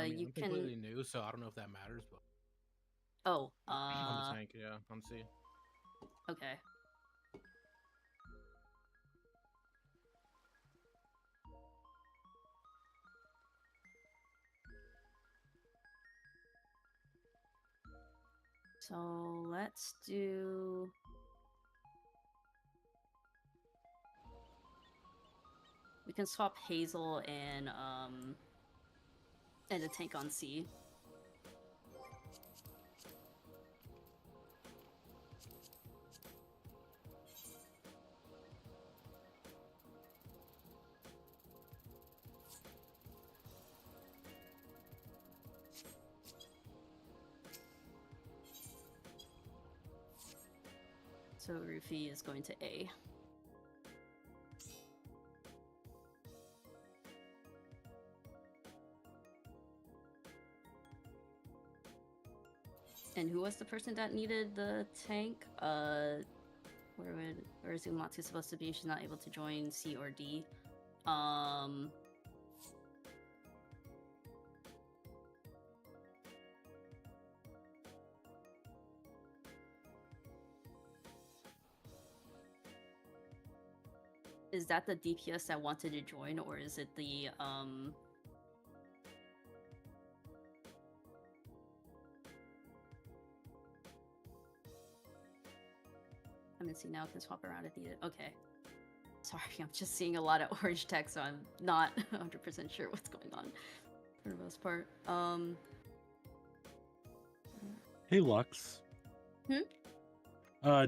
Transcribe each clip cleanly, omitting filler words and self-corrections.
I mean, You I'm can. completely new, so I don't know if that matters, but Oh. on the tank, yeah, on C. Okay. So let's do. We can swap Hazel and the tank on C. So Rufy is going to A. And who was the person that needed the tank? Where is Umatsu supposed to be? She's not able to join C or D. Is that the DPS that wanted to join, or is it the I'm gonna see now. Can swap around at the okay. Sorry, I'm just seeing a lot of orange text, so I'm not 100% sure what's going on for the most part. Hey Lux. Hmm?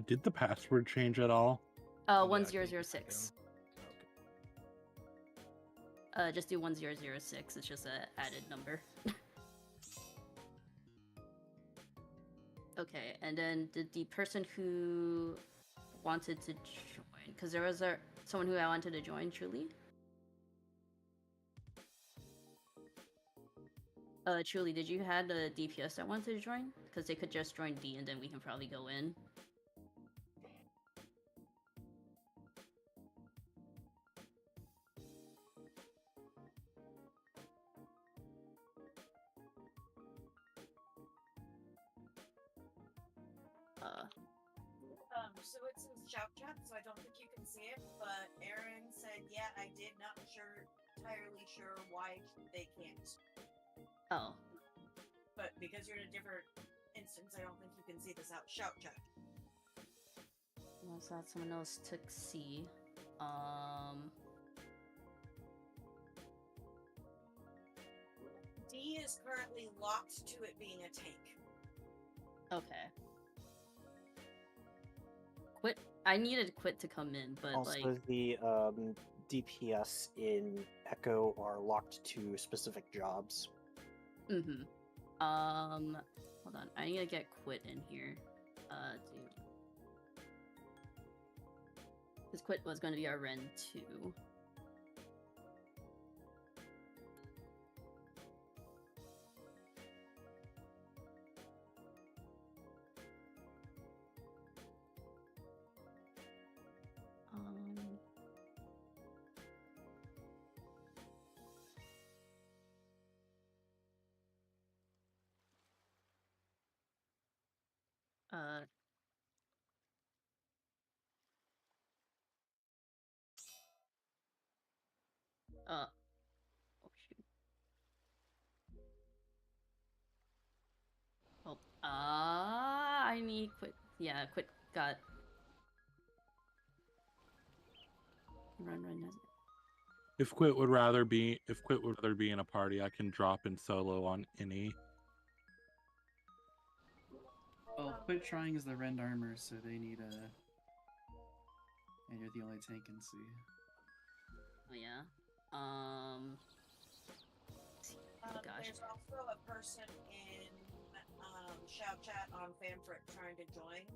Did the password change at all? 1006. Just do 1006. It's just a added number. Okay, and then did the person who wanted to join, because there was someone who wanted to join, Truly? Truly, did you have the DPS that wanted to join? Because they could just join D and then we can probably go in. So it's in shout chat, so I don't think you can see it, but Aaron said, yeah, I did, not entirely sure why they can't. Oh. But because you're in a different instance, I don't think you can see this out shout chat. Well, so that someone else took C. D is currently locked to it being a tank. Okay. Quit. I needed Quit to come in, but also, like the DPS in Echo are locked to specific jobs. hold on. I need to get Quit in here. Because Quit was going to be our Ren 2. Oh shoot. Oh, I need Quit. Yeah, Quit got run. If Quit would rather be in a party, I can drop in solo on any. Well, Quit trying is the Rend armor, so they need a. And you're the only tank in C. Oh yeah. Gosh. There's also a person in shout chat on Fanfrit trying to join.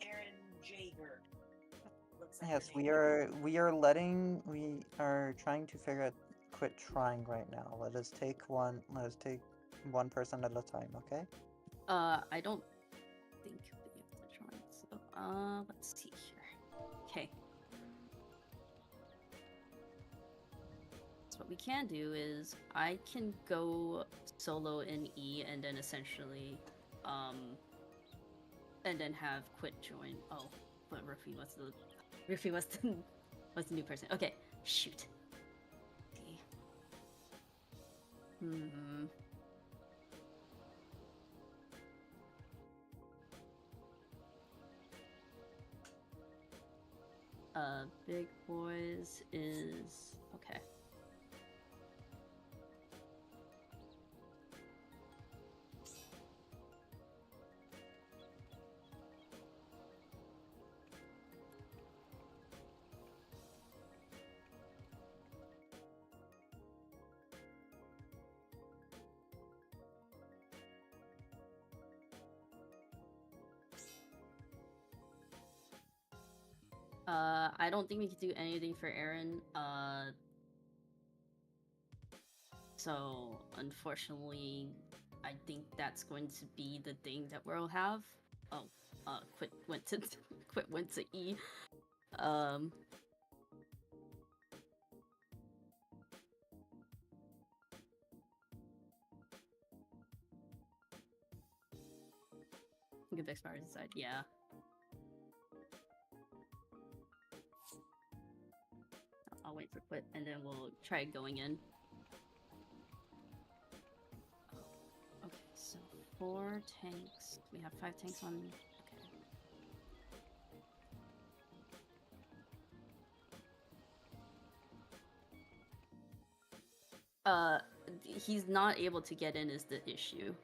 Aaron Jager. Yes, we are trying to figure out Quit trying right now. Let us take one person at a time, okay? I don't think we have to join, so let's see here. Okay. So what we can do is I can go solo in E and then essentially, and then have Quit join. Oh, but Ruffy was the new person. Okay, shoot. Okay. Big boys is okay. I don't think we could do anything for Aaron. So unfortunately, I think that's going to be the thing that we'll have. Oh, Quit went to Quit went to E. Give expires inside, yeah. I'll wait for Quit and then we'll try going in. Okay, so 4 tanks. We have 5 tanks on. Okay. He's not able to get in is the issue.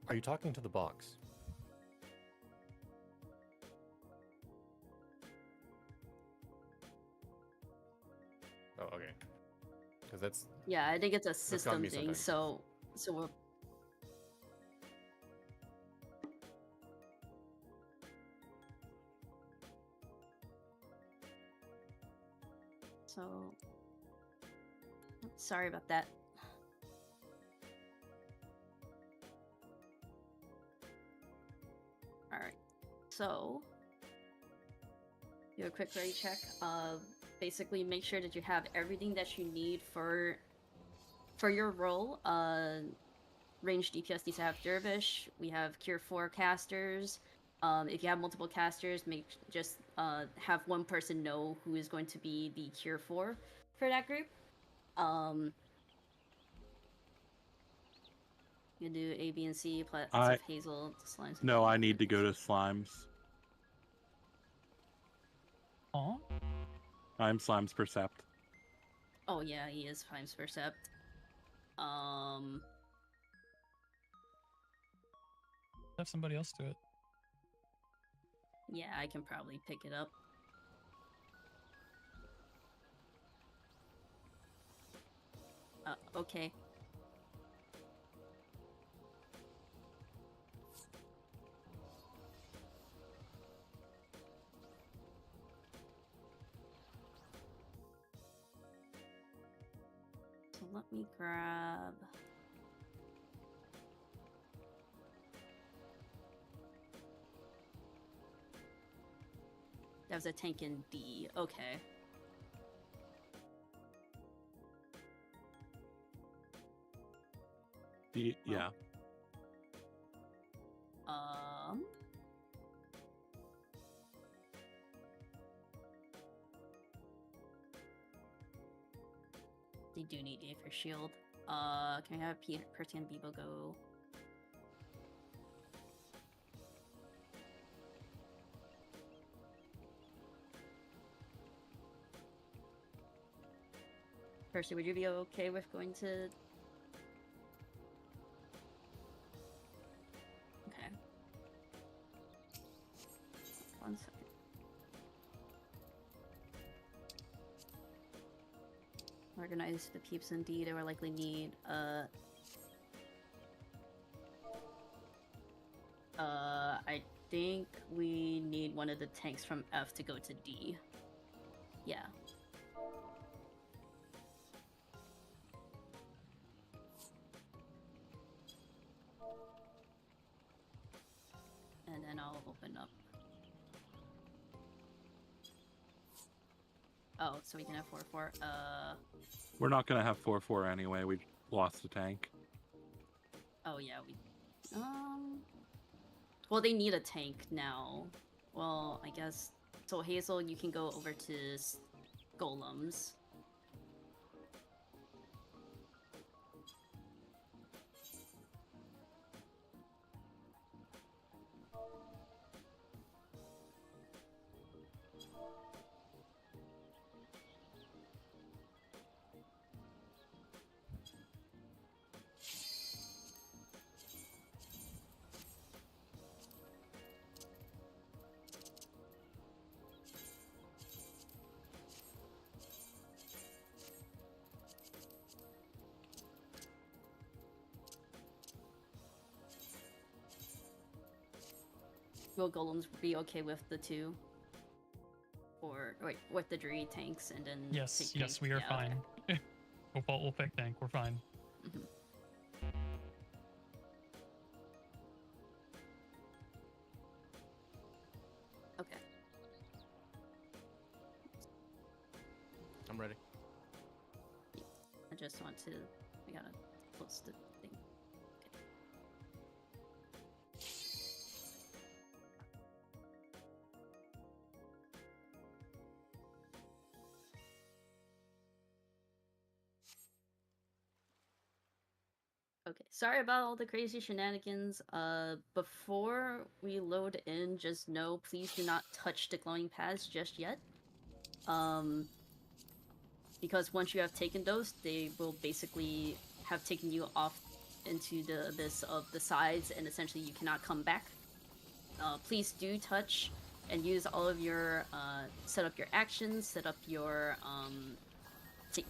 Are you talking to the box? Oh, okay. Because that's... Yeah, I think it's a gotten system me thing, sometimes. so we're... So... Sorry about that. Alright, so... Do a quick ready check. Basically make sure that you have everything that you need for your role. Range DPS needs to have Dervish. We have Cure 4 casters. If you have multiple casters, just have one person know who is going to be the Cure 4 for that group. You do A, B, and C, plus of Hazel, Slimes. No, I need to go to Slimes. Aw. I'm Slimes Percept. Oh yeah, he is Slimes Percept. Have somebody else do it. Yeah, I can probably pick it up. Okay. So let me grab... That was a tank in D. Okay. Yeah. They do need A for shield. Can I have Percy and Bebo go? Percy, would you be okay with going to... Okay. 1 second. Organize the peeps indeed. I will likely need, I think we need one of the tanks from F to go to D. Yeah. And then I'll open up. Oh, so we can have 4/4. We're not gonna have 4/4 anyway. We lost the tank. Oh yeah, we. Well, they need a tank now. Well, I guess. So Hazel, you can go over to golems. Will golems be okay with the 2? Or wait, with the Druid tanks and then Yes, take yes, tank? we are Yeah, fine. We'll pick tank. We're fine. Okay. Okay. I'm ready. I just want to. We gotta close the thing. Okay, sorry about all the crazy shenanigans. Before we load in, just know, please do not touch the glowing pads just yet. Because once you have taken those, they will basically have taken you off into the abyss of the sides, and essentially you cannot come back. Please do touch and use all of your, set up your actions, set up your,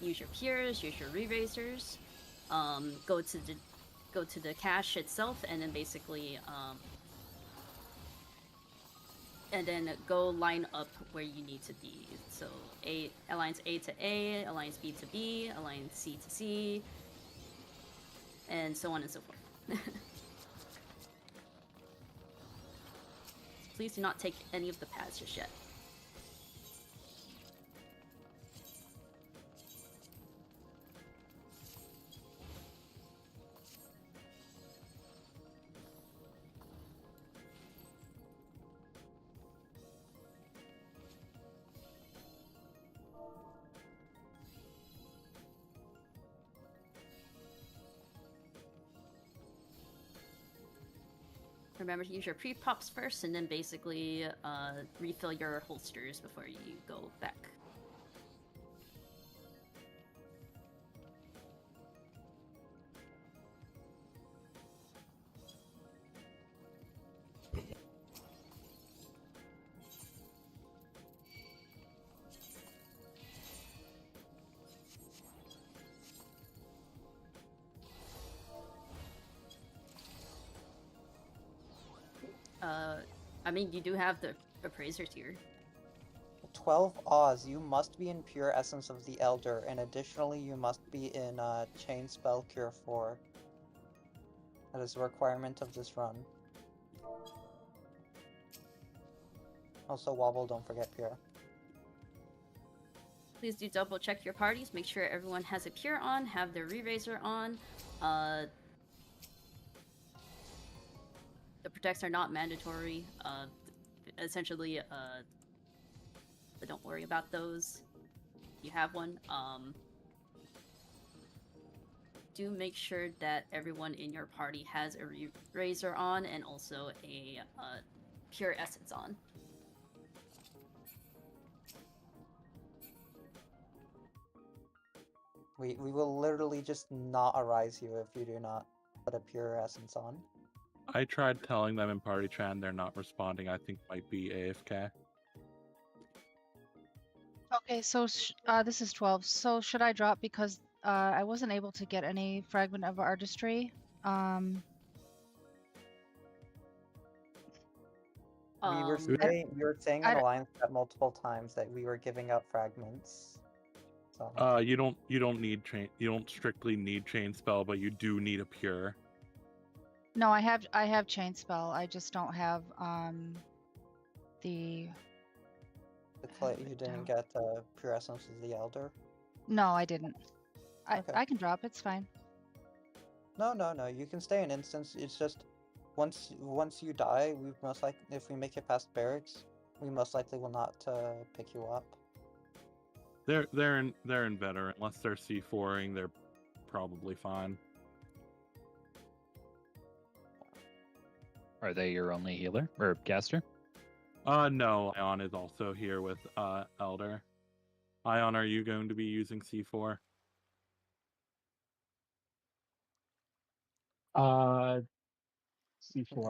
use your peers, use your re-raisers, go to the cache itself, and then basically, and then go line up where you need to be. So Alliance A to A, Alliance B to B, Alliance C to C, and so on and so forth. Please do not take any of the paths just yet. Remember to use your pre-pops first, and then basically refill your holsters before you go back. I mean, you do have the appraisers here. 12 Oz, you must be in Pure Essence of the Elder, and additionally you must be in Chain Spell Cure 4. That is a requirement of this run. Also Wobble, don't forget Pure. Please do double check your parties, make sure everyone has a pure on, have their re-raiser on. The protects are not mandatory. Essentially, but don't worry about those. You have one. Do make sure that everyone in your party has a razor on and also a pure essence on. We will literally just not arise you if you do not put a Pure Essence on. I tried telling them in party chat and they're not responding. I think might be AFK. Okay, so this is 12. So should I drop because I wasn't able to get any fragment of artistry? We were saying in Alliance chat multiple times that we were giving up fragments. So. You don't strictly need chain spell, but you do need a pure. No, I have chain spell. I just don't have the. You didn't get Pure Essence of the Elder? No, I didn't. Okay. I can drop. It's fine. No. You can stay an instance. It's just once you die, we most likely, if we make it past barracks, we most likely will not pick you up. They're in veteran. Unless they're C4ing, they're probably fine. Are they your only healer or caster? No. Ion is also here with Elder. Ion, are you going to be using C4? C4.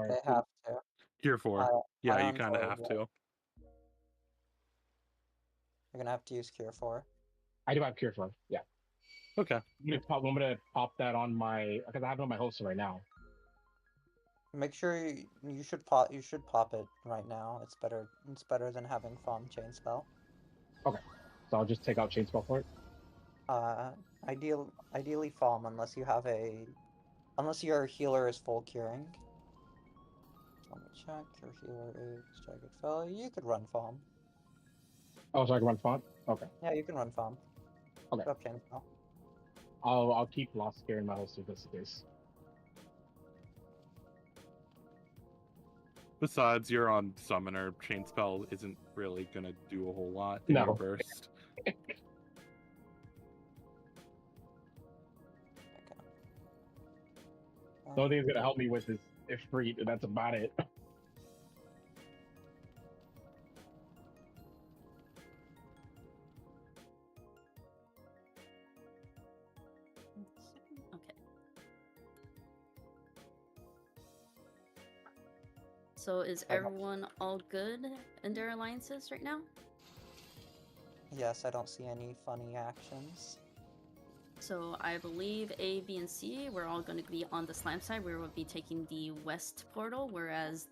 They have to. Cure 4. Yeah, you Ion's kind of already have there. to. You're gonna have to use Cure 4. I do have Cure 4. Yeah. Okay. I'm gonna pop that on my, because I have it on my holster right now. Make sure you should pop it right now. It's better than having Foam Chain Spell. Okay. So I'll just take out Chain Spell for it. Ideally Foam, unless your healer is full curing. Let me check. Your healer is Jagged Fellow. You could run Foam. Oh, so I can run Font? Okay. Yeah, you can run Foam. Okay. Drop Chain Spell. I'll keep Lost Gear in my holster just in case. Besides, you're on Summoner. Chain Spell isn't really going to do a whole lot in No. your burst. The only thing it's gonna help me with is Ifrit, and that's about it. Okay. So is everyone all good in their alliances right now? Yes, I don't see any funny actions. So I believe A, B, and C, we're all going to be on the Slime side. We will be taking the west portal, whereas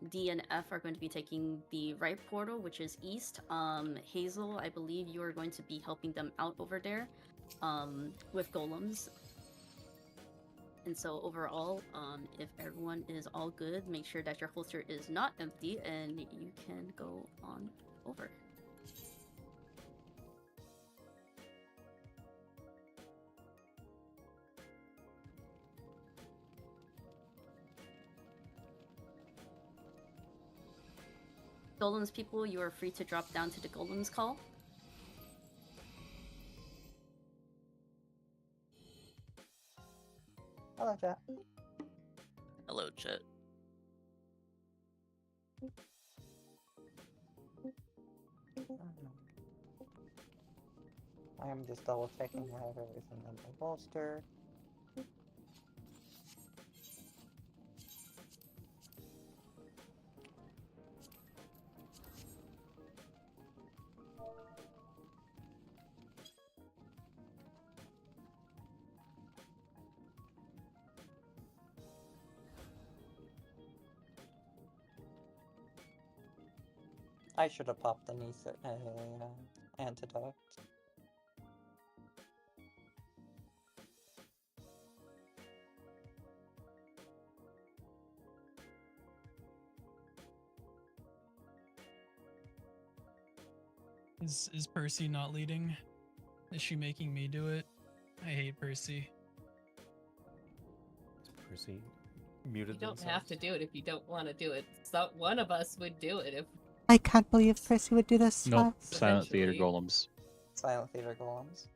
D and F are going to be taking the right portal, which is east. Hazel, I believe you are going to be helping them out over there with golems. And so overall, if everyone is all good, make sure that your holster is not empty and you can go on over. Golems people, you are free to drop down to the Golems call. Hello, chat. Hello, chat. I am just double checking I have everything in my bolster. I should have popped the antidote. Is Percy not leading? Is she making me do it? I hate Percy. Percy muted You don't themselves. have to do it if you don't want to do it. So one of us would do it if I can't believe Percy would do this. Nope. to us. Silent Theater Eventually. Golems. Silent Theater Golems.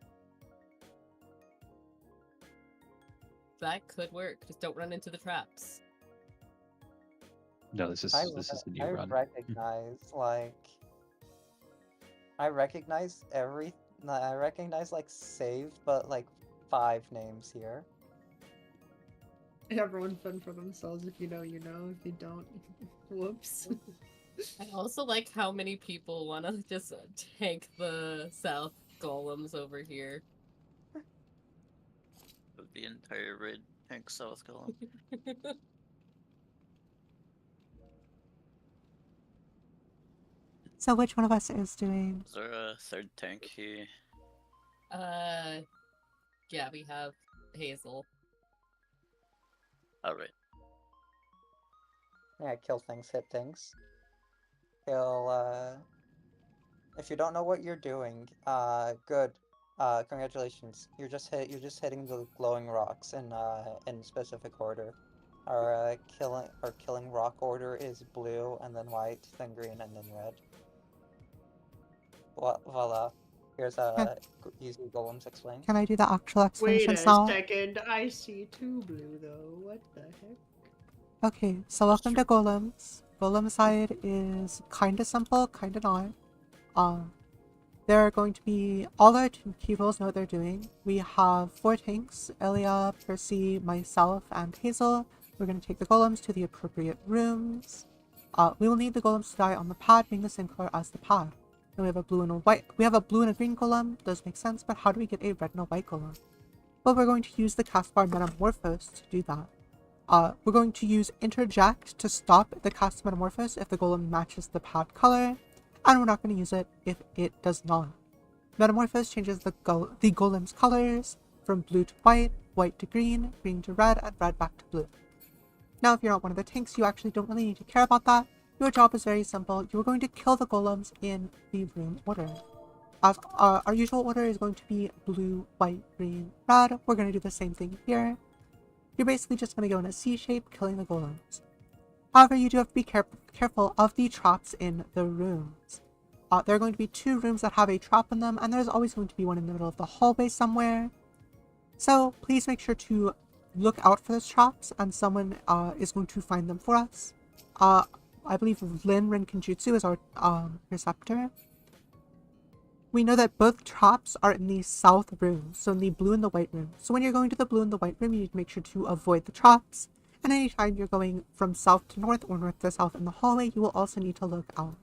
that could work. Just don't run into the traps. No, this is the new I run. I recognize like saved, but like 5 names here. Everyone fend for themselves. If you know, you know. If you don't, whoops. I also like how many people want to just tank the south golems over here. The entire red tank south column. So which one of us is doing? Is there a third tank here? Yeah, we have Hazel. Alright. Yeah, kill things, hit things. Kill, if you don't know what you're doing, good. Congratulations. You're just hitting the glowing rocks in specific order. Our killing rock order is blue, and then white, then green, and then red. Voila. Here's easy golems explained. Can I do the actual Wait explanations a now? second, I see 2 blue though. What the heck? Okay, so welcome to golems. Golem side is kinda simple, kinda not. There are going to be all our key roles know what they're doing. We have 4 tanks, Elia, Percy, myself, and Hazel. We're going to take the golems to the appropriate rooms. We will need the golems to die on the pad being the same color as the pad. Then we have a blue and a white. We have a blue and a green golem. Does make sense, but how do we get a red and a white golem? Well, we're going to use the castbar Metamorphose to do that. We're going to use Interject to stop the cast Metamorphose if the golem matches the pad color, and we're not going to use it if it does not. Metamorphose changes the golem's colors from blue to white, white to green, green to red, and red back to blue. Now, if you're not one of the tanks, you actually don't really need to care about that. Your job is very simple. You're going to kill the golems in the room order. Our usual order is going to be blue, white, green, red. We're going to do the same thing here. You're basically just going to go in a C shape, killing the golems. However, you do have to be careful of the traps in the rooms. There are going to be 2 rooms that have a trap in them, and there's always going to be one in the middle of the hallway somewhere. So please make sure to look out for those traps, and someone is going to find them for us. I believe Lin Renkinjutsu is our receptor. We know that both traps are in the south room, so in the blue and the white room. So when you're going to the blue and the white room, you need to make sure to avoid the traps. And anytime you're going from south to north or north to south in the hallway, you will also need to look out.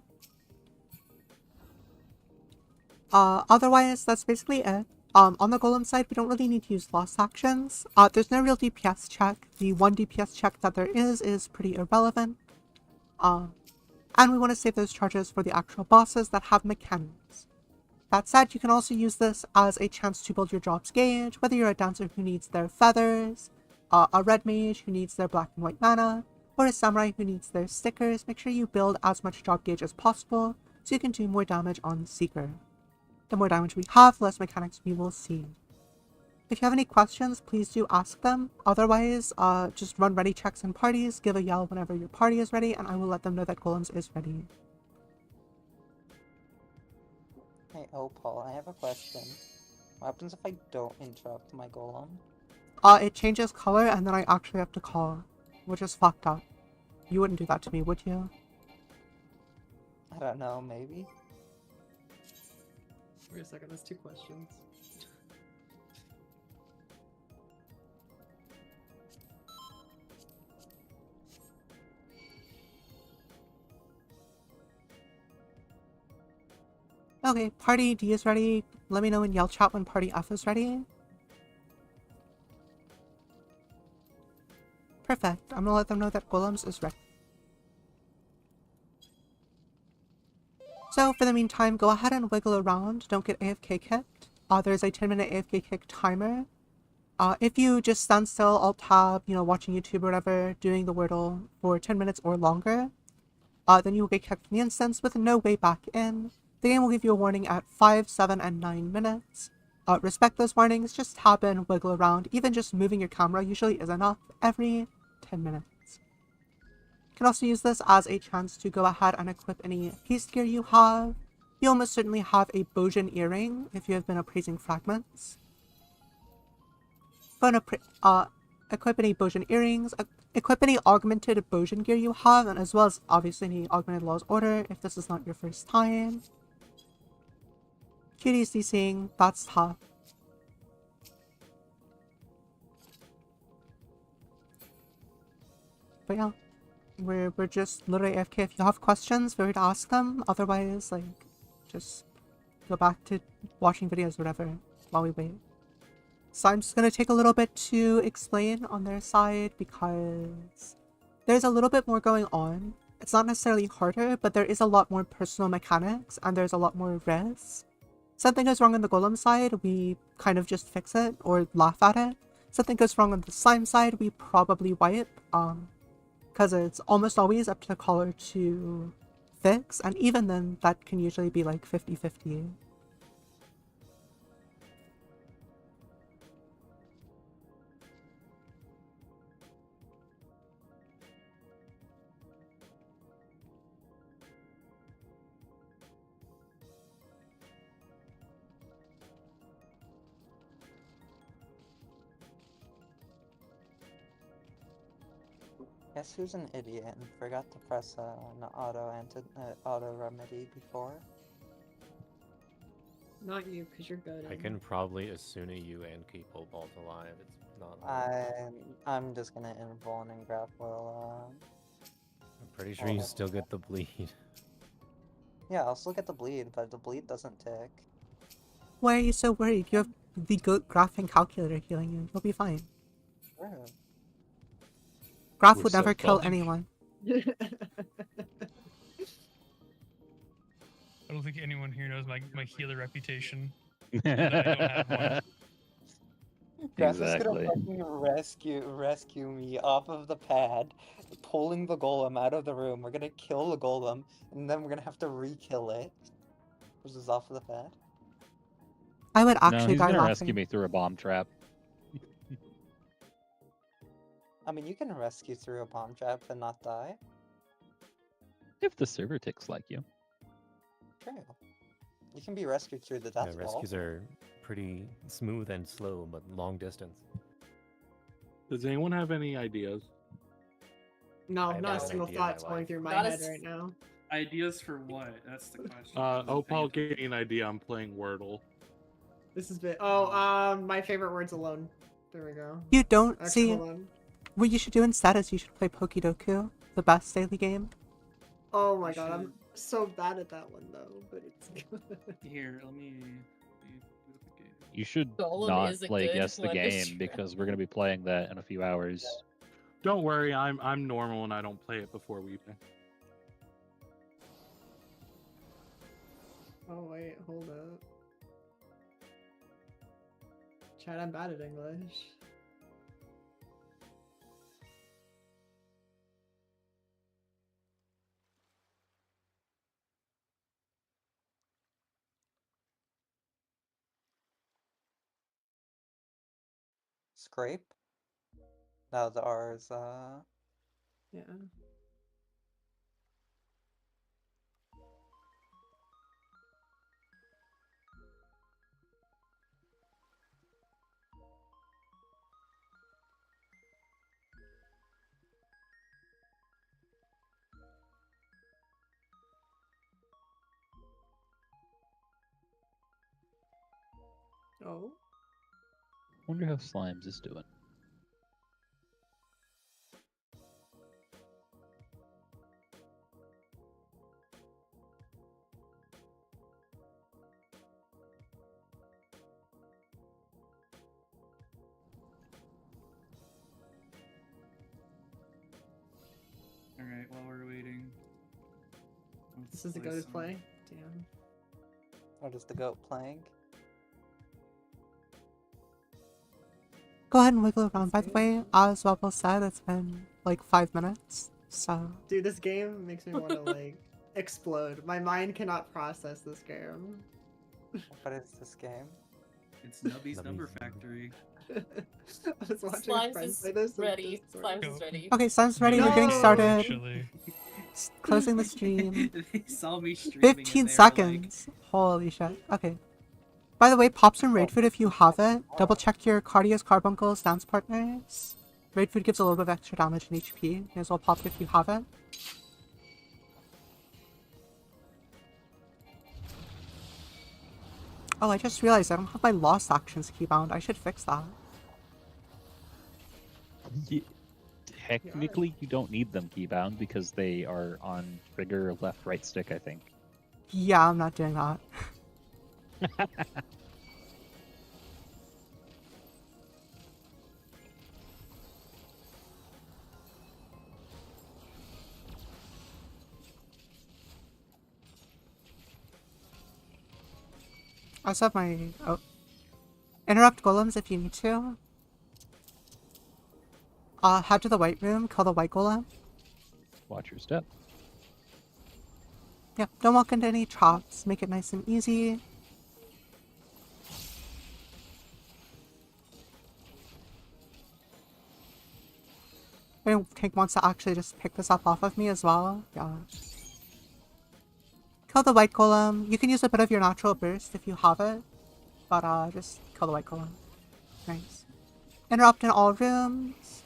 Otherwise, that's basically it. On the golem side, we don't really need to use lost actions. There's no real DPS check. The 1 DPS check that there is pretty irrelevant. And we want to save those charges for the actual bosses that have mechanics. That said, you can also use this as a chance to build your job's gauge, whether you're a dancer who needs their feathers, a red mage who needs their black and white mana, or a samurai who needs their stickers. Make sure you build as much job gauge as possible so you can do more damage on Seeker. The more damage we have, the less mechanics we will see. If you have any questions, please do ask them. Otherwise, just run ready checks in parties, give a yell whenever your party is ready, and I will let them know that golems is ready. Hey, Paul, I have a question. What happens if I don't interrupt my golem? It changes color, and then I actually have to call, which is fucked up. You wouldn't do that to me, would you? I don't know, maybe? Wait a second, that's 2 questions. Okay, party D is ready. Let me know in yell chat when party F is ready. Perfect. I'm gonna let them know that golems is ready. So for the meantime, go ahead and wiggle around. Don't get AFK kicked. There's a 10-minute AFK kick timer. If you just stand still, alt-tab, watching YouTube or whatever, doing the Wordle for 10 minutes or longer, then you will get kicked from the instance with no way back in. The game will give you a warning at 5, 7, and 9 minutes. Respect those warnings, just tab in, wiggle around. Even just moving your camera usually is enough every 10 minutes. You can also use this as a chance to go ahead and equip any haste gear you have. You almost certainly have a Bojin earring if you have been appraising fragments. Go and equip any Bojin earrings, equip any augmented Bojin gear you have, and as well as obviously any augmented Laws Order if this is not your first time. Cuties DCing, that's tough. But yeah, we're just literally AFK. If you have questions, feel free to ask them. Otherwise, just go back to watching videos or whatever while we wait. So I'm just gonna take a little bit to explain on their side because there's a little bit more going on. It's not necessarily harder, but there is a lot more personal mechanics and there's a lot more risk. Something goes wrong on the golem side, we kind of just fix it or laugh at it. something goes wrong on the slime side, we probably wipe, because it's almost always up to the caller to fix, and even then, that can usually be like 50-50. Guess who's an idiot and forgot to press an auto remedy before? Not you, because you're good. I can probably Asuna you and keep Cobalt alive. It's not hard. I'm just gonna invuln and grapple. I'm pretty sure you still get the bleed. Yeah, I'll still get the bleed, but the bleed doesn't tick. Why are you so worried? You have the goat graphing calculator healing you. You'll be fine. True. Graph We're would so never kill fun. anyone. I don't think anyone here knows my healer reputation. That I don't have one. Graph is Exactly. gonna fucking rescue me off of the pad, pulling the golem out of the room. We're gonna kill the golem, and then we're gonna have to re-kill it. Which is off of the pad. I would No, actually he's die gonna laughing. rescue me through a bomb trap. I mean, you can rescue through a bomb trap and not die. If the server ticks like you. True. You can be rescued through the death Yeah, wall. rescues are pretty smooth and slow, but long distance. Does anyone have any ideas? No, I have not a no single idea in my thought's going life. through my Not a head s- right now. Ideas for what? That's the question. Opal gave me an idea. I'm playing Wordle. This has been. Oh, my favorite word's alone. There we go. You don't Actually, see. hold on. What you should do instead is you should play Pokidoku, the best daily game. Oh my You god, I'm should- so bad at that one though, but it's good. Here, let me. You should Golem not is a play good guess the one to game try. because we're gonna be playing that in a few hours. Don't worry, I'm normal and I don't play it before we play. Oh wait, hold up. Chat, I'm bad at English. Scrape? No, the R is, Yeah. Oh. Wonder how Slimes is doing. Alright, while we're waiting. This is a play go to some- play? Damn. what is the goat playing? Go ahead and wiggle around. By the way, as Webble said, it's been like 5 minutes, so... Dude, this game makes me want to like explode. My mind cannot process this game. What is this game? It's Nubby's Number Factory. I was watching Slimes friends is play this. ready. Slimes is ready. Okay, sounds ready. We're getting No! started. Actually. Closing the stream. They saw me streaming. 15 and they were seconds. Holy shit. Okay. By the way, pop some raid food if you have it. Double check your Cardio's Carbuncles dance partners. Raid food gives a little bit of extra damage and HP. May as well pop it if you have it. Oh, I just realized I don't have my lost actions keybound. I should fix that. Technically, you don't need them keybound because they are on trigger left, right stick, I think. Yeah, I'm not doing that. I also have my... Oh. Interrupt golems if you need to. head to the white room, kill the white golem. Watch your step. Yep, don't walk into any traps. Make it nice and easy. Tank wants to actually just pick this up off of me as well. Yeah. Kill the white golem. You can use a bit of your natural burst if you have it. But just kill the white golem. Nice. Interrupt in all rooms.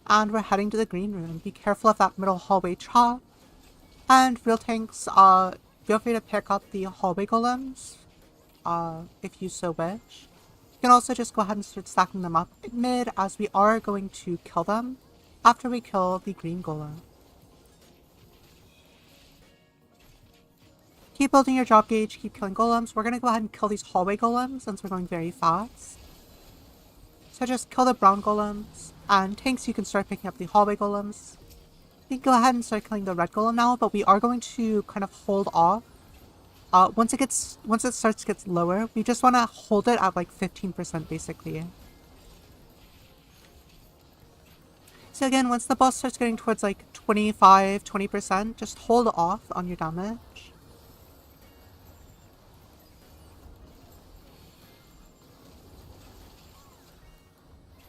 And we're heading to the green room. Be careful of that middle hallway trap. And real tanks, feel free to pick up the hallway golems. If you so wish. You can also just go ahead and start stacking them up in mid, as we are going to kill them after we kill the green golem. Keep building your drop gauge, keep killing golems. We're going to go ahead and kill these hallway golems since we're going very fast. So just kill the brown golems, and tanks, you can start picking up the hallway golems. You can go ahead and start killing the red golem now, but we are going to kind of hold off. Once it starts to get lower, we just want to hold it at like 15% basically. So again, once the boss starts getting towards like 25-20%, just hold off on your damage.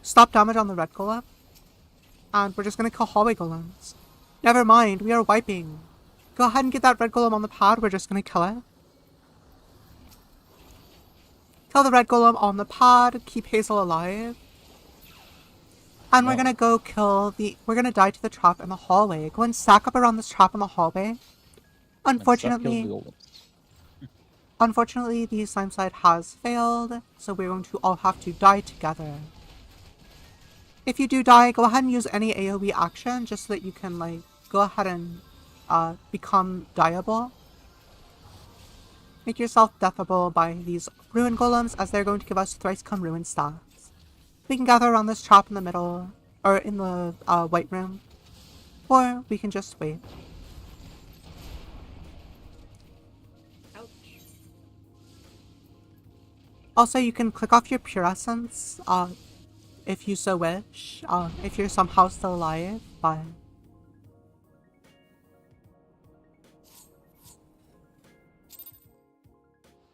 Stop damage on the red golem. And we're just going to kill hallway golems. Never mind, we are wiping. Go ahead and get that red golem on the pad, we're just going to kill it. Kill the red golem on the pad, keep Hazel alive. And we're gonna go kill we're gonna die to the trap in the hallway. Go and stack up around this trap in the hallway. Unfortunately, the slime slide has failed, so we're going to all have to die together. If you do die, go ahead and use any AoE action just so that you can like go ahead and become dieable. Make yourself deathable by these ruin golems, as they're going to give us thrice come ruin stats. We can gather around this trap in the middle, or in the white room, or we can just wait. Ouch. Also, you can click off your pure essence, if you so wish, if you're somehow still alive, but...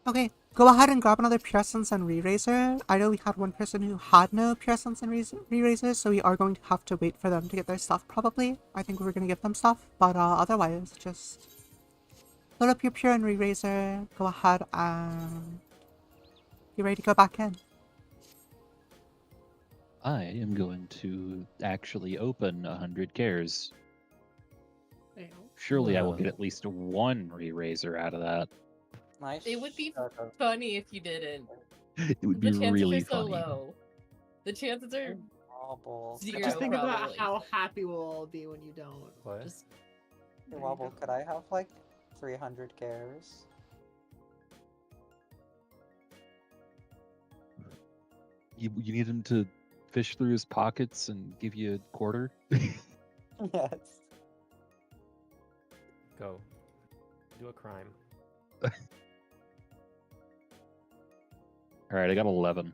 Okay, go ahead and grab another Pure Essence and Re-Raiser. I know we had one person who had no Pure Essence and Re-Raiser, so we are going to have to wait for them to get their stuff, probably. I think we're going to give them stuff, but otherwise, just load up your Pure and Re-Raiser, go ahead and get ready to go back in. I am going to actually open 100 cares. Surely I will get at least one Re-Raiser out of that. Nice. It would be funny if you didn't. It would be The chances really are so funny. low. The chances are zero. Just think about probably. how happy we'll all be when you don't. What? Just Hey, Wobble, could I have like 300 cares? You need him to fish through his pockets and give you a quarter? Yes. Go. Do a crime. Alright, I got 11.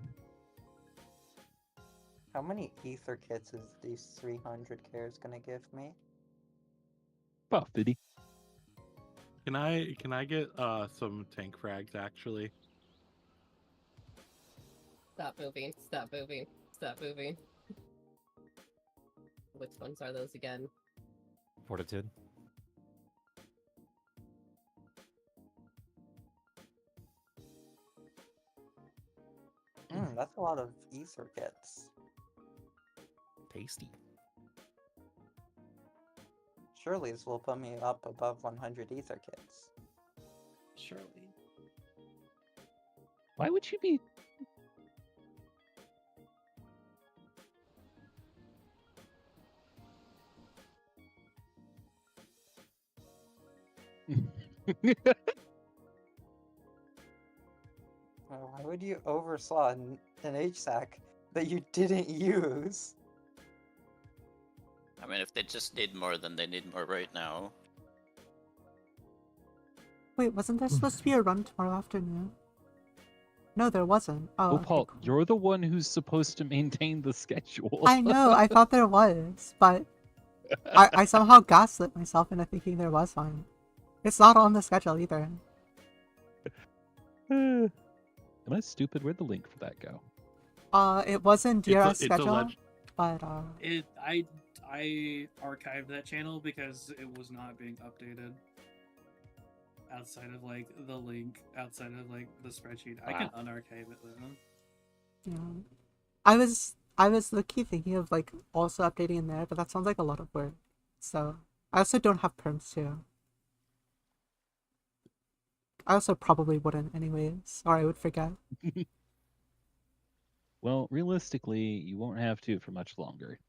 How many ether kits is these 300 cares gonna give me? About 50. Can I get some tank frags actually? Stop moving. Stop moving. Stop moving. Which ones are those again? Fortitude. That's a lot of ether kits. Tasty. Surely this will put me up above 100 ether kits. surely. Why would you be... Why would you overslot an HSAC that you didn't use? I mean, if they just need more, then they need more right now. Wait, wasn't there supposed to be a run tomorrow afternoon? No, there wasn't. Oh, Oh, okay, Paul, cool. you're the one who's supposed to maintain the schedule. I know, I thought there was, but I somehow gaslit myself into thinking there was one. It's not on the schedule either. Am I stupid? Where'd the link for that go? It was in DRS it's a schedule, but I archived that channel because it was not being updated. Outside of like the link, outside of like the spreadsheet, I can unarchive it though. yeah. I was low-key thinking of like also updating in there, but that sounds like a lot of work. So I also don't have perms too. I also probably wouldn't anyways, or I would forget. Well, realistically, you won't have to for much longer.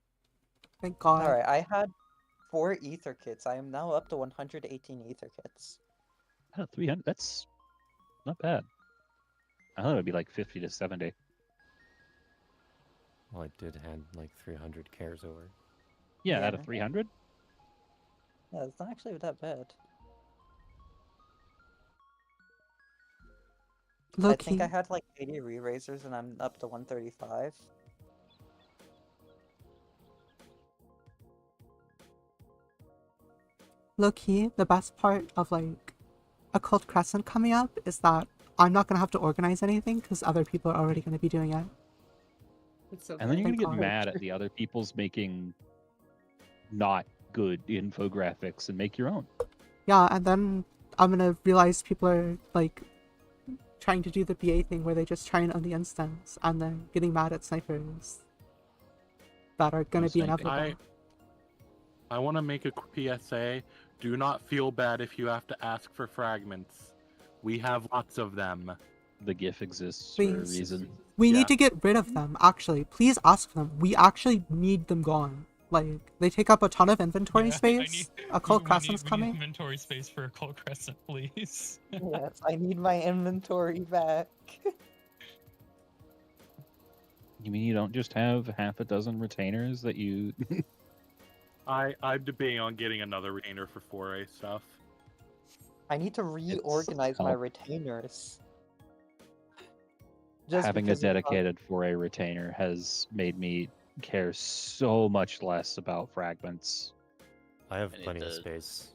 Thank God. Alright, I had 4 ether kits. I am now up to 118 ether kits. Oh, 300. That's not bad. I thought it would be like 50 to 70. Well, I did hand like 300 cares over. Yeah, out of 300? Yeah, it's not actually that bad. I think I had like 80 re-raisers and I'm up to 135. Low-key, the best part of like Occult Crescent coming up is that I'm not gonna have to organize anything because other people are already gonna be doing it. And then you're gonna Thank get God. mad at the other people's making not good infographics and make your own. Yeah, and then I'm gonna realize people are like trying to do the BA thing where they just try and own the instance and then getting mad at snipers that are gonna be inevitable. I want to make a PSA. Do not feel bad if you have to ask for fragments. We have lots of them. The GIF exists for a Please. reason. We need to get rid of them, actually. Please ask for them. We actually need them gone. Like, they take up a ton of inventory space. Occult Crescent's we need coming. inventory space for Occult Crescent, please. Yes, I need my inventory back. You mean you don't just have half a dozen retainers that you... I'm debating on getting another retainer for 4A stuff. I need to reorganize my retainers. Having a because of, dedicated 4A retainer has made me care so much less about fragments. I have I need plenty of to- space,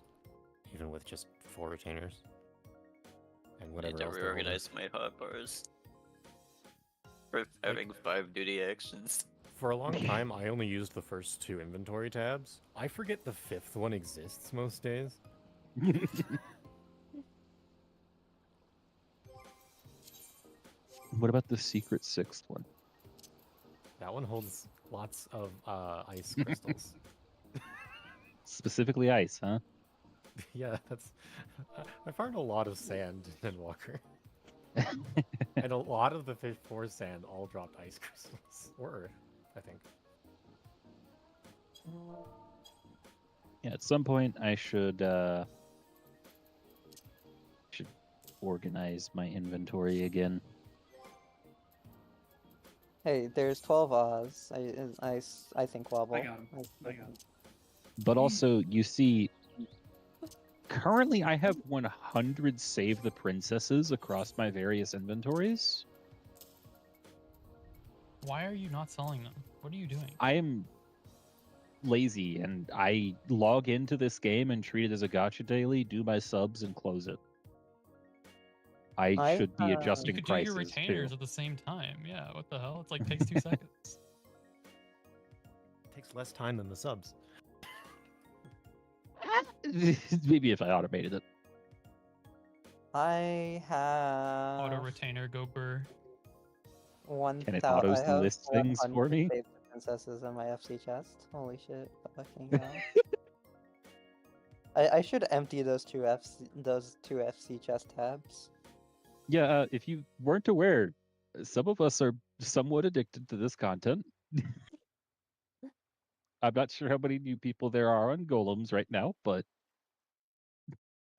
even with just 4 retainers. And I whatever need to else they're holding. reorganize my hotbars. For having 5 duty actions. For a long time, I only used the first 2 inventory tabs. I forget the 5th one exists most days. What about the secret 6th one? That one holds lots of ice crystals. Specifically ice, huh? Yeah, that's... I found a lot of sand in Walker. And a lot of the 4 sand all dropped ice crystals. Or earth, I think. Yeah, at some point I should organize my inventory again. Hey, there's 12 Oz. I think wobble. I got him. I got him. But also, you see, currently I have 100 Save the Princesses across my various inventories. Why are you not selling them? What are you doing? I am lazy, and I log into this game and treat it as a gacha daily, do my subs, and close it. I should be adjusting You could do prices your retainers too. at the same time. Yeah, what the hell? It's like takes 2 seconds. Takes less time than the subs. Maybe if I automated it. I have Auto retainer, go burr. 1,000. Can it auto I have list things for 100 me? Save the Princesses in my FC chest. Holy shit! Fucking hell. I should empty those two FC chest tabs. Yeah, if you weren't aware, some of us are somewhat addicted to this content. I'm not sure how many new people there are on golems right now, but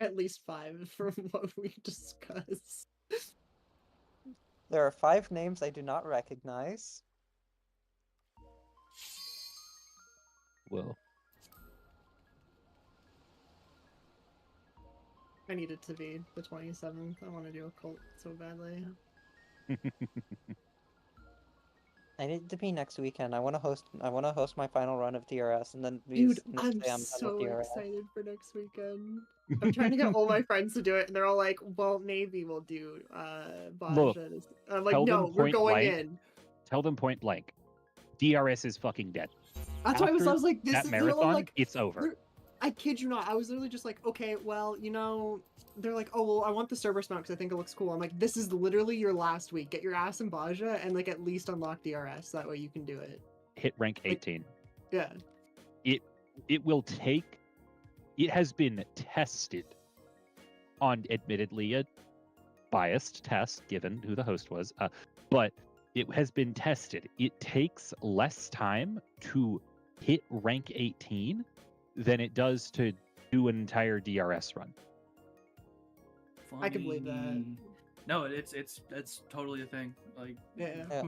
At least 5 from what we discussed. There are 5 names I do not recognize. well, I need it to be the 27th. I want to do a cult so badly. I need to be next weekend. I want to host. I want to host my final run of DRS, and then Dude, next I'm day I'm done so with DRS. excited for next weekend. I'm trying to get all my friends to do it, and they're all like, "Well, maybe we'll do Look, Baja." I'm like, tell them "No, we're point going blank. in." Tell them point blank. DRS is fucking dead. That's why I was After like, "This that is literally marathon, like." it's over. I kid you not. I was literally just like, "Okay, well, you know." They're like, "Oh, well, I want the Cerberus mount because I think it looks cool." I'm like, "This is literally your last week. Get your ass in Baja and like at least unlock DRS. That way you can do it." Hit rank 18. Yeah. It will take. It has been tested on admittedly a biased test given who the host was, but it has been tested. It takes less time to hit rank 18 than it does to do an entire DRS run. I can believe that. No, it's totally a thing. Like Yeah.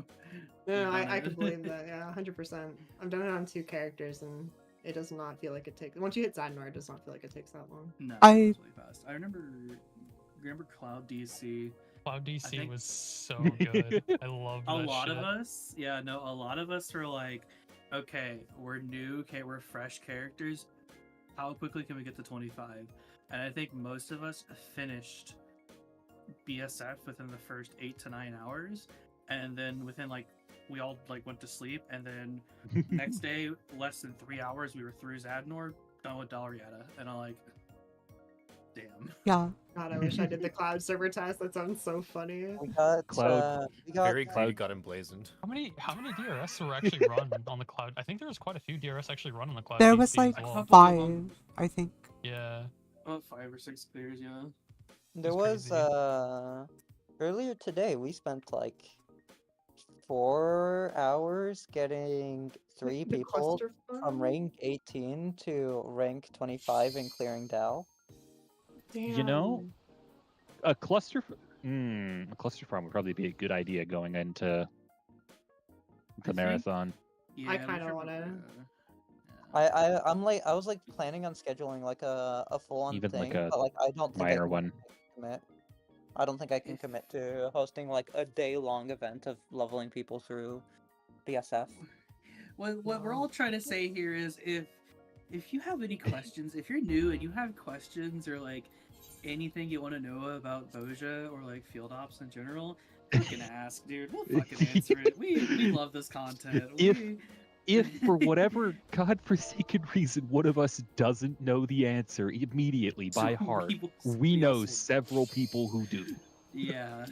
No, I can believe that. Yeah, 100%. I'm doing it on 2 characters, and it does not feel like it takes. Once you hit Zadnor, it does not feel like it takes that long. No, I- it's really fast. I remember Cloud DC. Cloud I DC think- was so good. I love A that lot shit. of us, yeah, no, a lot of us are like, okay, we're new, okay, we're fresh characters. How quickly can we get to 25? And I think most of us finished BSF within the first 8 to 9 hours, and then within like we all like went to sleep, and then next day, less than 3 hours, we were through Zadnor, done with Dalrieta, and I'm like, damn. Yeah. God, I wish I did the Cloud server test. That sounds so funny. We got Cloud. we got Very Cloud got emblazoned. How many DRS were actually run on the Cloud? I think there was quite a few DRS actually run on the Cloud. There DC was as like well. 5, I think. Yeah. About 5 or 6 players, yeah. There was earlier today we spent like 4 hours getting 3 The people cluster from farm? rank 18 to rank 25 and clearing Dal. You know, a cluster farm would probably be a good idea going into the marathon. I kind of want to. I was like planning on scheduling like a full-on Even thing, like a but like I don't think I minor can one. commit. I don't think I can commit to hosting like a day-long event of leveling people through BSF. What we're all trying to say here is if you have any questions, if you're new and you have questions or like anything you want to know about Boja or like field ops in general, fucking ask, dude. We'll fucking answer it. We love this content. If for whatever godforsaken reason one of us doesn't know the answer immediately by heart, we know several people who do. Yeah.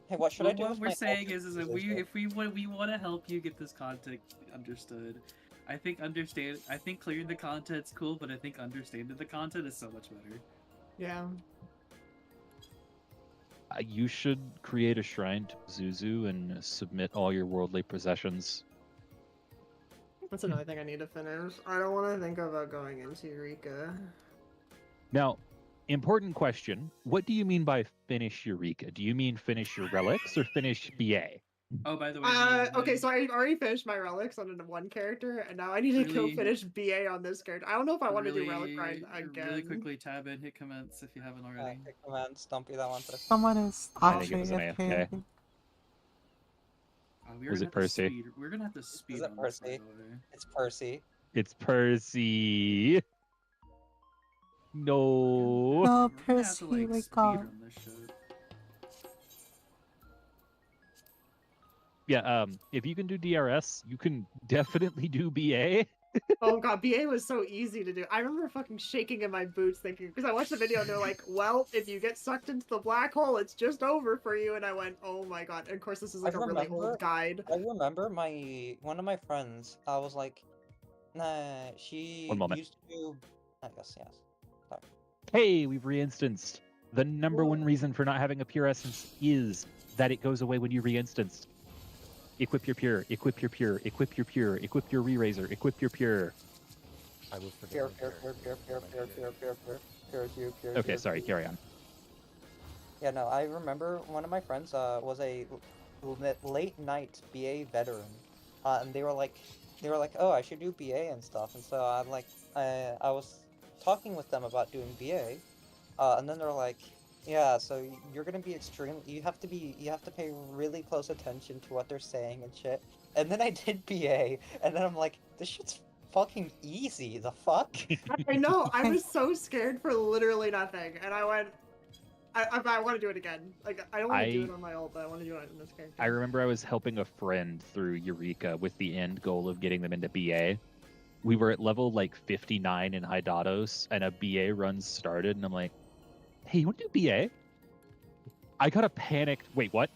Hey, what should I do What with we're my saying is that ultimate we want to help you get this content understood. I think clearing the content's cool, but I think understanding the content is so much better. Yeah. You should create a shrine to Zuzu and submit all your worldly possessions. That's another thing I need to finish. I don't want to think about going into Eureka. Now, important question. What do you mean by finish Eureka? Do you mean finish your relics or finish BA? Oh, by the way. Okay, so I already finished my relics on one character, and now I need to go Really- finish BA on this character. I don't know if I want to do relic grind again. Really quickly, tab in, hit comments if you haven't already. hit comments, don't be that one person. Someone is I think it actually was an AFK. AFK. I think. We are Was gonna it have to Percy? We're gonna have to speed Is it on this, by Percy? the way. It's Percy. It's Percy. No. No, We're gonna have to, Percy, like, wake speed up. run this shit. Yeah, if you can do DRS, you can definitely do BA. Oh god, BA was so easy to do. I remember fucking shaking in my boots thinking, because I watched the video and they're like, well, if you get sucked into the black hole, it's just over for you. And I went, oh my god. And of course, this is like a really old guide. I remember one of my friends, I was like, nah, she One moment. used to do, I guess, yes. Sorry. Hey, we've re-instanced. The number one reason for not having a pure essence is that it goes away when you re-instanced. Equip your pure, equip your pure, equip your pure, equip your re-raiser, equip your pure. I will forget. Pure, my pure, character. pure, pure, pure, pure, pure, pure, pure, pure, pure, Okay, pure, sorry, pure. carry on. Yeah, no, I remember one of my friends was a late night BA veteran, and they were like, oh, I should do BA and stuff, and so I was talking with them about doing BA, and then they're like, Yeah, so you're gonna be you have to pay really close attention to what they're saying and shit. And then I did BA, and then I'm like, this shit's fucking easy. The fuck? I know. I was so scared for literally nothing, and I went. I want to do it again. Like I don't want to do it on my ult, but I want to do it in this character. I remember I was helping a friend through Eureka with the end goal of getting them into BA. We were at level like 59 in Hydatos, and a BA run started, and I'm like, hey, you want to do BA? I got a panicked, wait, what?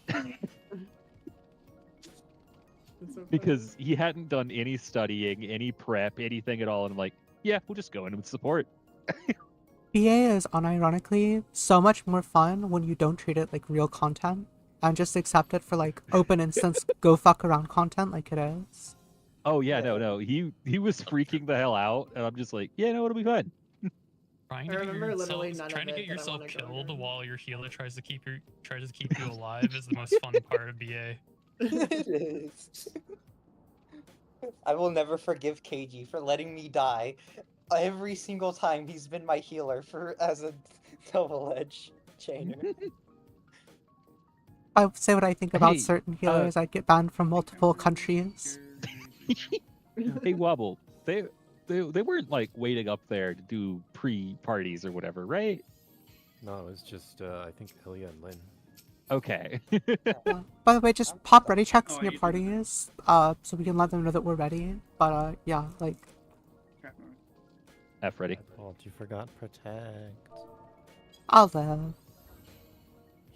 So because he hadn't done any studying, any prep, anything at all, and I'm like, yeah, we'll just go in with support. BA is unironically so much more fun when you don't treat it like real content and just accept it for like open instance go fuck around content like it is. Oh yeah, no. He was freaking the hell out, and I'm just like, yeah, no, it'll be fine. Trying I to get remember literally none trying of to it, get but I yourself wanna go killed again. while your healer tries to keep you alive is the most fun part of BA. It is. I will never forgive KG for letting me die. Every single time he's been my healer as a double-edged chainer. I say what I think about Hey, certain healers. I'd get banned from multiple countries. Hey Wobble, they weren't like waiting up there to do pre-parties or whatever, right? No, it was just I think Ilya and Lynn. Okay. By the way, just pop ready checks Oh, in your you do parties, so we can let them know that we're ready. But yeah, like F ready. Oh, you forgot protect. I'll live.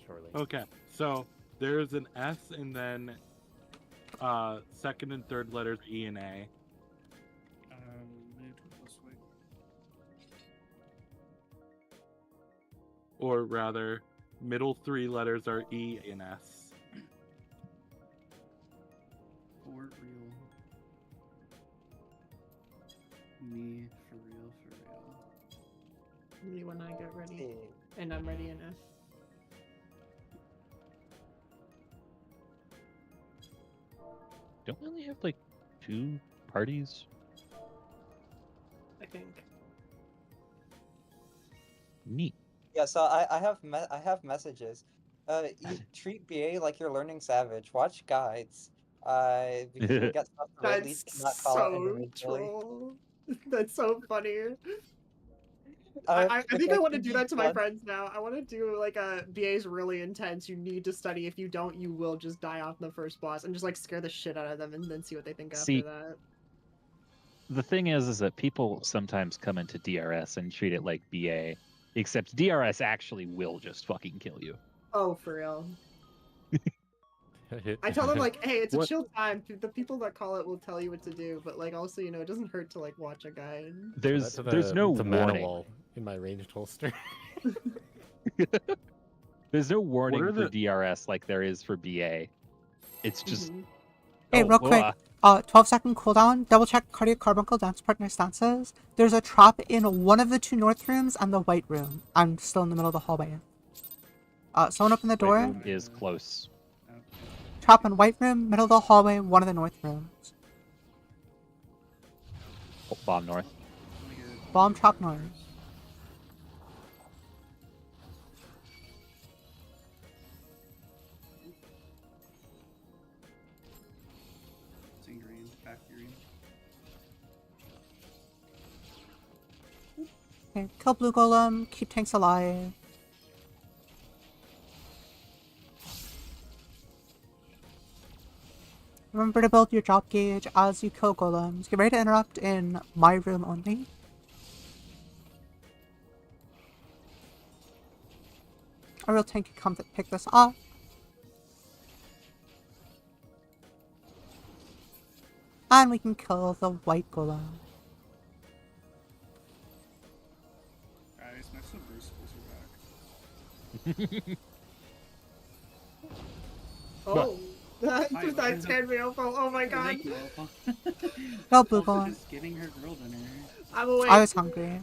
Surely. Okay, so there's an S and then second and third letters E and A. Or rather, middle three letters are E and S. For real. Me, for real, for real. Me when I get ready, and I'm ready enough. Don't we only have like 2 parties? I think. Neat. Yeah, so I have messages. You treat BA like you're learning Savage. Watch guides. Because you get stuff to at least That's not call it so individually. troll. That's so funny. I If think I want to can do be that to my done- friends now. I want to do like a BA's really intense. You need to study. If you don't, you will just die off in the first boss, and just like scare the shit out of them, and then see what they think See, after that. The thing is that people sometimes come into DRS and treat it like BA, except DRS actually will just fucking kill you. Oh, for real. I tell them like, hey, it's a What? chill time. The people that call it will tell you what to do, but like also, it doesn't hurt to like watch a guide. There's Show that there's to no the mana warning. wall in my ranged holster. There's no warning are for the- DRS like there is for BA. It's just Hey, Oh, real quick, 12-second cooldown. Double check cardiac carbuncle dance partner stances. There's a trap in one of the 2 north rooms and the white room. I'm still in the middle of the hallway. Someone open the White door. room is close. Trap in white room, middle of the hallway, one of the north rooms. Oh, bomb north. Bomb trap north. See green, back green. Okay, kill blue golem, keep tanks alive. Remember to build your drop gauge as you kill golems. Get ready to interrupt in my room only. A real tank can come to pick this up. And we can kill the white golem. Guys, my subversibles are back. Oh, that scared me, Opal. Oh my god. Thank you, Opal. Go blue Also golem. just getting her girl dinner. I'm awake. I was hungry.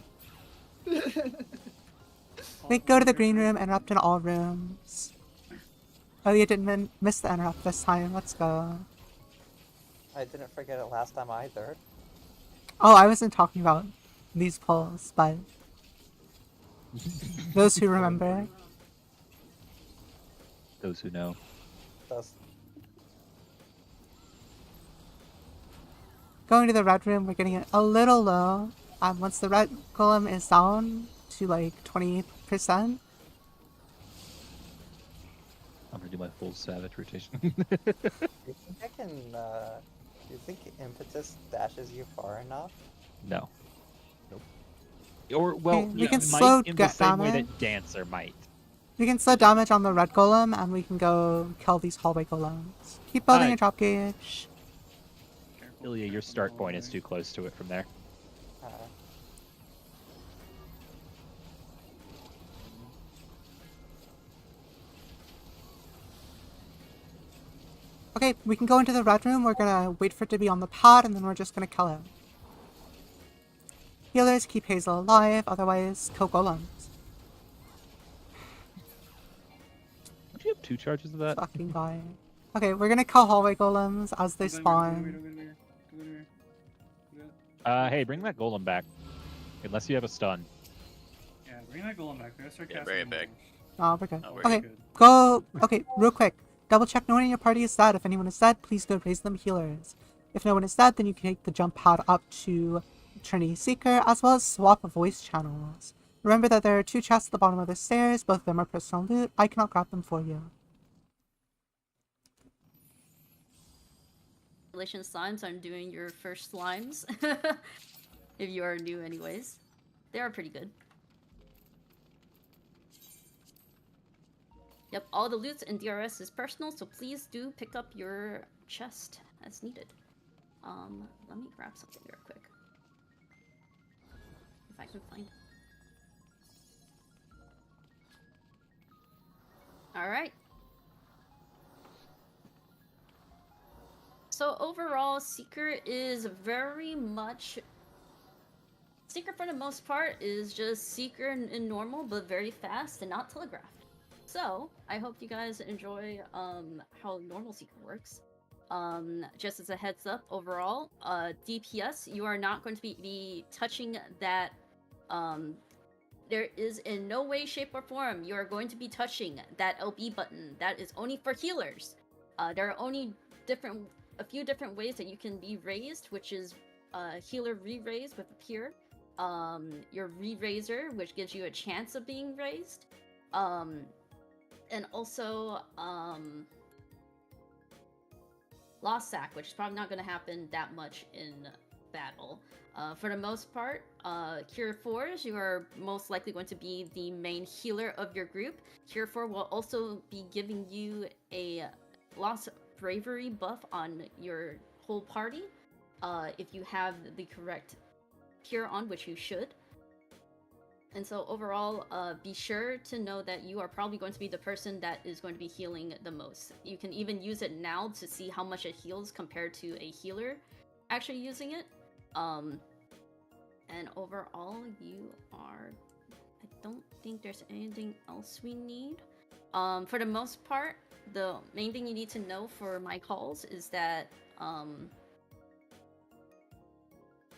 We go to the green room, interrupt in all rooms. Oh, you didn't miss the interrupt this time. Let's go. I didn't forget it last time either. Oh, I wasn't talking about these polls, but those who remember. those who know. Thus, Going to the red room, we're getting it a little low. Once the red golem is down to like 20%, I'm gonna do my full savage rotation. do you think I can? Do you think impetus dashes you far enough? No. Nope. Or well, we it can might slow in the same way damage. that Dancer might. We can slow damage on the red golem, and we can go kill these hallway golems. Keep building a drop gauge. Ilya, your start point is too close to it from there. Okay, we can go into the red room. We're gonna wait for it to be on the pad, and then we're just gonna kill him. Healers, keep Hazel alive, otherwise kill golems. Don't you have 2 charges of that? Fucking guy. Okay, we're gonna kill hallway golems as they spawn. Hey, bring that golem back. Unless you have a stun. Yeah, bring that golem back. Let's start Yeah, casting bring it back. Oh, we're good. Oh, we're Okay, good. go. Okay, real quick. Double check no one in your party is dead. If anyone is dead, please go raise them healers. If no one is dead, then you can take the jump pad up to Trinity Seeker, as well as swap voice channels. Remember that there are 2 chests at the bottom of the stairs. Both of them are personal loot. I cannot grab them for you. Congratulations, slimes, on doing your first slimes. If you are new anyways. They are pretty good. Yep, all the loot in DRS is personal, so please do pick up your chest as needed. Let me grab something real quick. If I can find it. Alright. So overall, Seeker is very much... Seeker for the most part is just Seeker in normal, but very fast and not telegraphed. So, I hope you guys enjoy how normal Seeker works. Just as a heads up, overall, DPS, you are not going to be touching that. There is in no way, shape, or form you are going to be touching that LB button. That is only for healers. There are only a few different ways that you can be raised, which is healer re-raise with a peer, your re-raiser, which gives you a chance of being raised, and also Lost Sack, which is probably not going to happen that much in battle. For the most part, Cure 4s, you are most likely going to be the main healer of your group. Cure 4 will also be giving you a Lost Bravery buff on your whole party, if you have the correct Cure on, which you should. And so overall, be sure to know that you are probably going to be the person that is going to be healing the most. You can even use it now to see how much it heals compared to a healer actually using it. And overall, you are... I don't think there's anything else we need. For the most part, the main thing you need to know for my calls is that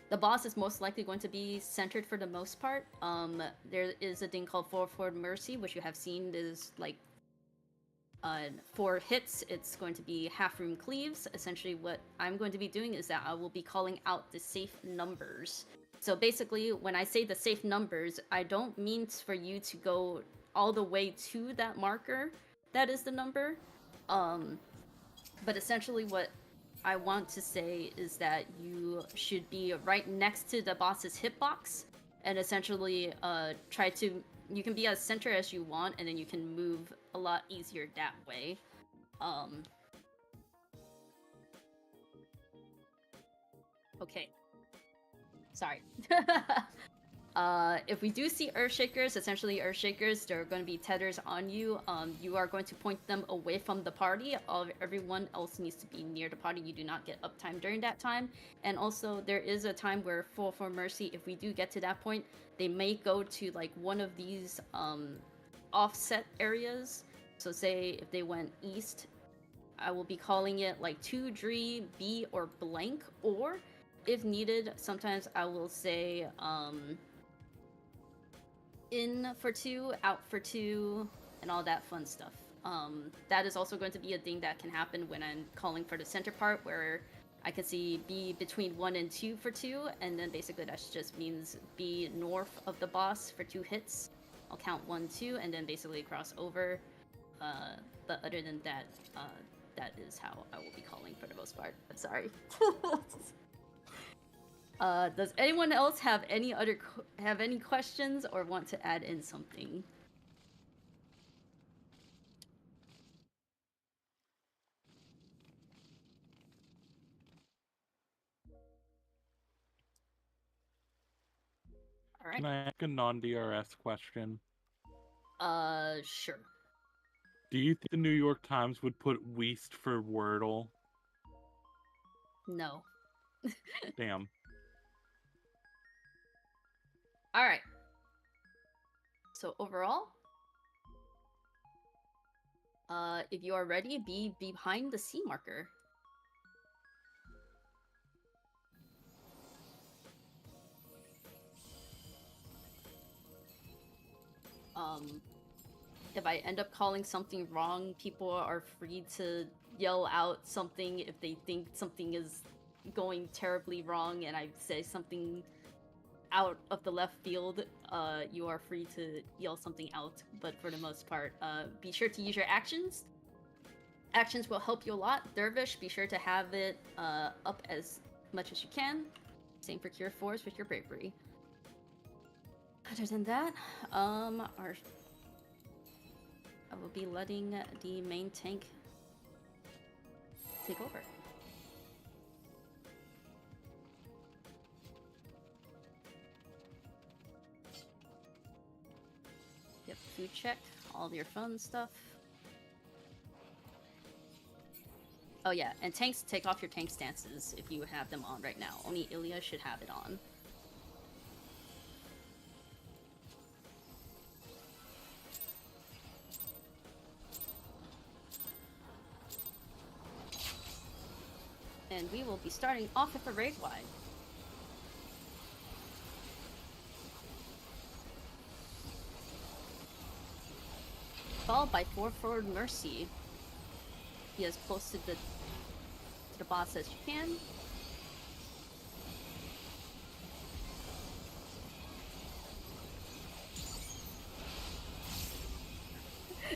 the boss is most likely going to be centered for the most part. There is a thing called Forward Mercy, which you have seen is like 4 hits. It's going to be half room cleaves. Essentially what I'm going to be doing is that I will be calling out the safe numbers. So basically when I say the safe numbers, I don't mean for you to go all the way to that marker that is the number. But essentially what I want to say is that you should be right next to the boss's hitbox, and essentially try to... You can be as center as you want, and then you can move a lot easier that way. Okay. Sorry. If we do see Earthshakers, essentially Earthshakers, there are going to be tethers on you. You are going to point them away from the party. Everyone else needs to be near the party. You do not get uptime during that time. And also, there is a time where for Mercy, if we do get to that point, they may go to like one of these offset areas. So say if they went east, I will be calling it like 2, 3, B, or blank. Or if needed, sometimes I will say in for 2, out for 2, and all that fun stuff. That is also going to be a thing that can happen when I'm calling for the center part, where I can see be between 1 and 2 for 2, and then basically that just means be north of the boss for 2 hits. I'll count 1, 2, and then basically cross over. But other than that, that is how I will be calling for the most part. I'm sorry. Does anyone else have any questions or want to add in something? All right. Can I ask a non-DRS question? Sure. Do you think the New York Times would put Weast for Wordle? No. Damn. All right. So overall, if you are ready, be behind the C marker. If I end up calling something wrong, people are free to yell out something if they think something is going terribly wrong and I say something out of the left field. You are free to yell something out, but for the most part, be sure to use your actions. Actions will help you a lot. Dervish, be sure to have it up as much as you can. Same for Cure Force with your Bravery. Other than that, I will be letting the main tank take over. Yep, food check, all of your fun stuff. Oh yeah, and tanks, take off your tank stances if you have them on right now. Only Ilya should have it on. And we will be starting off with the raid wide. Followed by 4 forward Mercy. Be as close to the boss as you can.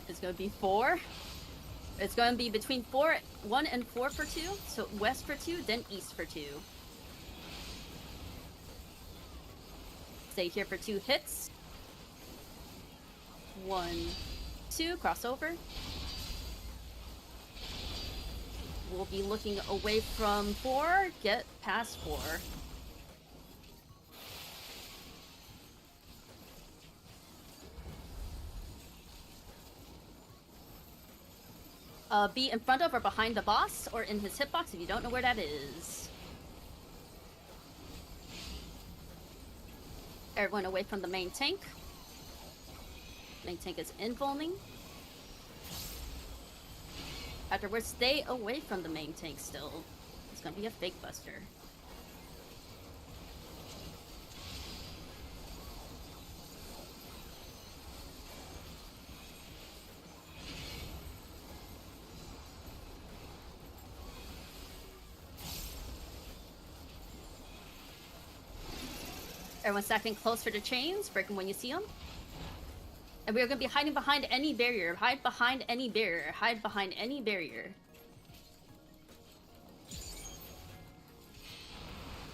It's gonna be 4. It's going to be between 1 and 4 for 2. So west for 2, then east for 2. Stay here for 2 hits. 1, 2, crossover. We'll be looking away from 4, get past 4. Be in front of or behind the boss, or in his hitbox if you don't know where that is. Everyone away from the main tank. Main tank is invulning. Afterwards, stay away from the main tank still. It's gonna be a fake buster. Everyone stacking close for the chains, break them when you see them. And we are going to be hiding behind any barrier. Hide behind any barrier. Hide behind any barrier.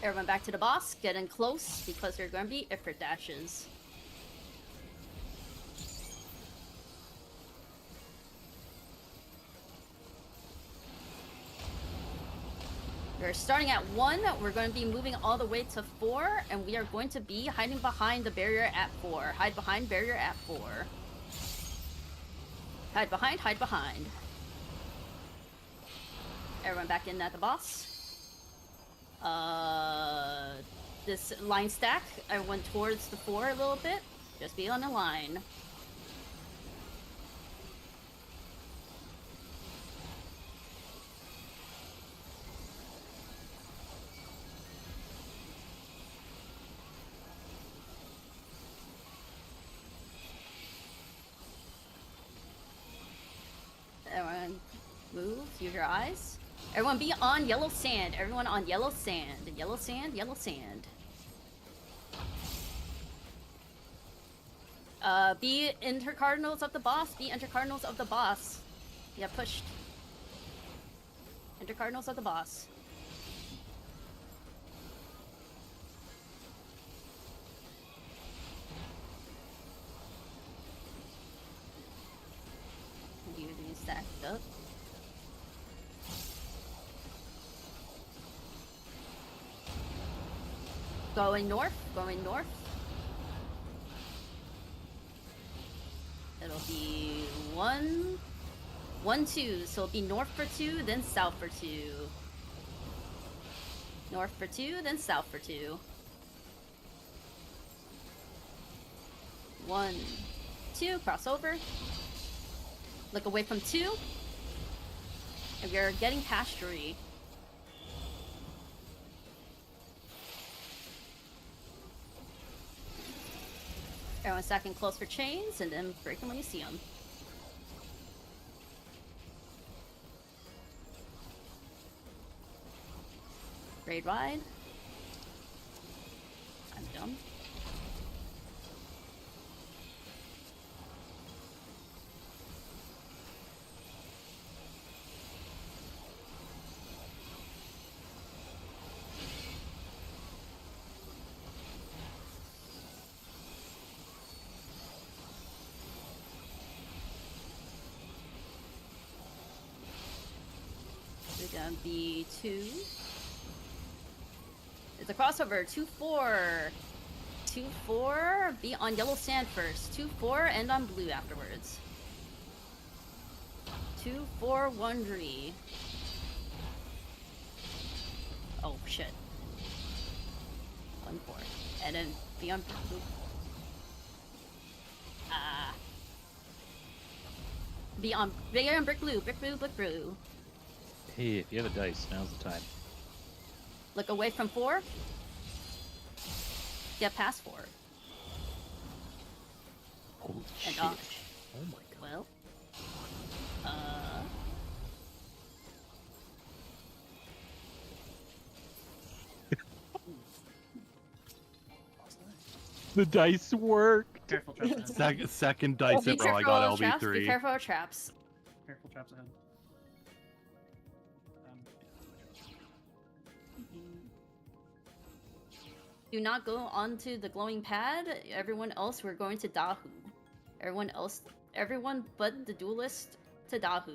Everyone back to the boss. Get in close because there are going to be Ifrit dashes. We're starting at 1, we're going to be moving all the way to 4, and we are going to be hiding behind the barrier at 4. Hide behind barrier at 4. Hide behind, hide behind. Everyone back in at the boss. This line stack, I went towards the 4 a little bit. Just be on the line. Use your eyes. Everyone be on yellow sand. Everyone on yellow sand. Yellow sand, yellow sand. Be intercardinals of the boss. Be intercardinals of the boss. Yeah, pushed. Intercardinals of the boss. You're getting stacked up. Going north, going north. It'll be 1, 1, 2. So it'll be north for 2, then south for 2. North for 2, then south for 2. 1, 2, cross over. Look away from 2. And we're getting past 3. Everyone stacking close for chains, and then break them when you see them. Raid ride. I'm dumb. Gonna be 2. It's a crossover. 2-4. 2-4. Be on yellow sand first. 2-4 and on blue afterwards. 2-4-1-3. Oh shit. 1-4. And then be on blue. Be on brick blue. Brick blue. Brick blue. Hey, if you have a dice, now's the time. Look away from 4. Get past 4. Holy and shit. dodge. Oh my god. Well. The dice work. Careful, traps ahead. Second dice Be in row, I careful got of traps. Be LB3. careful of traps. Careful, traps ahead. Do not go onto the glowing pad. Everyone else, we're going to Dahu. Everyone but the duelist to Dahu.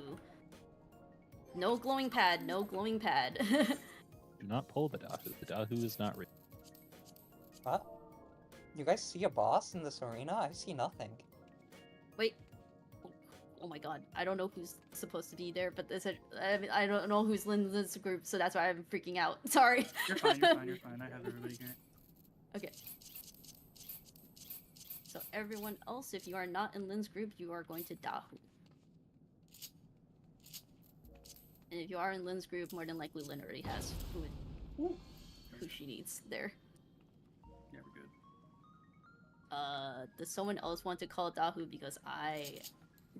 No glowing pad, no glowing pad. Do not pull the Dahu. The Dahu is not ready. What? You guys see a boss in this arena? I see nothing. Wait. Oh my god. I don't know who's supposed to be there, but I don't know who's in this group, so that's why I'm freaking out. Sorry. You're fine, you're fine, you're fine. I have everybody here. Okay. So everyone else, if you are not in Lynn's group, you are going to Dahu. And if you are in Lynn's group, more than likely Lynn already has who she needs there. Yeah, we're good. Does someone else want to call Dahu because I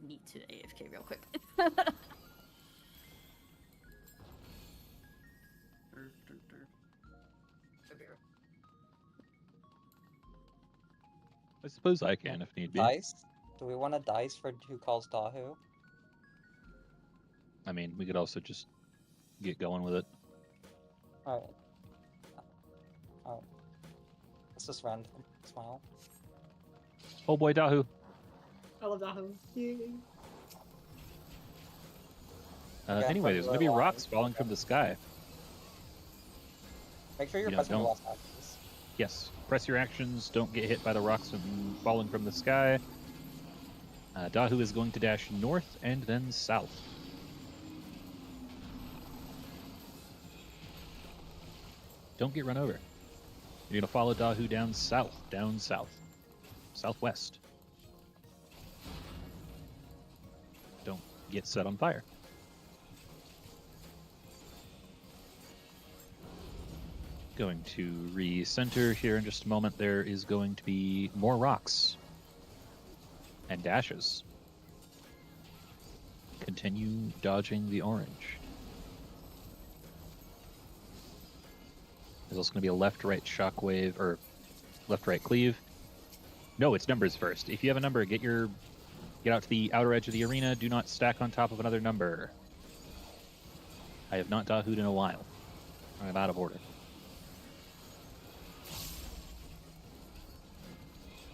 need to AFK real quick? I suppose I can if need be. Dice? Do we want a dice for who calls Dahu? I mean, we could also just get going with it. Alright. Alright. Let's just random. Smile. Oh boy, Dahu. I love Dahu. Yay. Anyway, there's gonna be rocks falling from the sky. Make sure you're You know, pressing the don't- last actions. Yes, press your actions. Don't get hit by the rocks falling from the sky. Dahu is going to dash north and then south. Don't get run over. You're gonna follow Dahu down south, southwest. Don't get set on fire. Going to recenter here in just a moment. There is going to be more rocks and dashes continue dodging the orange. There's also going to be a left-right shockwave, or left-right cleave. No, it's numbers first. If you have a number, get out to the outer edge of the arena. Do not stack on top of another number. I have not Dahooed in a while. I'm out of order.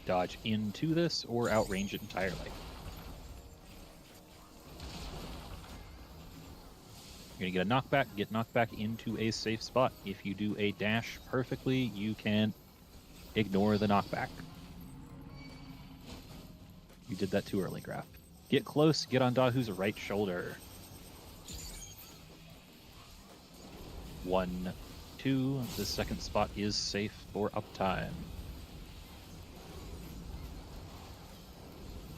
Dodge into this or outrange it entirely. You're going to get a knockback, get knocked back into a safe spot. If you do a dash perfectly, you can ignore the knockback. You did that too early, Graf. Get close, get on Dahoo's right shoulder. 1, 2. The second spot is safe for uptime.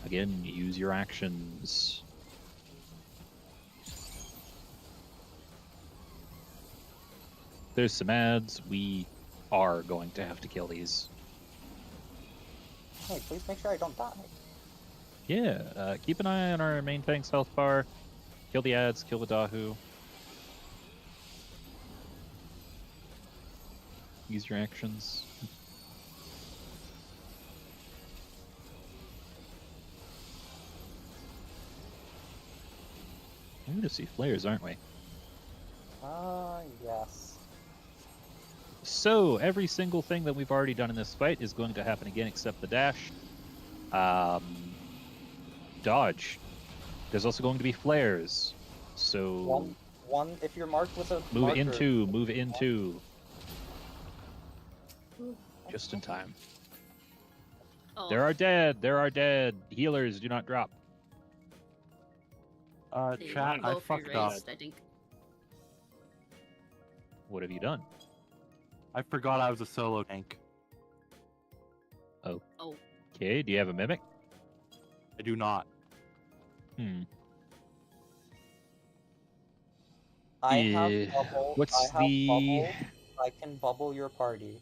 Again, use your actions. There's some ads. We are going to have to kill these. Hey, please make sure I don't die. Yeah, keep an eye on our main tank's health bar. Kill the ads, kill the Dahoo. Use your actions. We're going to see flares, aren't we? Yes. So, every single thing that we've already done in this fight is going to happen again except the dash. Dodge. There's also going to be flares. So... One, if you're marked with a move marker, into. Just in time. Oh. There are dead. Healers, do not drop. Chat, I fucked up. I think. What have you done? I forgot I was a solo tank. Oh. Oh. Okay, do you have a mimic? I do not. I have bubble. What's bubble. I can bubble your party.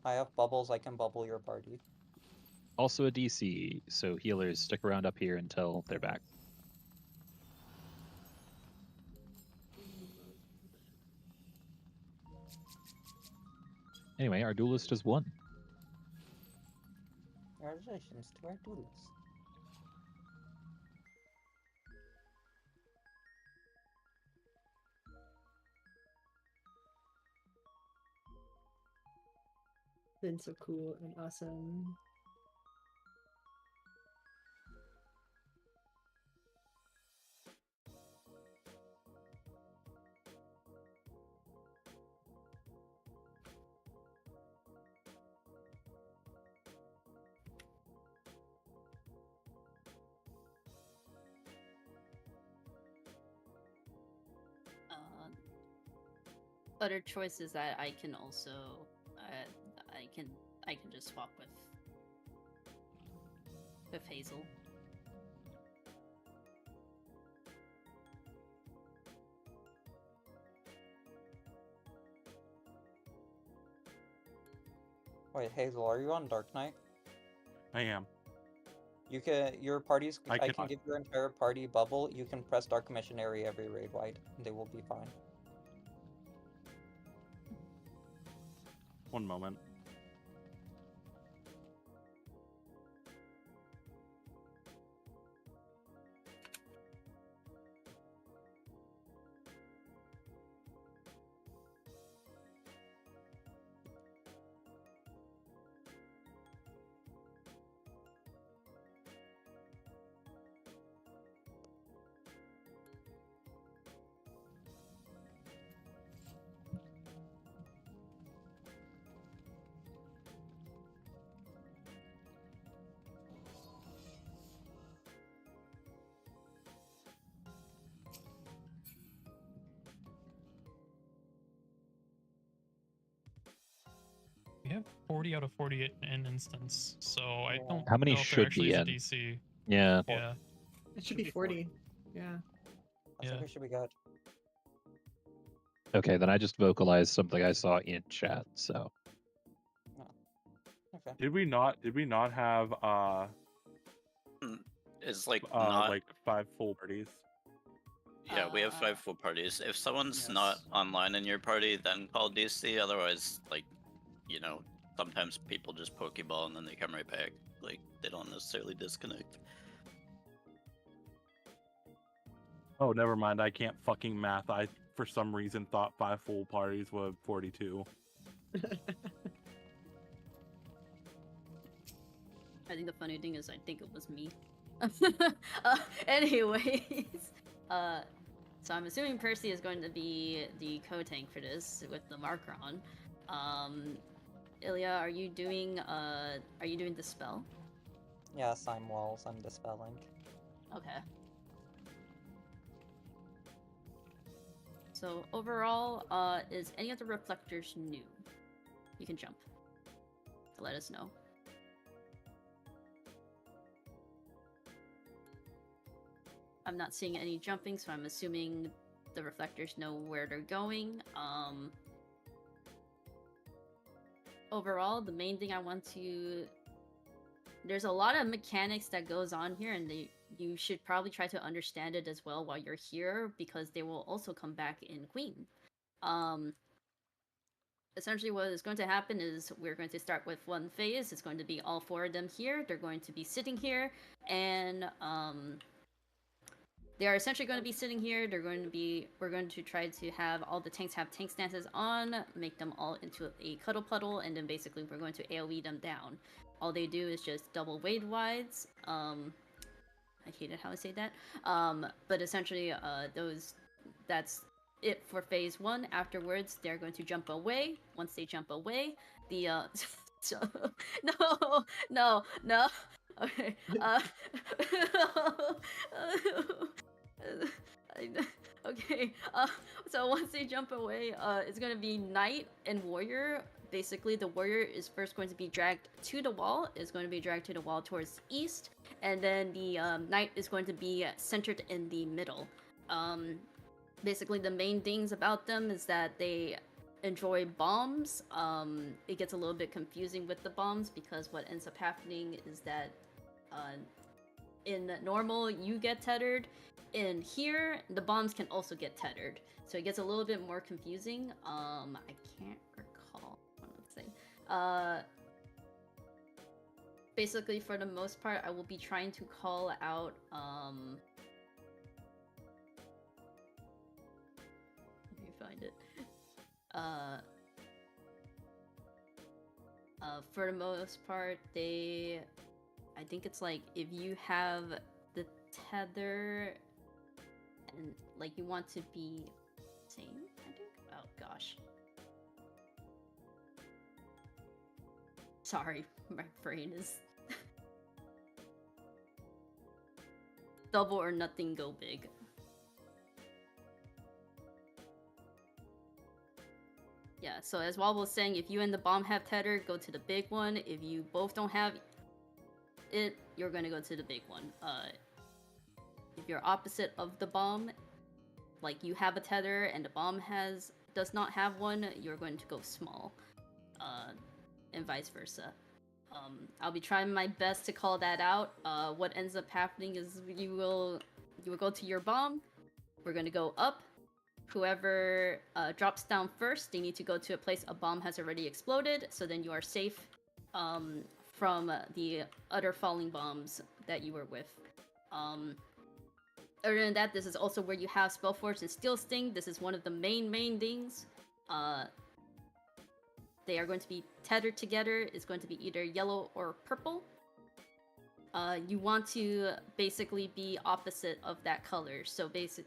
I have bubbles. I can bubble your party. Also a DC, so healers stick around up here until they're back. Anyway, our duelist has won. Congratulations to our duelist. Been so cool and awesome. Other choices that I can also I can just swap with Hazel. Wait, Hazel, are you on Dark Knight? I am. You can. Your parties. I can cannot. give your entire party bubble. You can press Dark Missionary every raid wide. They will be fine. One moment. We have 40 out of 48 in instance, so I don't How many know if there should actually be is a in? DC. Yeah. Yeah. It should be 40. Yeah. I think we should be good. Okay, then I just vocalized something I saw in chat, so. Did we not have is like not like 5 full parties. Yeah, we have 5 full parties. If someone's not Yes. online in your party, then call DC. Otherwise, like, you know, sometimes people just Pokeball and then they come right back. Like, they don't necessarily disconnect. Oh, never mind. I can't fucking math. I, for some reason, thought 5 full parties were 42. I think the funny thing is I think it was me. Anyways, so I'm assuming Percy is going to be the co-tank for this with the marker on. Ilya, are you doing the spell? Yes, I'm walls. I'm dispelling. Okay. So overall, is any of the reflectors new? You can jump. Let us know. I'm not seeing any jumping, so I'm assuming the reflectors know where they're going. Overall, the main thing I want to... There's a lot of mechanics that goes on here, and you should probably try to understand it as well while you're here, because they will also come back in Queen. Essentially what is going to happen is we're going to start with one phase. It's going to be all 4 of them here. They're going to be sitting here, and they are essentially going to be sitting here. We're going to try to have all the tanks have tank stances on, make them all into a cuddle puddle, and then basically we're going to AoE them down. All they do is just double wade wides. I hated how I say that. But essentially, that's it for phase 1. Afterwards, they're going to jump away. Once they jump away, the no. Okay. Okay. So once they jump away, it's gonna be knight and warrior. Basically, the warrior is first going to be dragged to the wall. Is going to be dragged to the wall towards the east, and then the knight is going to be centered in the middle. Basically, the main things about them is that they enjoy bombs. It gets a little bit confusing with the bombs because what ends up happening is that in normal you get tethered. In here, the bombs can also get tethered, so it gets a little bit more confusing. I can't recall what I'm saying. Basically, for the most part, I will be trying to call out. Let me find it. For the most part, I think it's like if you have the tether and like you want to be same, I think. Oh gosh. Sorry, my brain is double or nothing, go big. Yeah, so as Wal was saying, if you and the bomb have tether, go to the big one. If you both don't have it, you're gonna go to the big one. If you're opposite of the bomb, like you have a tether and the bomb does not have one, you're going to go small, and vice versa. I'll be trying my best to call that out. What ends up happening is you will go to your bomb. We're gonna go up. Whoever drops down first, they need to go to a place a bomb has already exploded, so then you are safe from the other falling bombs that you were with. Other than that, this is also where you have Spellforce and Steel Sting. This is one of the main things. They are going to be tethered together. It's going to be either yellow or purple. You want to basically be opposite of that color. So if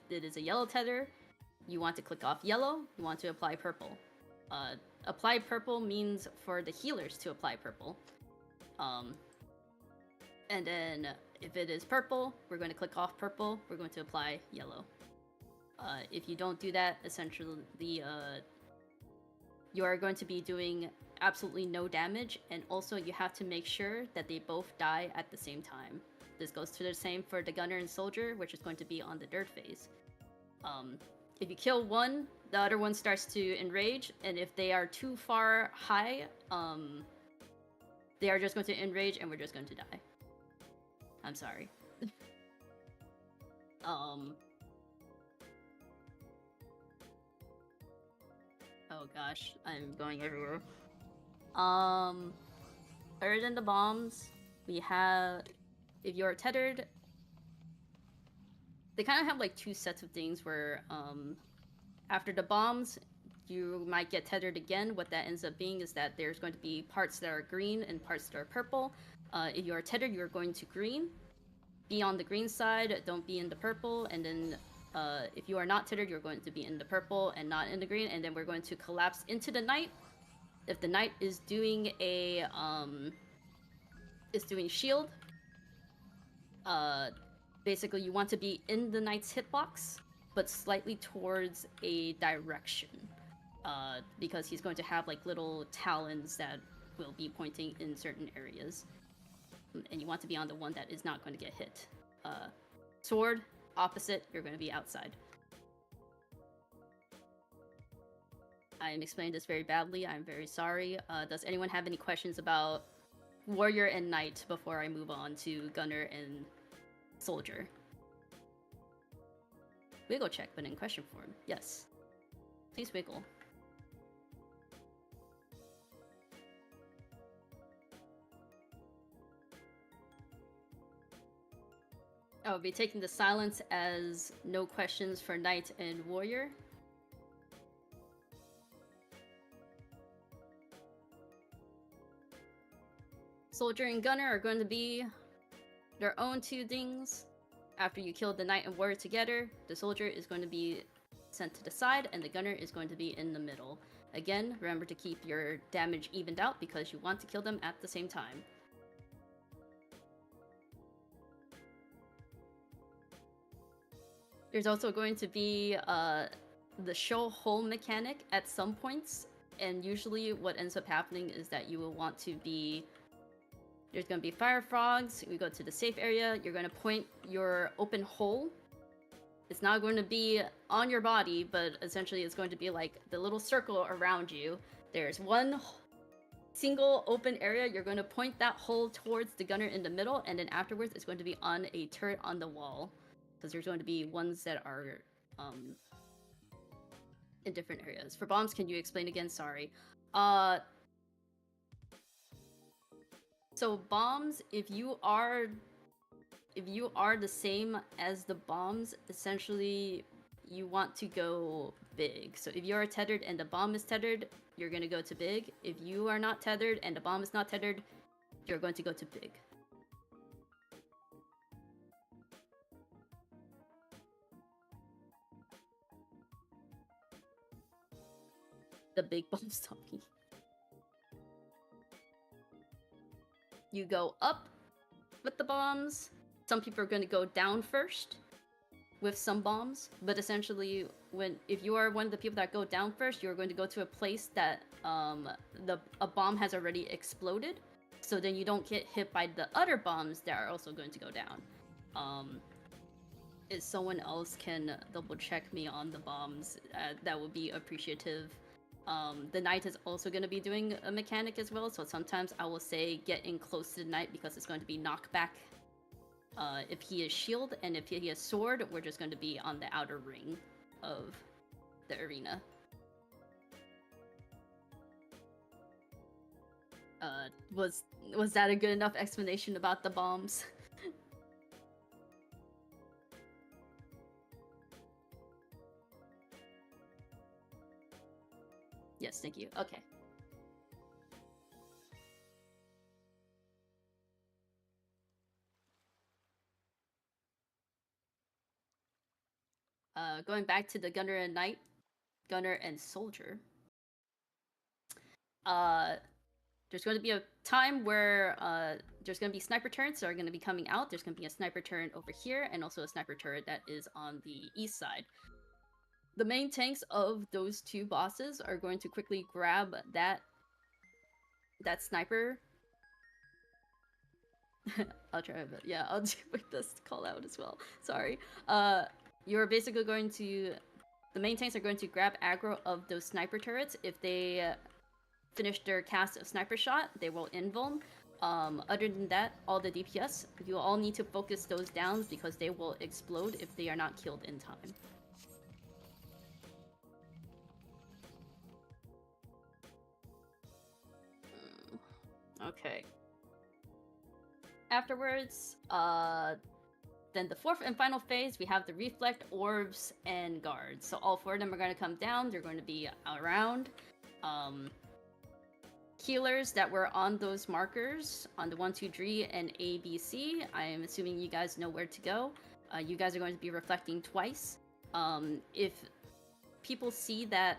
it is a yellow tether, you want to click off yellow. You want to apply purple. Apply purple means for the healers to apply purple. And then if it is purple, we're going to click off purple. We're going to apply yellow. If you don't do that, essentially you are going to be doing absolutely no damage, and also you have to make sure that they both die at the same time. This goes to the same for the gunner and soldier, which is going to be on the dirt phase. If you kill one, the other one starts to enrage, and if they are too far high, they are just going to enrage and we're just going to die. I'm sorry. Oh gosh, I'm going everywhere. Other than the bombs, we have, if you're tethered, they kind of have like two sets of things where after the bombs, you might get tethered again. What that ends up being is that there's going to be parts that are green and parts that are purple. If you are tethered, you're going to green. Be on the green side, don't be in the purple, and then if you are not tethered, you're going to be in the purple and not in the green, and then we're going to collapse into the night. If the knight is doing a shield, basically you want to be in the knight's hitbox, but slightly towards a direction, because he's going to have like little talons that will be pointing in certain areas, and you want to be on the one that is not going to get hit. Sword, opposite, you're going to be outside. I am explaining this very badly. I'm very sorry. Does anyone have any questions about warrior and knight before I move on to gunner and soldier? Wiggle check, but in question form. Yes. Please wiggle. I'll be taking the silence as no questions for knight and warrior. Soldier and gunner are going to be their own two things. After you kill the knight and warrior together, the soldier is going to be sent to the side and the gunner is going to be in the middle. Again, remember to keep your damage evened out because you want to kill them at the same time. There's also going to be the show hole mechanic at some points, and usually what ends up happening is that you will want to be... There's going to be fire frogs, we go to the safe area, you're going to point your open hole. It's not going to be on your body, but essentially it's going to be like the little circle around you. There's one single open area, you're going to point that hole towards the gunner in the middle, and then afterwards it's going to be on a turret on the wall. Because there's going to be ones that are in different areas. For bombs, can you explain again? Sorry. So bombs, if you are the same as the bombs, essentially you want to go big. So if you are tethered and the bomb is tethered, you're going to go to big. If you are not tethered and the bomb is not tethered, you're going to go to big. The big bomb's talking. You go up with the bombs. Some people are going to go down first with some bombs, but essentially, if you are one of the people that go down first, you're going to go to a place that a bomb has already exploded, so then you don't get hit by the other bombs that are also going to go down. If someone else can double check me on the bombs, that would be appreciative. The knight is also going to be doing a mechanic as well, so sometimes I will say get in close to the knight because it's going to be knockback. If he is shield, and if he has sword, we're just going to be on the outer ring of the arena. Was that a good enough explanation about the bombs? Yes, thank you. Okay. Going back to the gunner and knight, gunner and soldier. There's going to be a time where there's going to be sniper turrets that are going to be coming out. There's going to be a sniper turret over here and also a sniper turret that is on the east side. The main tanks of those two bosses are going to quickly grab that sniper. I'll try, but yeah, I'll do my best to call out as well. Sorry. You're basically going to... The main tanks are going to grab aggro of those sniper turrets. If they finish their cast of sniper shot, they will invuln. Other than that, all the DPS, you all need to focus those downs because they will explode if they are not killed in time. Okay. Afterwards, then the fourth and final phase, we have the reflect, orbs, and guards. So all four of them are going to come down. They're going to be around. Healers that were on those markers on the 1, 2, 3 and A, B, C. I am assuming you guys know where to go. You guys are going to be reflecting twice. If people see that,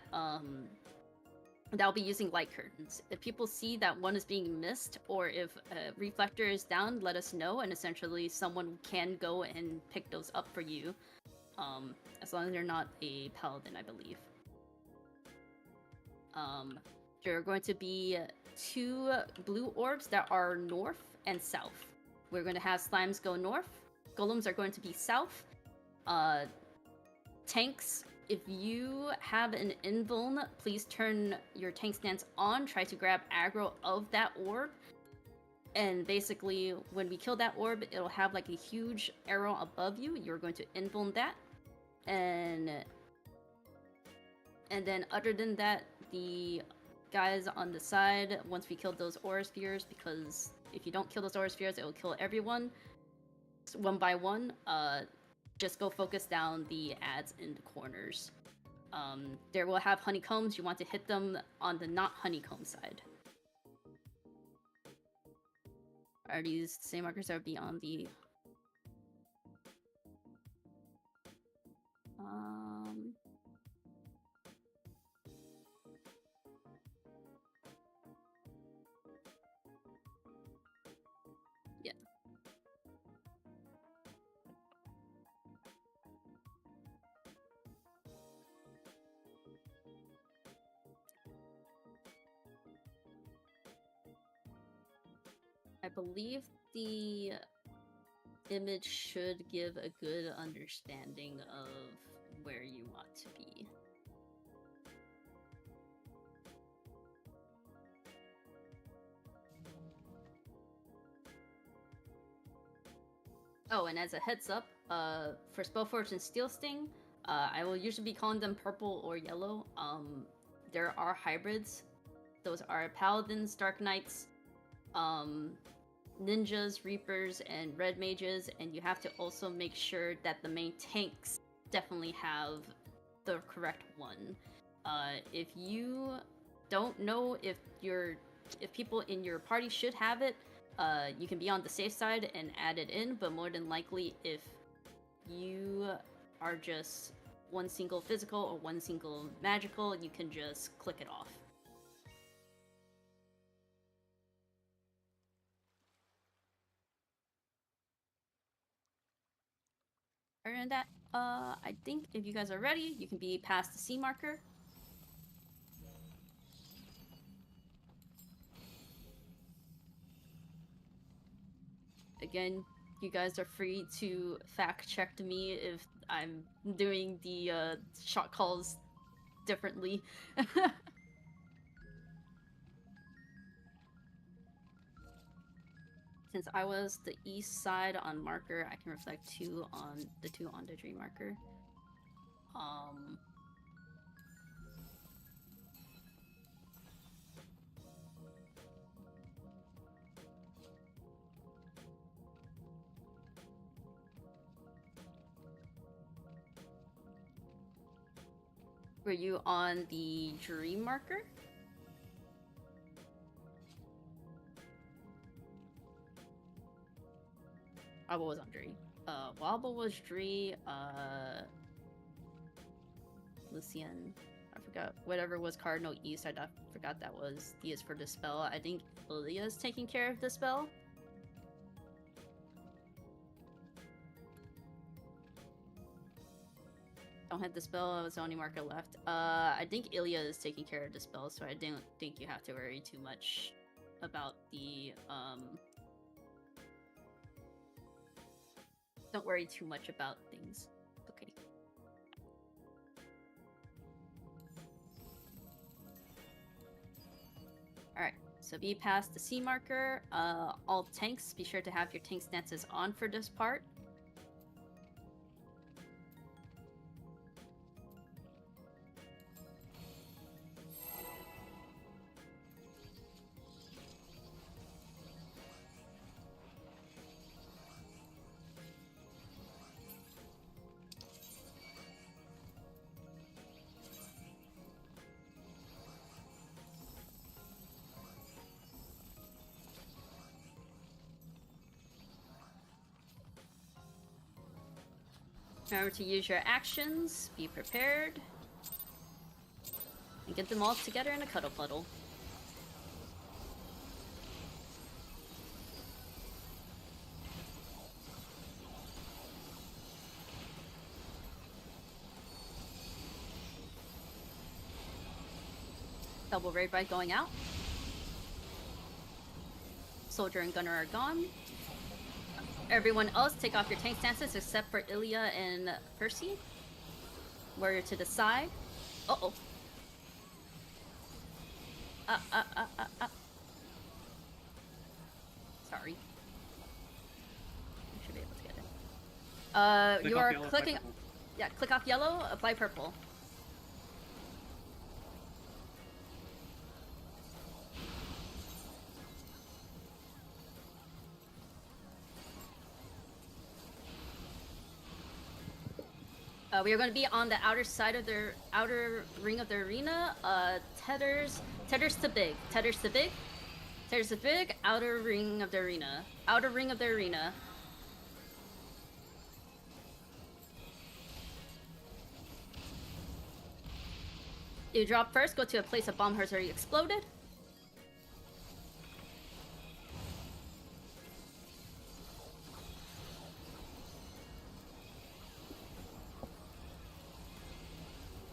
that'll be using light curtains. If people see that one is being missed, or if a reflector is down, let us know, and essentially someone can go and pick those up for you. As long as they're not a paladin, I believe. There are going to be 2 blue orbs that are north and south. We're going to have slimes go north. Golems are going to be south. Tanks, if you have an invuln, please turn your tank stance on. Try to grab aggro of that orb. And basically, when we kill that orb, it'll have like a huge arrow above you. You're going to invuln that. And then other than that, the guys on the side, once we kill those aura spheres, because if you don't kill those aura spheres, it will kill everyone one by one. Just go focus down the ads in the corners. There will have honeycombs. You want to hit them on the not honeycomb side. Are these the same markers that would be on the... Yeah. I believe the image should give a good understanding of where you want to be. Oh, and as a heads up, for Spellforge and Steel Sting, I will usually be calling them purple or yellow. There are hybrids. Those are Paladins, Dark Knights, Ninjas, Reapers, and Red Mages, and you have to also make sure that the main tanks definitely have the correct one. If you don't know if people in your party should have it, you can be on the safe side and add it in, but more than likely, if you are just one single physical or one single magical, you can just click it off. Other than that, I think if you guys are ready, you can be past the C marker. Again, you guys are free to fact check me if I'm doing the shot calls differently. Since I was the east side on marker, I can reflect 2 on the 2 on the dream marker. Were you on the dream marker? Wobble was on Dree. Wobble was Dree, Lucian. I forgot. Whatever was Cardinal East, I forgot that was D is for Dispel. I think Ilya's taking care of Dispel. Don't hit Dispel, I was the only marker left. I think Ilya is taking care of Dispel, so I don't think you have to worry too much about the, Don't worry too much about things. Okay. Alright, So be past the C marker. All tanks, be sure to have your tank stances on for this part. Remember to use your actions, be prepared, and get them all together in a cuddle puddle. Double raid ride going out. Soldier and gunner are gone. Everyone else, take off your tank stances except for Ilya and Percy. Warrior to the side. Uh-oh. Sorry. You should be able to get it. You are clicking... Yeah, click off yellow, apply purple. We are going to be on the outer side of the outer ring of the arena. Tethers to big. Tethers to big. Tethers to big. Outer ring of the arena. Outer ring of the arena. You drop first. Go to a place a bomb has already exploded.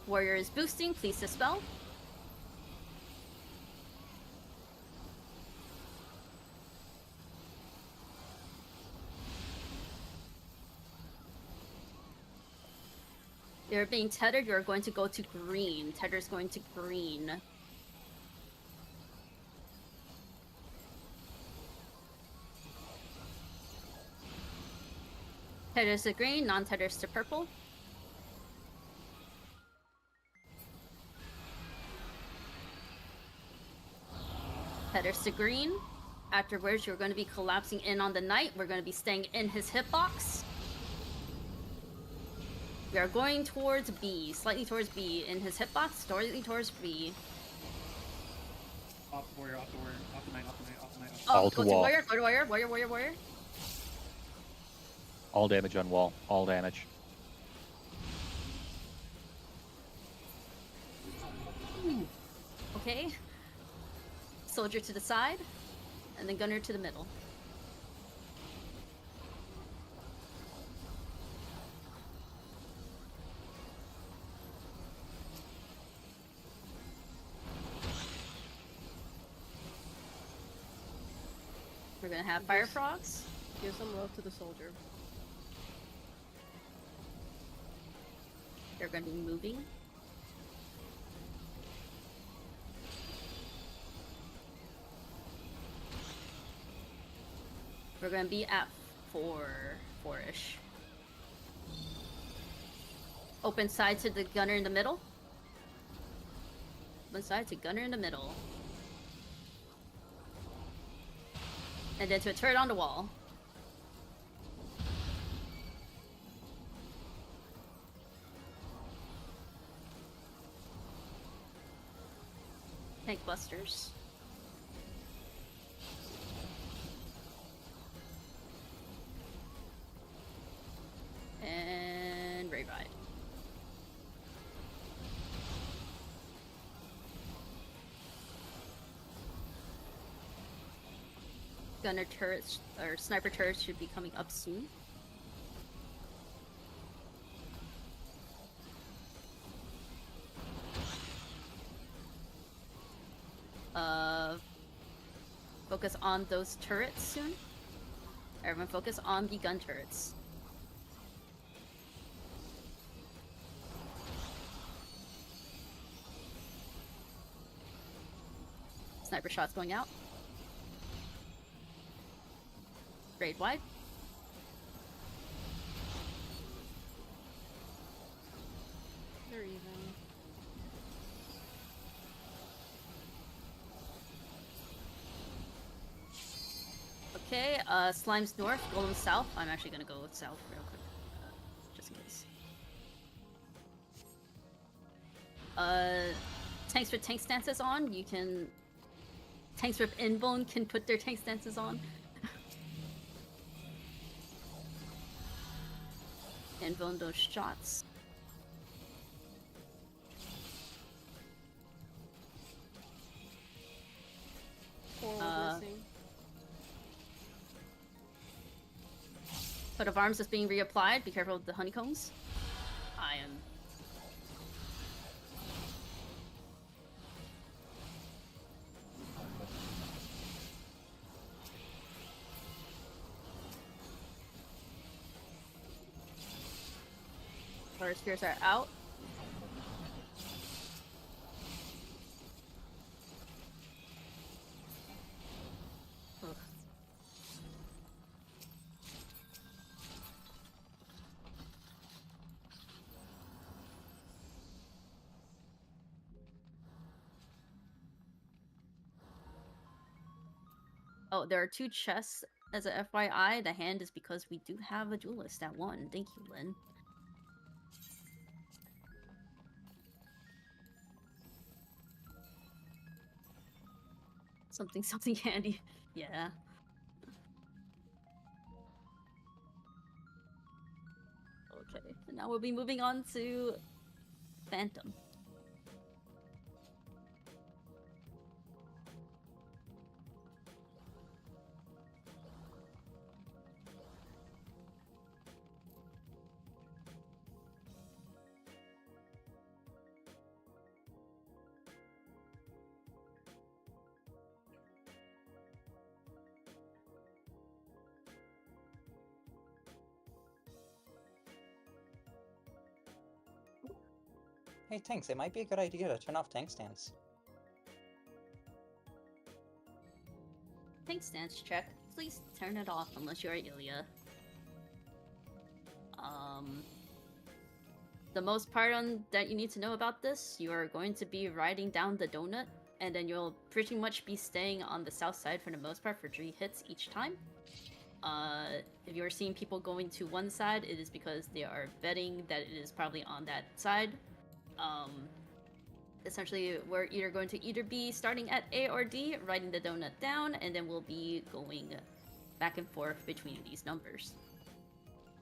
Warrior is boosting, please dispel. You're being tethered, you're going to go to green. Tether's going to green. Tether's to green, non-tether's to purple. Headers to green. Afterwards, you're going to be collapsing in on the knight. We're going to be staying in his hitbox. We are going towards B, slightly towards B. In his hitbox, slightly towards B. Off the warrior, off the warrior, off the knight, off the knight, off the knight. All to go wall. To warrior, warrior. All damage on wall. All damage. Okay. Soldier to the side, and then gunner to the middle. We're gonna have fire frogs. Give some love to the soldier. They're gonna be moving. We're gonna be at four-ish. Open side to the gunner in the middle. Open side to gunner in the middle. And then to a turret on the wall. Tank busters. And raid ride. Gunner turrets or sniper turrets should be coming up soon. Focus on those turrets soon. Everyone focus on the gun turrets. Sniper shots going out. Grade wide. They're even. Okay, Slime's north, Golem south. I'm actually gonna go with south real quick, just in case. Tanks with tank stances on, you can... Tanks with Inbone can put their tank stances on. Inbone those shots. Coat of arms is being reapplied. Be careful with the honeycombs. I am. Water spears are out. Ugh. Oh, there are 2 chests as a FYI. The hand is because we do have a duelist at 1. Thank you, Lynn. Something handy. Yeah. Okay, and now we'll be moving on to Phantom. Hey, Tanks, it might be a good idea to turn off tank stance. Tank stance check. Please turn it off unless you're Ilya. The most part on that you need to know about this, you are going to be riding down the donut, and then you'll pretty much be staying on the south side for the most part for 3 hits each time. If you're seeing people going to one side, it is because they are betting that it is probably on that side. Essentially, we're either going to either be starting at A or D, writing the donut down, and then we'll be going back and forth between these numbers,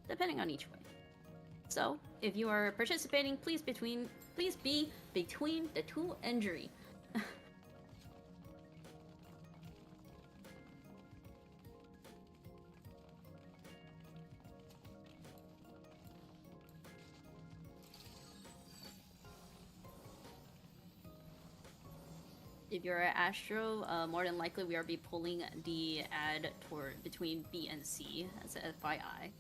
depending on each way. So, if you are participating, please be between the 2 injury. If you're at Astro, more than likely we are be pulling the ad toward between B and C as a FYI.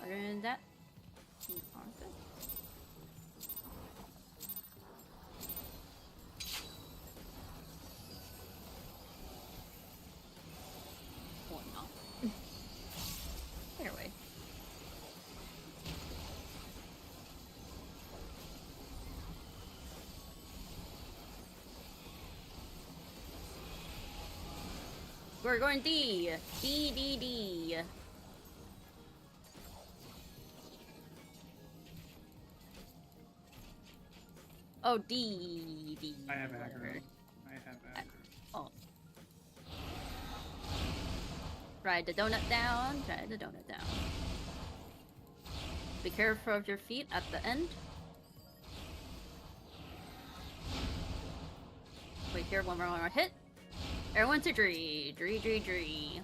Other than that, you are good. Oh no. Anyway. We're going D. D, D, D. Oh, D, D. I have aggro. I have aggro. Oh. Ride the donut down. Ride the donut down. Be careful of your feet at the end. Wait here, one more hit. Everyone to Dree. Dree, Dree, Dree.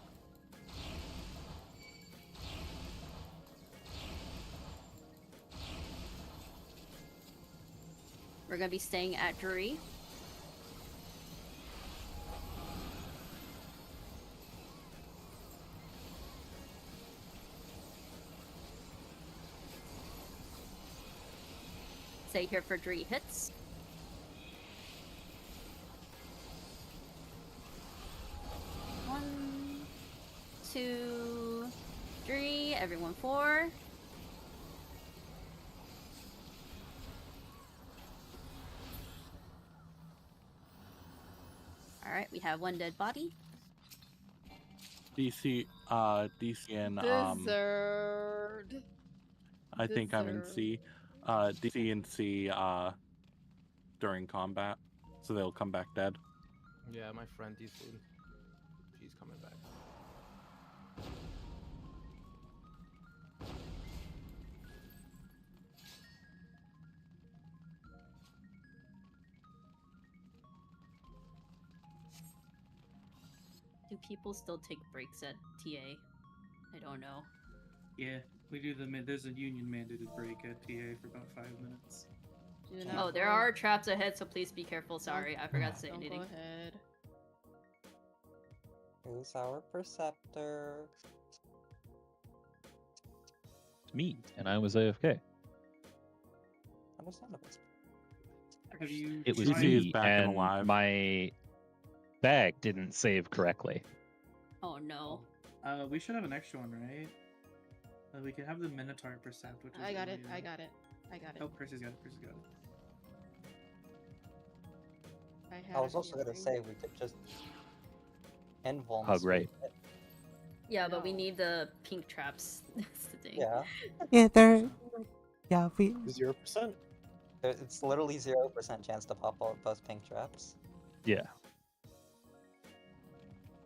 We're gonna be staying at Dree. Stay here for Dree hits. 2, 3. Everyone 4. Alright, we have 1 dead body. DC, and Deserved. I think I'm in C. DC and C during combat, so they'll come back dead. Yeah, my friend DC. She's coming back. Do people still take breaks at TA? I don't know. Yeah, we do there's a union mandated break at TA for about 5 minutes. Oh, there are traps ahead, so please be careful. Sorry, I forgot to say Don't anything. go ahead. Who's our preceptor? Me, and I was AFK. Understandable. Have you It was DC me, is back and and alive. my bag didn't save correctly. Oh no. We should have an extra one, right? We could have the Minotaur Percept, which is I got it. really, I got it. I got it. Oh, Percy's got it. Percy's got it. I was also gonna say we could just invuln. Oh, great. Yeah, but we need the pink traps. That's the thing. Yeah. Yeah, they're. Yeah, we. 0%. It's literally 0% chance to pop out those pink traps. Yeah.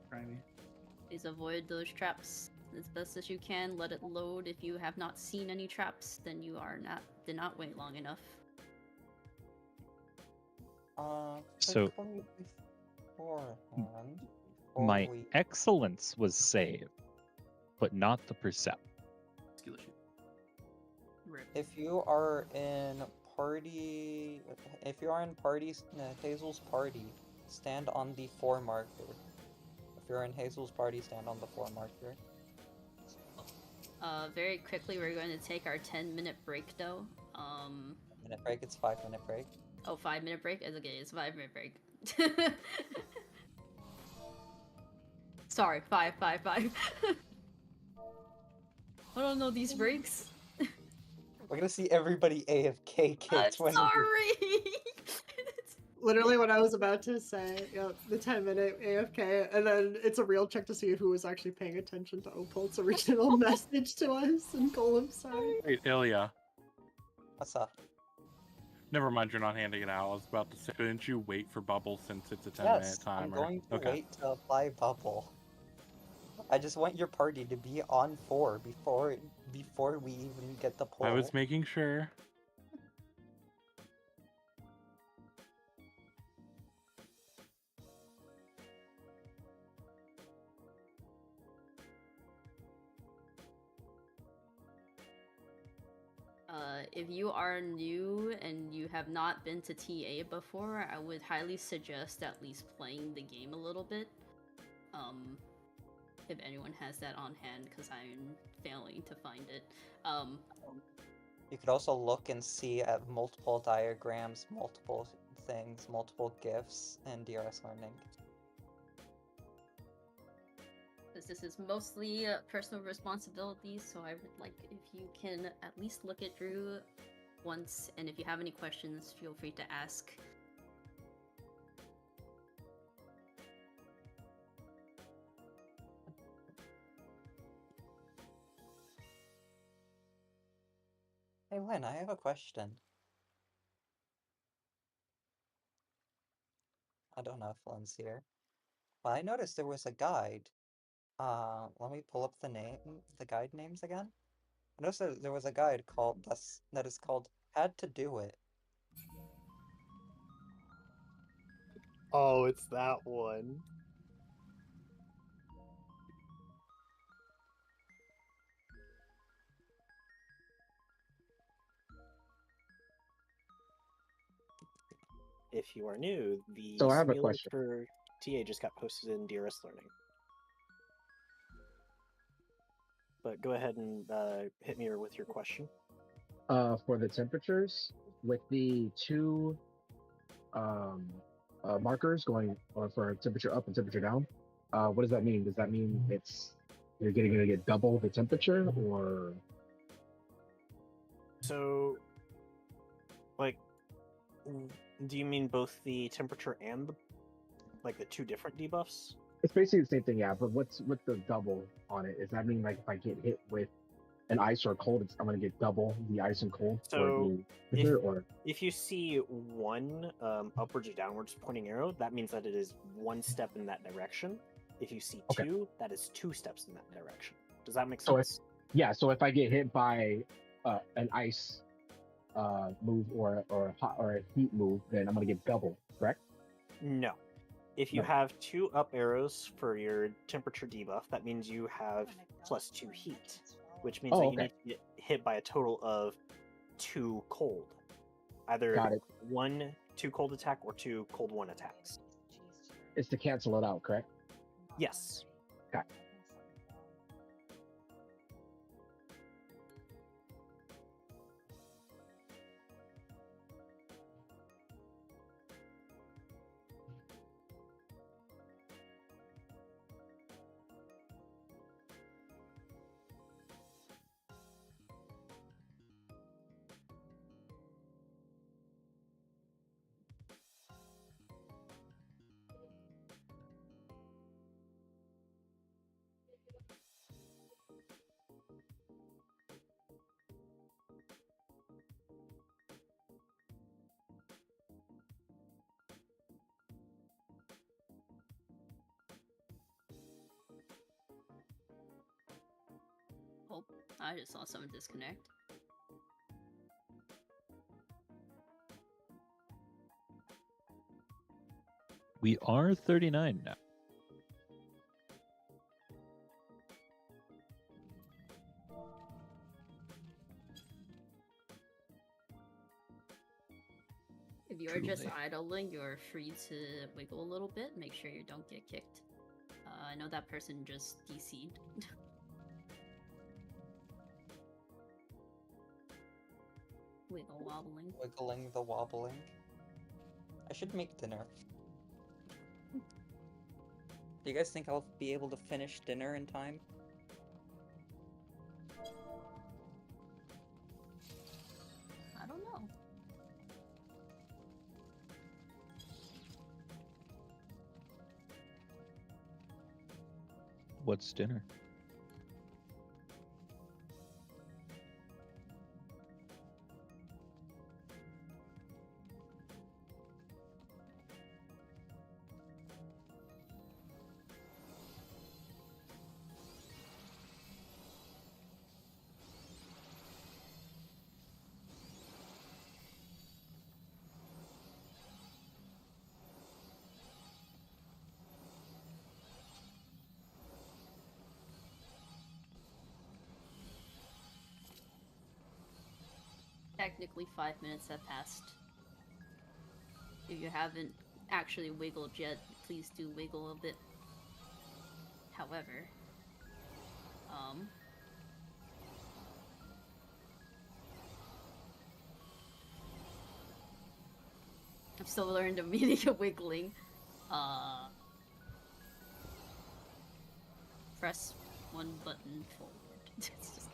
Try me. Please avoid those traps as best as you can. Let it load. If you have not seen any traps, then you did not wait long enough. So beforehand, my excellence was saved, but not the percept. if you are in party, Hazel's party, stand on the 4 marker. If you're in Hazel's party, stand on the 4 marker. Very quickly, we're going to take our 10-minute break though. Minute break. It's 5-minute break. Oh, 5-minute break? It's okay, it's 5-minute break. Sorry, 5. I don't know these breaks. We're gonna see everybody AFK kids. Sorry! Literally what I was about to say, the 10-minute AFK, and then it's a real check to see who was actually paying attention to Opal's original message to us in Golem's side. Wait, Ilya. What's up? Never mind, you're not handing it out. I was about to say, couldn't you wait for Bubble since it's a 10-minute Yes, timer? I'm going to Okay. wait to apply bubble. I just want your party to be on 4 before we even get the poll. I was making sure. If you are new and you have not been to TA before, I would highly suggest at least playing the game a little bit. If anyone has that on hand, because I'm failing to find it. You could also look and see at multiple diagrams, multiple things, multiple GIFs, and DRS learning. Because this is mostly personal responsibility, so I would like if you can at least look it through once, and if you have any questions, feel free to ask. Hey Lynn, I have a question. I don't know if Lynn's here. But I noticed there was a guide. Let me pull up the guide names again. I noticed that there was a guide that is called Had to Do It. Oh, it's that one. If you are new, the So I have a simulator question. for TA just got posted in DRS Learning. But go ahead and hit me with your question. For the temperatures, with the 2 markers going or for temperature up and temperature down, what does that mean? Does that mean it's you're gonna get double the temperature, or So, like, do you mean both the temperature and the two different debuffs? it's basically the same thing, yeah. But what's with the double on it? Does that mean like if I get hit with an ice or a cold, I'm gonna get double the ice and cold for So, the temperature, or if you see one upwards or downwards pointing arrow, that means that it is one step in that direction. If you see Okay. two, that is two steps in that direction. Does that make so sense? so if I get hit by an ice move or a hot or a heat move, then I'm gonna get double, correct? No. If you No. have two up arrows for your temperature debuff, that means you have +2 heat, which means Oh, that you okay. need to get hit by a total of 2 cold. Either Got it. 2 cold attack or 2 cold 1 attacks. It's to cancel it out, correct? Yes. Got it. Oh, I just saw someone disconnect. We are 39 now. If you are just Truly. idling, you're free to wiggle a little bit. Make sure you don't get kicked. I know that person just DC'd. Wiggle wobbling. Wiggling the wobbling. I should make dinner. Do you guys think I'll be able to finish dinner in time? I don't know. What's dinner? Technically 5 minutes have passed. If you haven't actually wiggled yet, please do wiggle a bit. However, I've still learned the meaning of wiggling. Press one button forward. It's just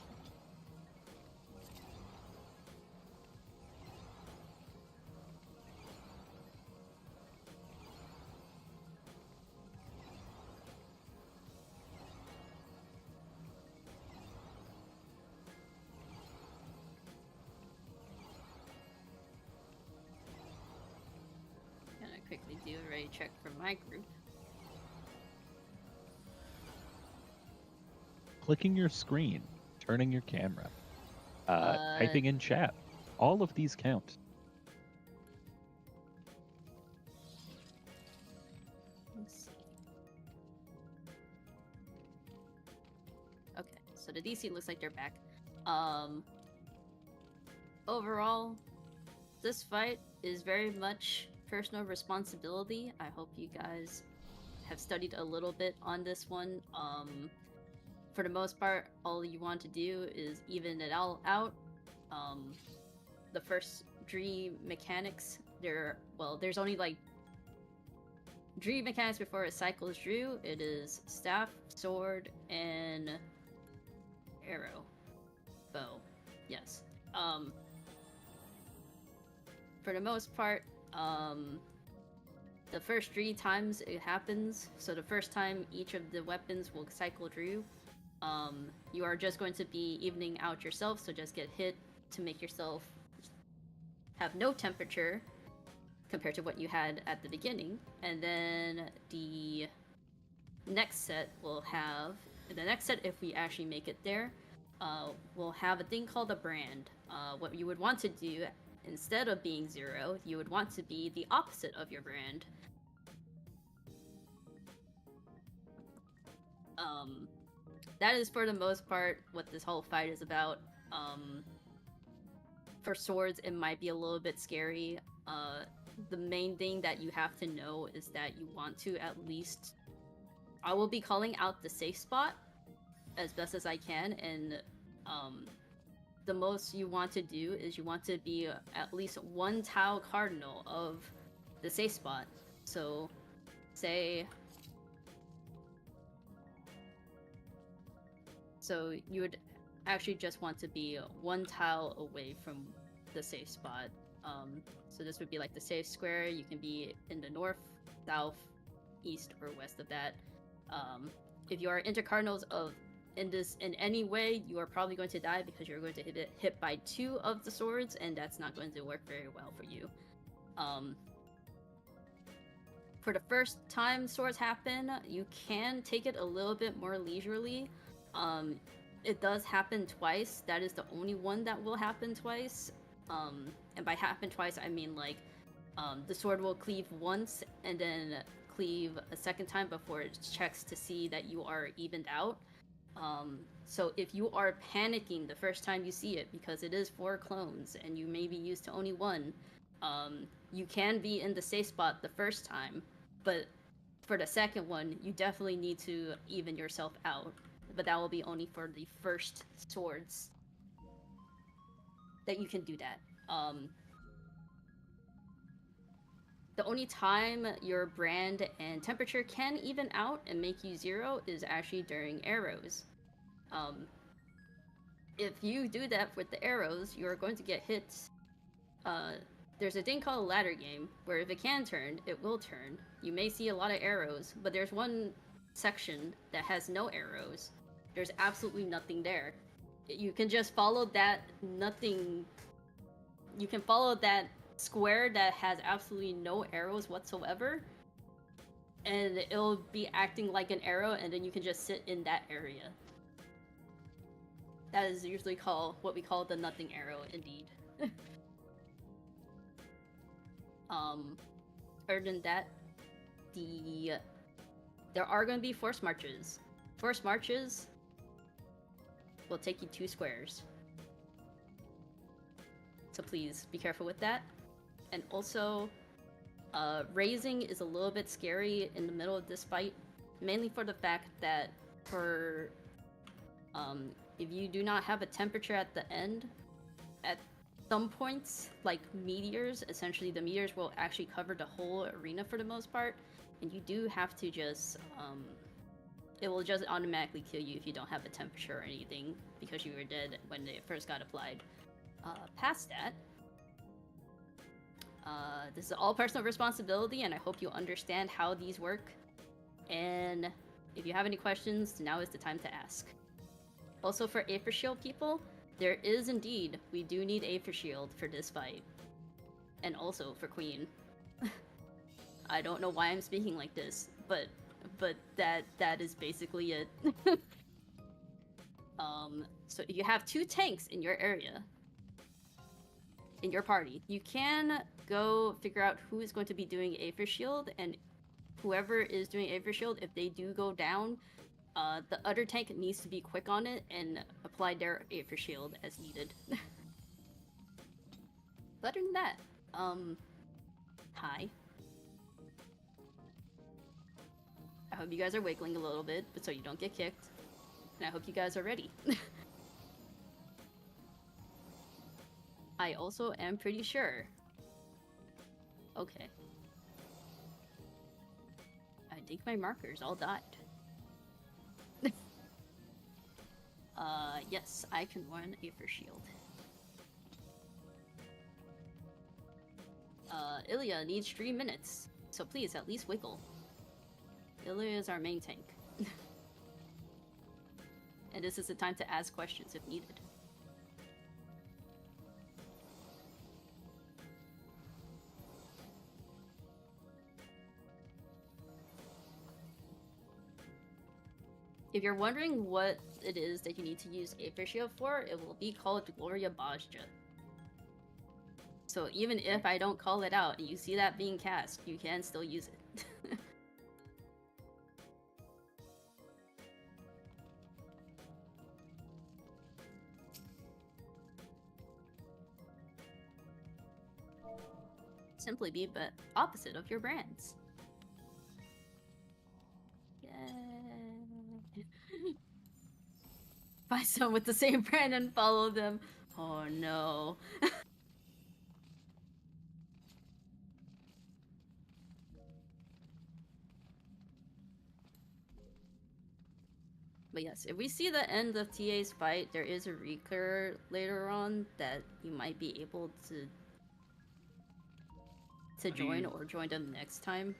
gonna quickly do a ready check for my group. Clicking your screen, turning your camera, typing in chat. All of these count. Let's see. Okay, so the DC looks like they're back. Overall, this fight is very much personal responsibility. I hope you guys have studied a little bit on this one. For the most part, all you want to do is even it all out. The first 3 mechanics, there's only like Drew mechanics before it cycles Drew. It is staff, sword, and arrow. Bow. Yes. For the most part, the first 3 times it happens, so the first time each of the weapons will cycle Drew, you are just going to be evening out yourself, so just get hit to make yourself have no temperature compared to what you had at the beginning. And then the next set will have, if we actually make it there, we'll have a thing called a brand. What you would want to do, instead of being 0, you would want to be the opposite of your brand. That is for the most part what this whole fight is about. For swords, it might be a little bit scary. The main thing that you have to know is that you want to at least... I will be calling out the safe spot as best as I can, and the most you want to do is you want to be at least 1 tile cardinal of the safe spot. So, say... So you would actually just want to be 1 tile away from the safe spot. So this would be like the safe square. You can be in the north, south, east, or west of that. If you are intercardinals in any way, you are probably going to die because you're going to hit by 2 of the swords, and that's not going to work very well for you. For the first time swords happen, you can take it a little bit more leisurely. It does happen twice. That is the only one that will happen twice. And by happen twice, I mean like the sword will cleave once and then cleave a second time before it checks to see that you are evened out. So if you are panicking the first time you see it, because it is 4 clones and you may be used to only 1, you can be in the safe spot the first time, but for the second one, you definitely need to even yourself out. But that will be only for the first swords that you can do that. The only time your brand and temperature can even out and make you 0 is actually during arrows. If you do that with the arrows, you're going to get hit. There's a thing called a ladder game, where if it can turn, it will turn. You may see a lot of arrows, but there's one section that has no arrows. There's absolutely nothing there. You can just follow that nothing... You can follow that square that has absolutely no arrows whatsoever, and it'll be acting like an arrow, and then you can just sit in that area. That is usually called what we call the nothing arrow, indeed. Other than that, there are going to be forced marches. Forced marches will take you 2 squares. So please be careful with that. And also, raising is a little bit scary in the middle of this fight, mainly for the fact that if you do not have a temperature at the end, at some points, like meteors, essentially the meteors will actually cover the whole arena for the most part, and you do have to just, it will just automatically kill you if you don't have a temperature or anything, because you were dead when it first got applied. Past that, this is all personal responsibility, and I hope you understand how these work. And if you have any questions, now is the time to ask. Also, for Aether Shield people, there is indeed, we do need Aether Shield for this fight. And also for Queen. I don't know why I'm speaking like this, but that is basically it. So you have 2 tanks in your area. In your party. You can go figure out who is going to be doing Aether Shield, and whoever is doing Aether Shield, if they do go down, the other tank needs to be quick on it and apply their Aether Shield as needed. But other than that, hi. I hope you guys are wiggling a little bit, but so you don't get kicked. And I hope you guys are ready. I also am pretty sure. Okay. think my markers all died. Yes, I can run Aether Shield. Ilya needs 3 minutes, so please at least wiggle. Ilya is our main tank. And this is the time to ask questions if needed. If you're wondering what it is that you need to use Aether Shield for, it will be called Gloria Bajja. So even if I don't call it out and you see that being cast, you can still use it. Simply be but opposite of your brands. Find someone with the same brand and follow them. Oh no. But yes, if we see the end of TA's fight, there is a recur later on that you might be able to join or join them next time.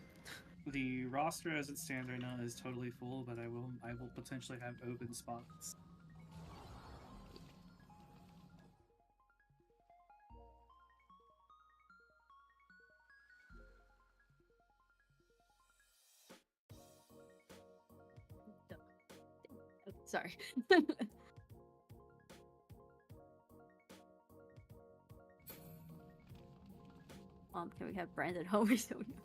The roster as it stands right now is totally full, but I will potentially have open spots. Sorry. Can we have Brandon home so we know?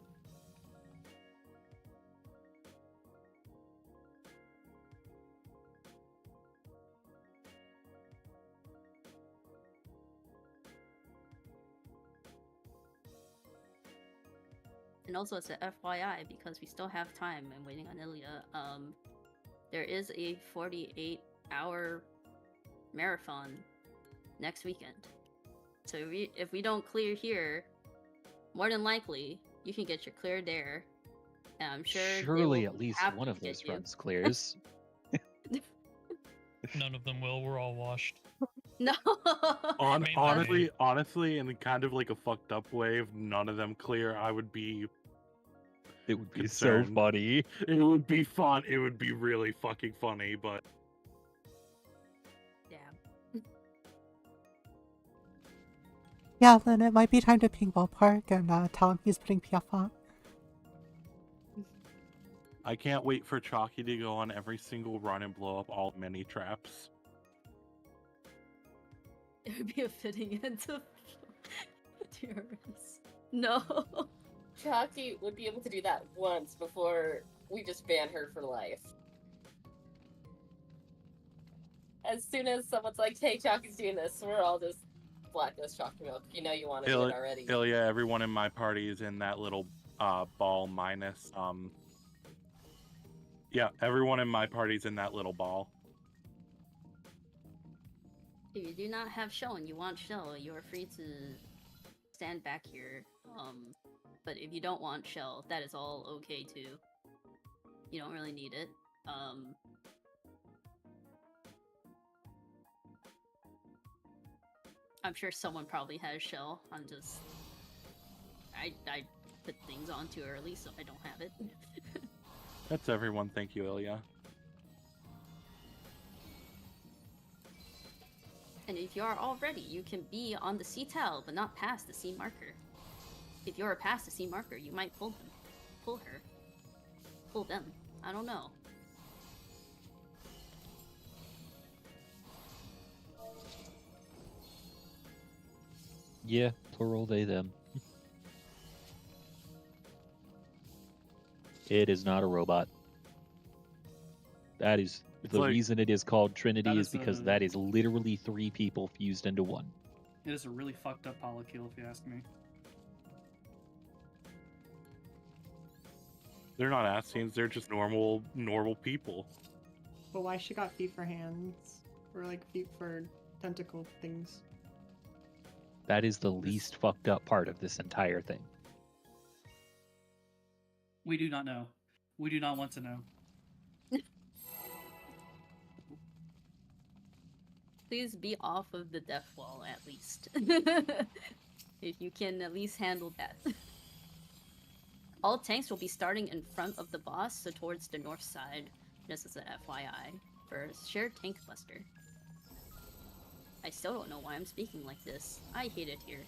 And also it's a FYI because we still have time and waiting on Ilya. There is a 48-hour marathon next weekend. So if we don't clear here, more than likely you can get your clear there. And I'm sure surely at least one of those runs clears. None of them will. We're all washed. No. Honestly, in kind of like a fucked up way, if none of them clear, I would be. It would be so funny. It would be fun. It would be really fucking funny, but. Yeah, then it might be time to ping Ballpark and tell him he's putting PF on. I can't wait for Chalky to go on every single run and blow up all mini traps. It would be a fitting end to TRS. No. Chalky would be able to do that once before we just ban her for life. As soon as someone's like, hey, Chalky's doing this, we're all just blacklist Chalky Milk. You know you want to do it already. Ilya, everyone in my party is in that little ball minus. Yeah, everyone in my party's in that little ball. If you do not have Shell and you want Shell, you are free to stand back here. But if you don't want Shell, that is all okay too. You don't really need it. I'm sure someone probably has Shell. I put things on too early, so I don't have it. That's everyone. Thank you, Ilya. And if you are all ready, you can be on the C tile, but not past the C marker. If you're past the C marker, you might pull them. Pull her. Pull them. I don't know. Yeah, plural they, them. It is not a robot. That is the reason it is called Trinity is because that is literally 3 people fused into one. It is a really fucked up polykill, if you ask me. They're not Assassins, they're just normal people. But why she got feet for hands? Or like feet for tentacle things? That is the least fucked up part of this entire thing. We do not know. We do not want to know. Please be off of the death wall at least. If you can at least handle that. All tanks will be starting in front of the boss, so towards the north side. Just as an FYI. For shared tank buster. I still don't know why I'm speaking like this. I hate it here.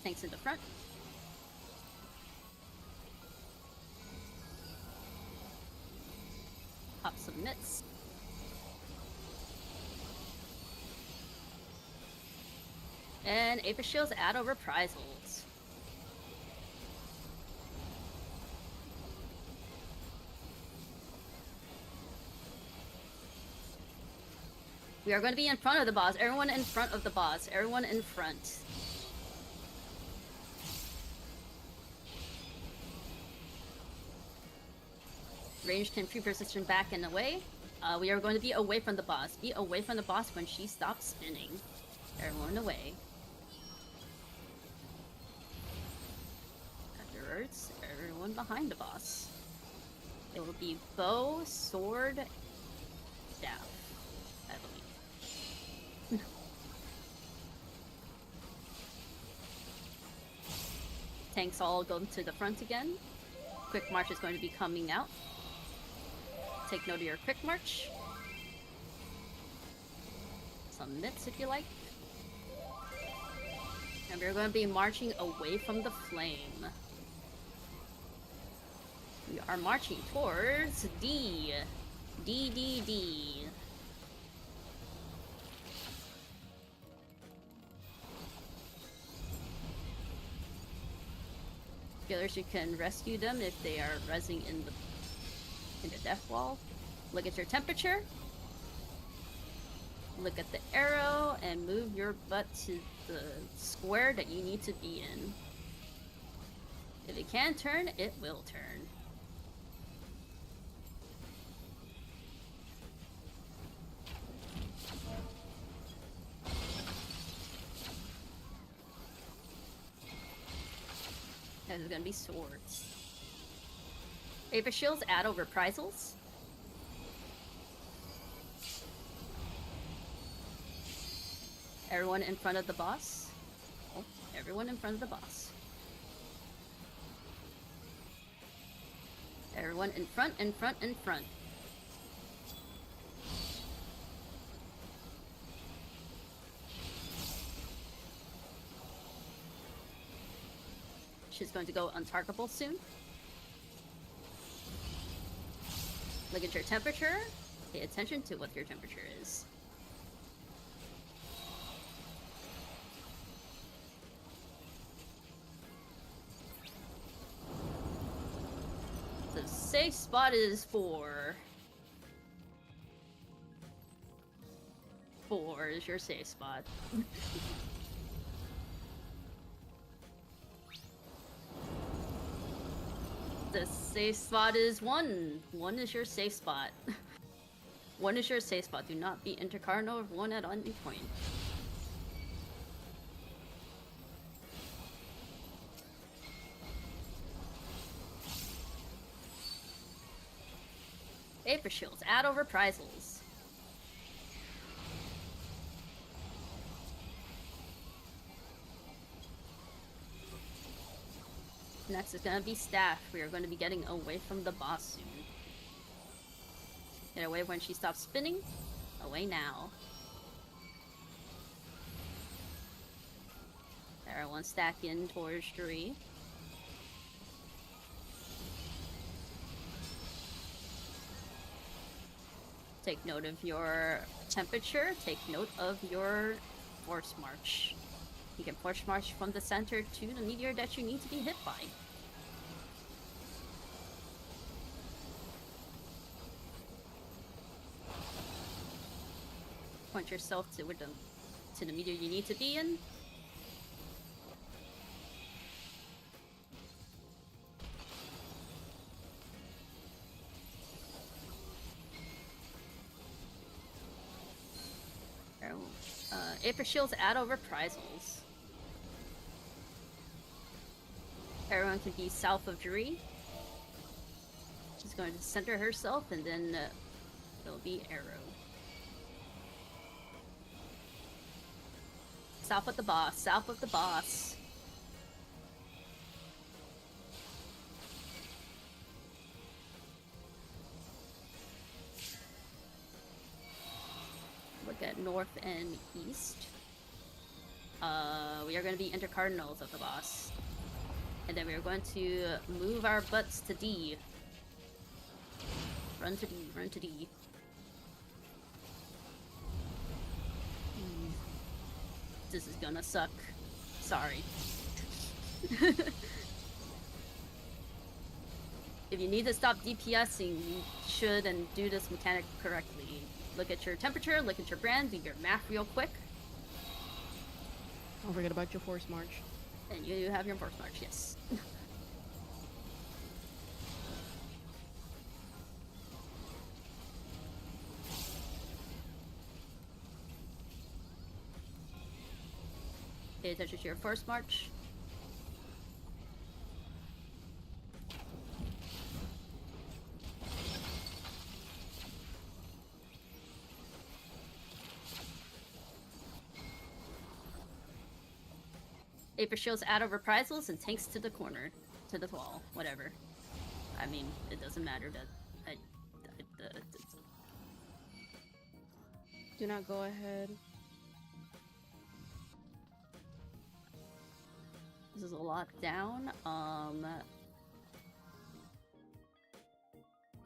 Tanks in the front. Pop some mitts. And Aper Shields add over reprisals. We are going to be in front of the boss. Everyone in front of the boss. Everyone in front. Range can pre-position back and away. We are going to be away from the boss. Be away from the boss when she stops spinning. Everyone away. Afterwards, everyone behind the boss. It will be bow, sword, staff, I believe. Tanks all go to the front again. Quick March is going to be coming out. Take note of your quick march. Some mitts if you like. And we're going to be marching away from the flame. We are marching towards D. D, D, D. Killers, you can rescue them if they are rezzing in the death wall. Look at your temperature. Look at the arrow and move your butt to the square that you need to be in. If it can turn, it will turn. There's gonna be swords. Aper Shields add over reprisals. Everyone in front of the boss. Oh, everyone in front of the boss. Everyone in front, in front, in front. She's going to go untargetable soon. Look at your temperature. Pay attention to what your temperature is. The safe spot is 4. 4 is your safe spot. The safe spot is 1. 1 is your safe spot. 1 is your safe spot. Do not be intercardinal of 1 at any point. Aper Shields, add over reprisals. Next is going to be staff. We are going to be getting away from the boss soon. Get away when she stops spinning. Away now. Everyone stack in towards 3. Take note of your temperature. Take note of your force march. You can force march from the center to the meteor that you need to be hit by. Point yourself to the meteor you need to be in. Aper Shields add over reprisals. Everyone can be south of Dree. She's going to center herself, and then it'll be Arrow. South of the boss. South of the boss. Look at north and east. We are going to be intercardinals of the boss. And then we are going to move our butts to D. Run to D, run to D. This is gonna suck. Sorry. If you need to stop DPSing, you should and do this mechanic correctly. Look at your temperature, look at your brand, do your math real quick. Don't forget about your force march. And you have your force march, yes. Pay attention to your force march. Aper Shields add over reprisals and tanks to the corner. To the wall. Whatever. I mean, it doesn't matter that... Do not go ahead. This is a lockdown.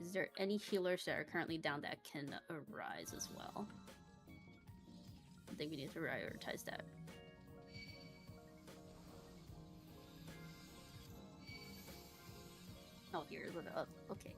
Is there any healers that are currently down that can arise as well? I think we need to prioritize that. Oh, here's what up. Okay.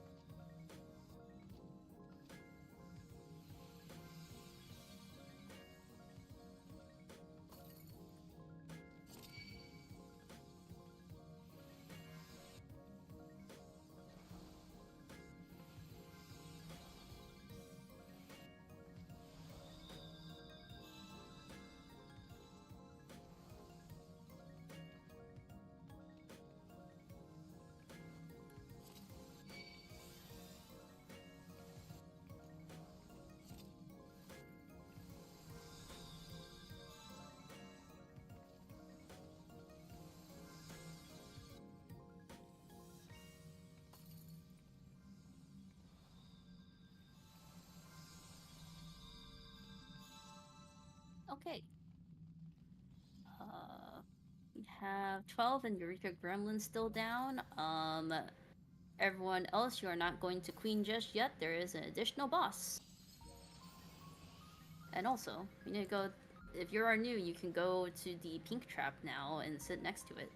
Okay. We have 12 and Eureka Gremlin still down. Everyone else, you are not going to Queen just yet. There is an additional boss. And also, you need to go, if you are new, you can go to the pink trap now and sit next to it.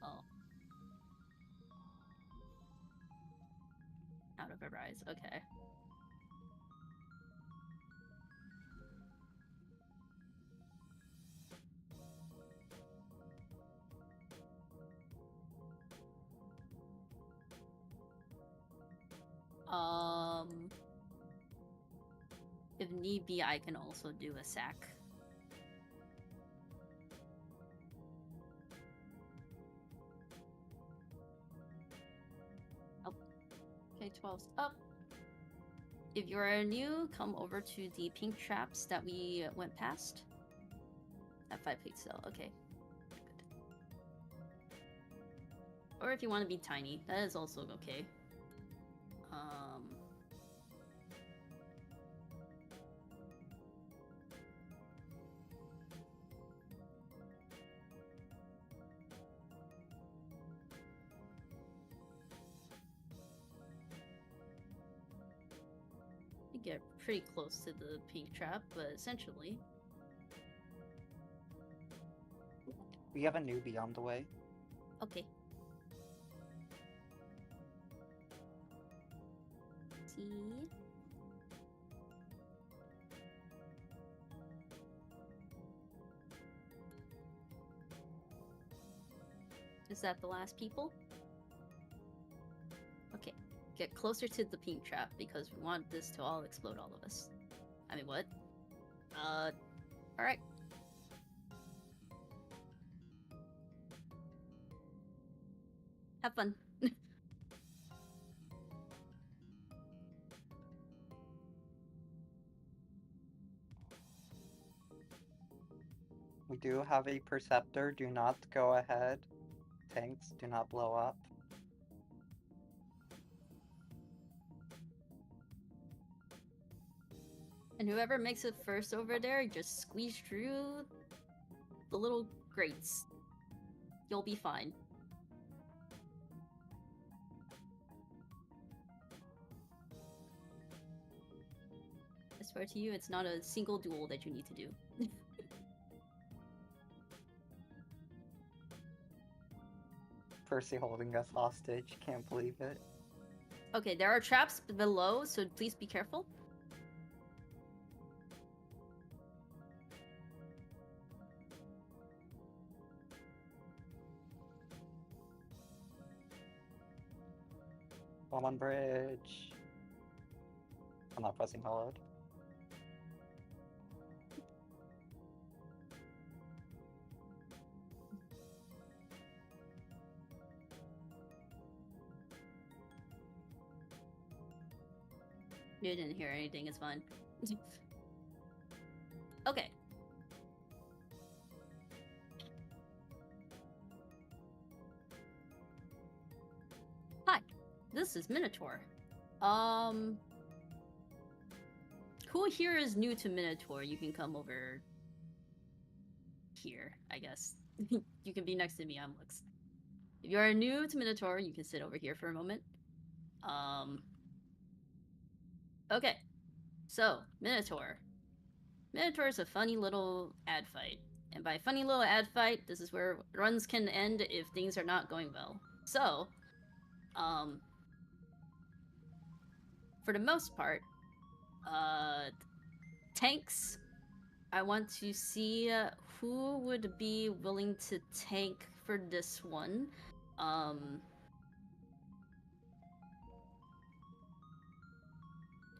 Oh. Out of a rise, okay. If need be, I can also do a sack. Oh, okay, 12's up. If you are new, come over to the pink traps that we went past. At 5 plate cell, okay. Good. Or if you want to be tiny, that is also okay. You get pretty close to the pink trap, but essentially... We have a newbie on the way. Okay. See? Is that the last people? Okay, get closer to the pink trap because we want this to all explode all of us. I mean, what? Alright. Have fun. We do have a Perceptor. Do not go ahead. Tanks, do not blow up. And whoever makes it first over there, just squeeze through the little grates. You'll be fine. I swear to you, it's not a single duel that you need to do. Percy holding us hostage. Can't believe it. Okay, there are traps below, so please be careful. Bomb on bridge. I'm not pressing hold. You didn't hear anything, it's fine. Okay. Hi, this is Minotaur. Who here is new to Minotaur? You can come over here, I guess. You can be next to me, I'm Lux. If you are new to Minotaur, you can sit over here for a moment. Okay. So, Minotaur. Minotaur is a funny little ad fight. And by funny little ad fight, this is where runs can end if things are not going well. So, for the most part, tanks, I want to see who would be willing to tank for this one.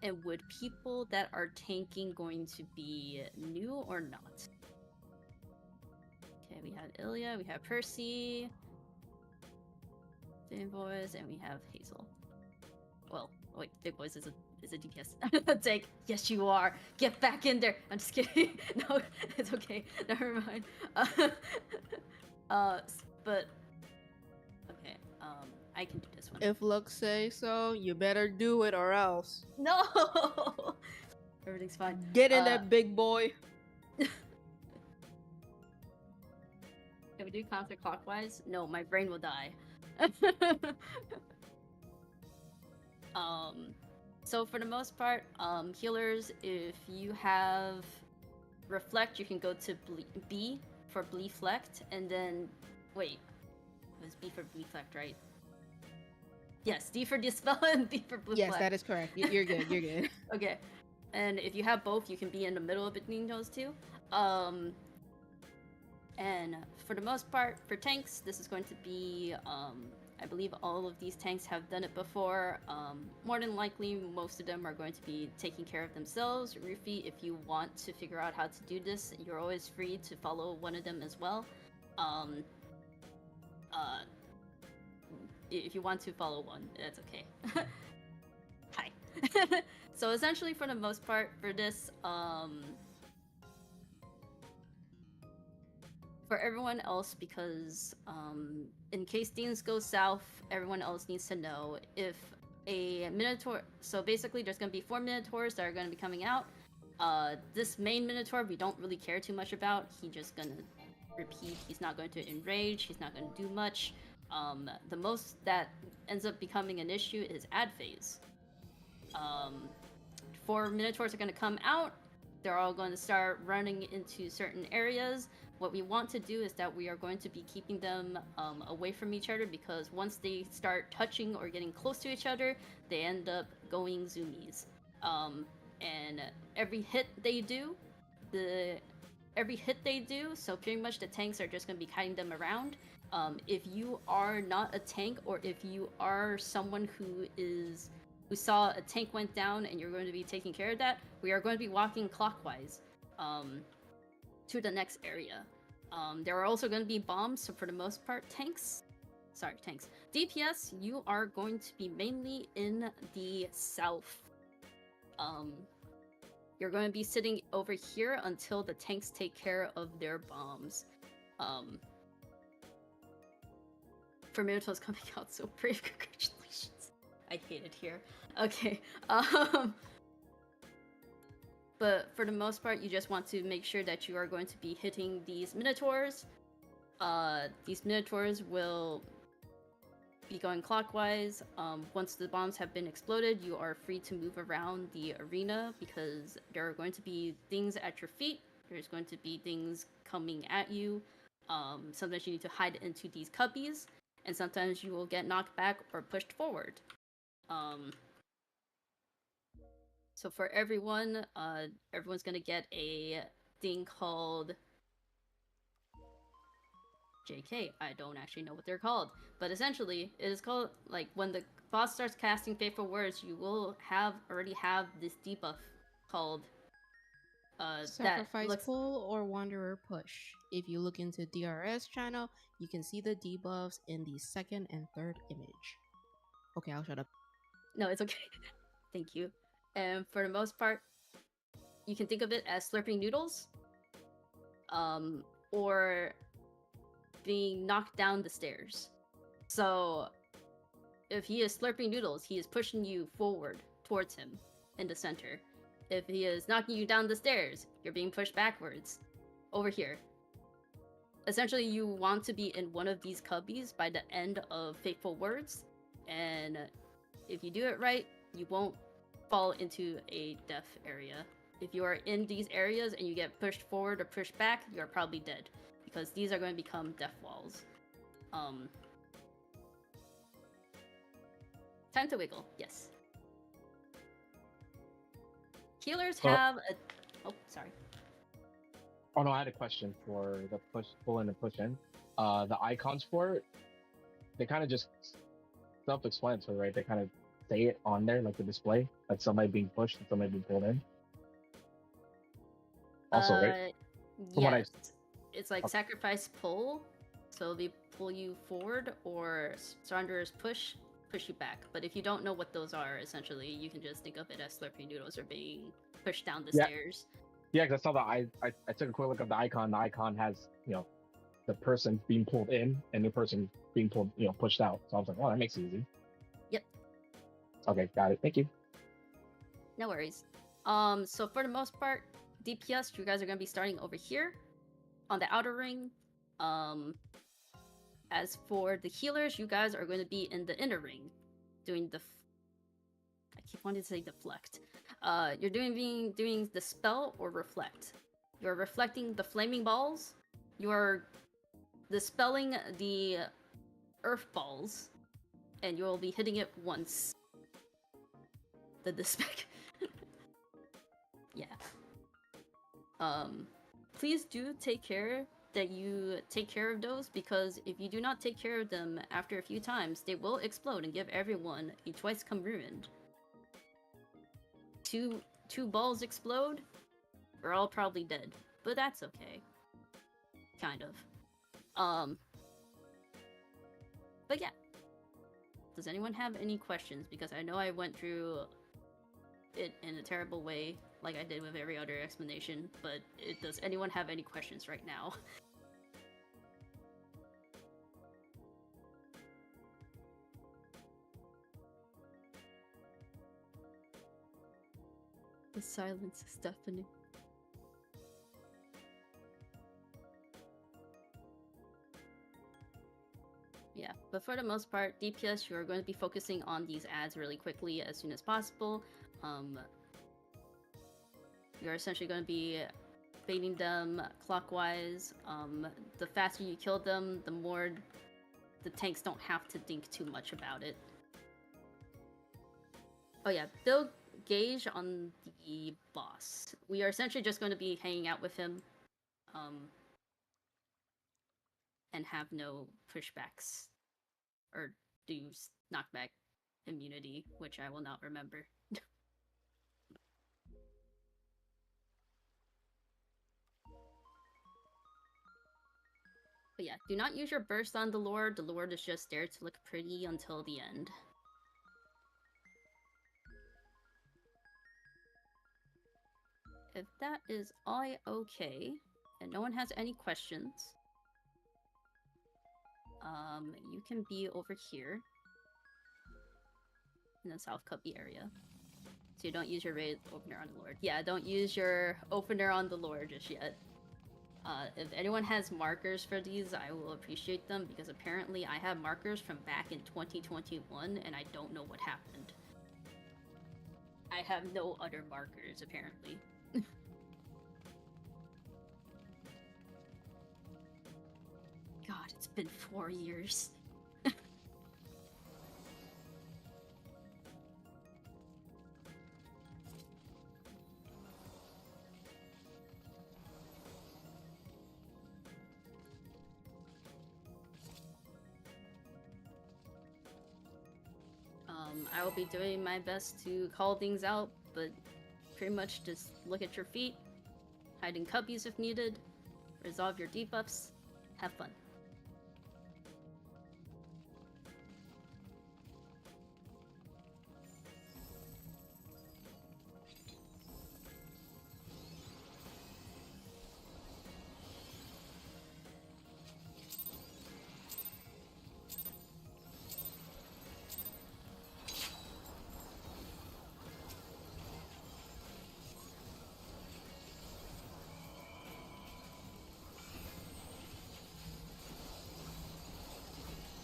And would people that are tanking going to be new or not? Okay, we have Ilya, we have Percy, Big Boys, and we have Hazel. Well, wait, Big Boys is a DPS. Tank. Yes, you are. Get back in there. I'm just kidding. No, it's okay. Never mind. But okay. I can do this one. If Lux say so, you better do it or else. No. Everything's fine. Get in that big boy. Can we do counterclockwise? No, my brain will die. So for the most part, healers, if you have reflect, you can go to B for Bleeflect, and then wait, it was B for Bleeflect, right? Yes, D for Dispel and B for Bleeflect. Yes, that is correct. You're good. You're good. Okay, and if you have both, you can be in the middle between those two. And for the most part, for tanks, this is going to be, I believe all of these tanks have done it before. More than likely, most of them are going to be taking care of themselves. Rufy, if you want to figure out how to do this, you're always free to follow one of them as well. If you want to follow one, that's okay. Hi. So essentially, for the most part, for this, for everyone else, because in case things go south, everyone else needs to know if a Minotaur. So basically, there's going to be 4 Minotaurs that are going to be coming out. This main Minotaur, we don't really care too much about. He's just going to repeat. He's not going to enrage. He's not going to do much. The most that ends up becoming an issue is ad phase. 4 Minotaurs are going to come out. They're all going to start running into certain areas. What we want to do is that we are going to be keeping them away from each other, because once they start touching or getting close to each other, they end up going zoomies. And every hit they do, the every hit they do, so pretty much the tanks are just going to be kiting them around. If you are not a tank, or if you are someone who saw a tank went down and you're going to be taking care of that, we are going to be walking clockwise to the next area. There are also going to be bombs, so for the most part, tanks. DPS, you are going to be mainly in the south. You're going to be sitting over here until the tanks take care of their bombs. For Minotaur's coming out so brave, congratulations. I hate it here. Okay. But for the most part, you just want to make sure that you are going to be hitting these Minotaurs. These Minotaurs will be going clockwise. Once the bombs have been exploded, you are free to move around the arena because there are going to be things at your feet. There's going to be things coming at you. Sometimes you need to hide into these cubbies, and sometimes you will get knocked back or pushed forward. So for everyone, everyone's gonna get a thing called JK, I don't actually know what they're called, but essentially it is called, like, when the boss starts casting Fateful Words, you will already have this debuff called Sacrifice pull or Wanderer push. If you look into DRS channel, you can see the debuffs in the second and third image. Okay, I'll shut up. No, it's okay. Thank you. And for the most part, you can think of it as slurping noodles, or being knocked down the stairs. So if he is slurping noodles, he is pushing you forward towards him in the center. If he is knocking you down the stairs, you're being pushed backwards over here. Essentially, you want to be in one of these cubbies by the end of Fateful Words, and if you do it right, you won't fall into a death area. If you are in these areas and you get pushed forward or pushed back, you're probably dead, because these are going to become death walls. Time to wiggle, yes. Healers have a... Oh, sorry. Oh no, I had a question for the push, pull in and push in. The icons for it, they kind of just self-explanatory, right? They kind of say it on there, like the display, like somebody being pushed and somebody being pulled in. Also, right? From what Yes. It's like sacrifice pull, so they pull you forward, or surrenderers push you back. But if you don't know what those are, essentially, you can just think of it as slurping noodles or being pushed down the stairs. Yeah, because I saw I took a quick look at the icon. The icon has, you know, the person being pulled in and the person being pulled, you know, pushed out. So I was like, oh, that makes it easy. Yep. Okay, got it. Thank you. No worries. So for the most part, DPS, you guys are going to be starting over here on the outer ring. As for the healers, you guys are going to be in the inner ring, doing the... I keep wanting to say deflect. You're doing the spell or reflect. You're reflecting the flaming balls. You are dispelling the earth balls, and you will be hitting it once. The dispel. Yeah. Please do take care that you take care of those, because if you do not take care of them after a few times, they will explode and give everyone a twice come ruined. Two balls explode, we're all probably dead, but that's okay. Kind of. But yeah. Does anyone have any questions? Because I know I went through it in a terrible way, like I did with every other explanation, but does anyone have any questions right now? The silence is deafening. Yeah, but for the most part, DPS, you are going to be focusing on these ads really quickly as soon as possible. You're essentially going to be baiting them clockwise. The faster you kill them, the more the tanks don't have to think too much about it. Oh yeah, build gauge on the boss. We are essentially just going to be hanging out with him. and have no pushbacks or do knockback immunity, which I will not remember. But yeah, do not use your burst on the Lord. The Lord is just there to look pretty until the end. If that is all okay, and no one has any questions, you can be over here in the South Cubby area. So you don't use your raid opener on the Lord. Yeah, don't use your opener on the Lord just yet. If anyone has markers for these, I will appreciate them, because apparently I have markers from back in 2021 and I don't know what happened. I have no other markers, apparently. God, it's been 4 years. I will be doing my best to call things out, but pretty much just look at your feet, hide in cubbies if needed, resolve your debuffs, have fun.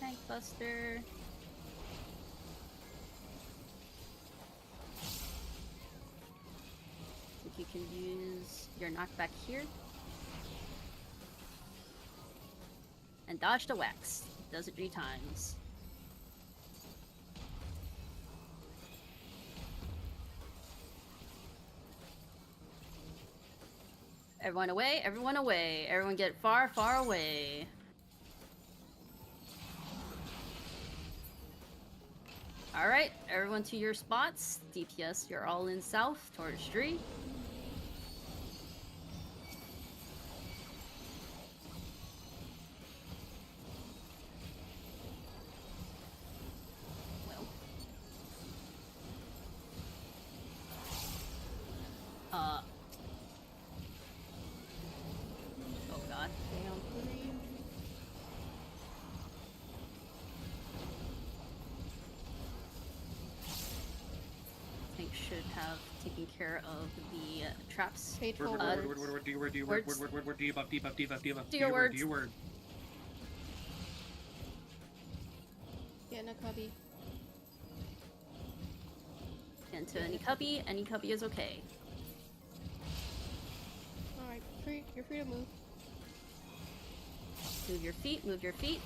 Tank Buster. I think you can use your knockback here. And dodge the wax. Does it 3 times. Everyone away, everyone away. Everyone get far, far away. Alright, everyone to your spots. DPS, you're all in south towards street. Oh god. Down 3. I think should have taken care of the traps. Fateful Word, do your word, do your word, do your buff, debuff, Do your words. Do your word. Get in a cubby. Into any cubby is okay. Alright, you're free to move. Move your feet, move your feet.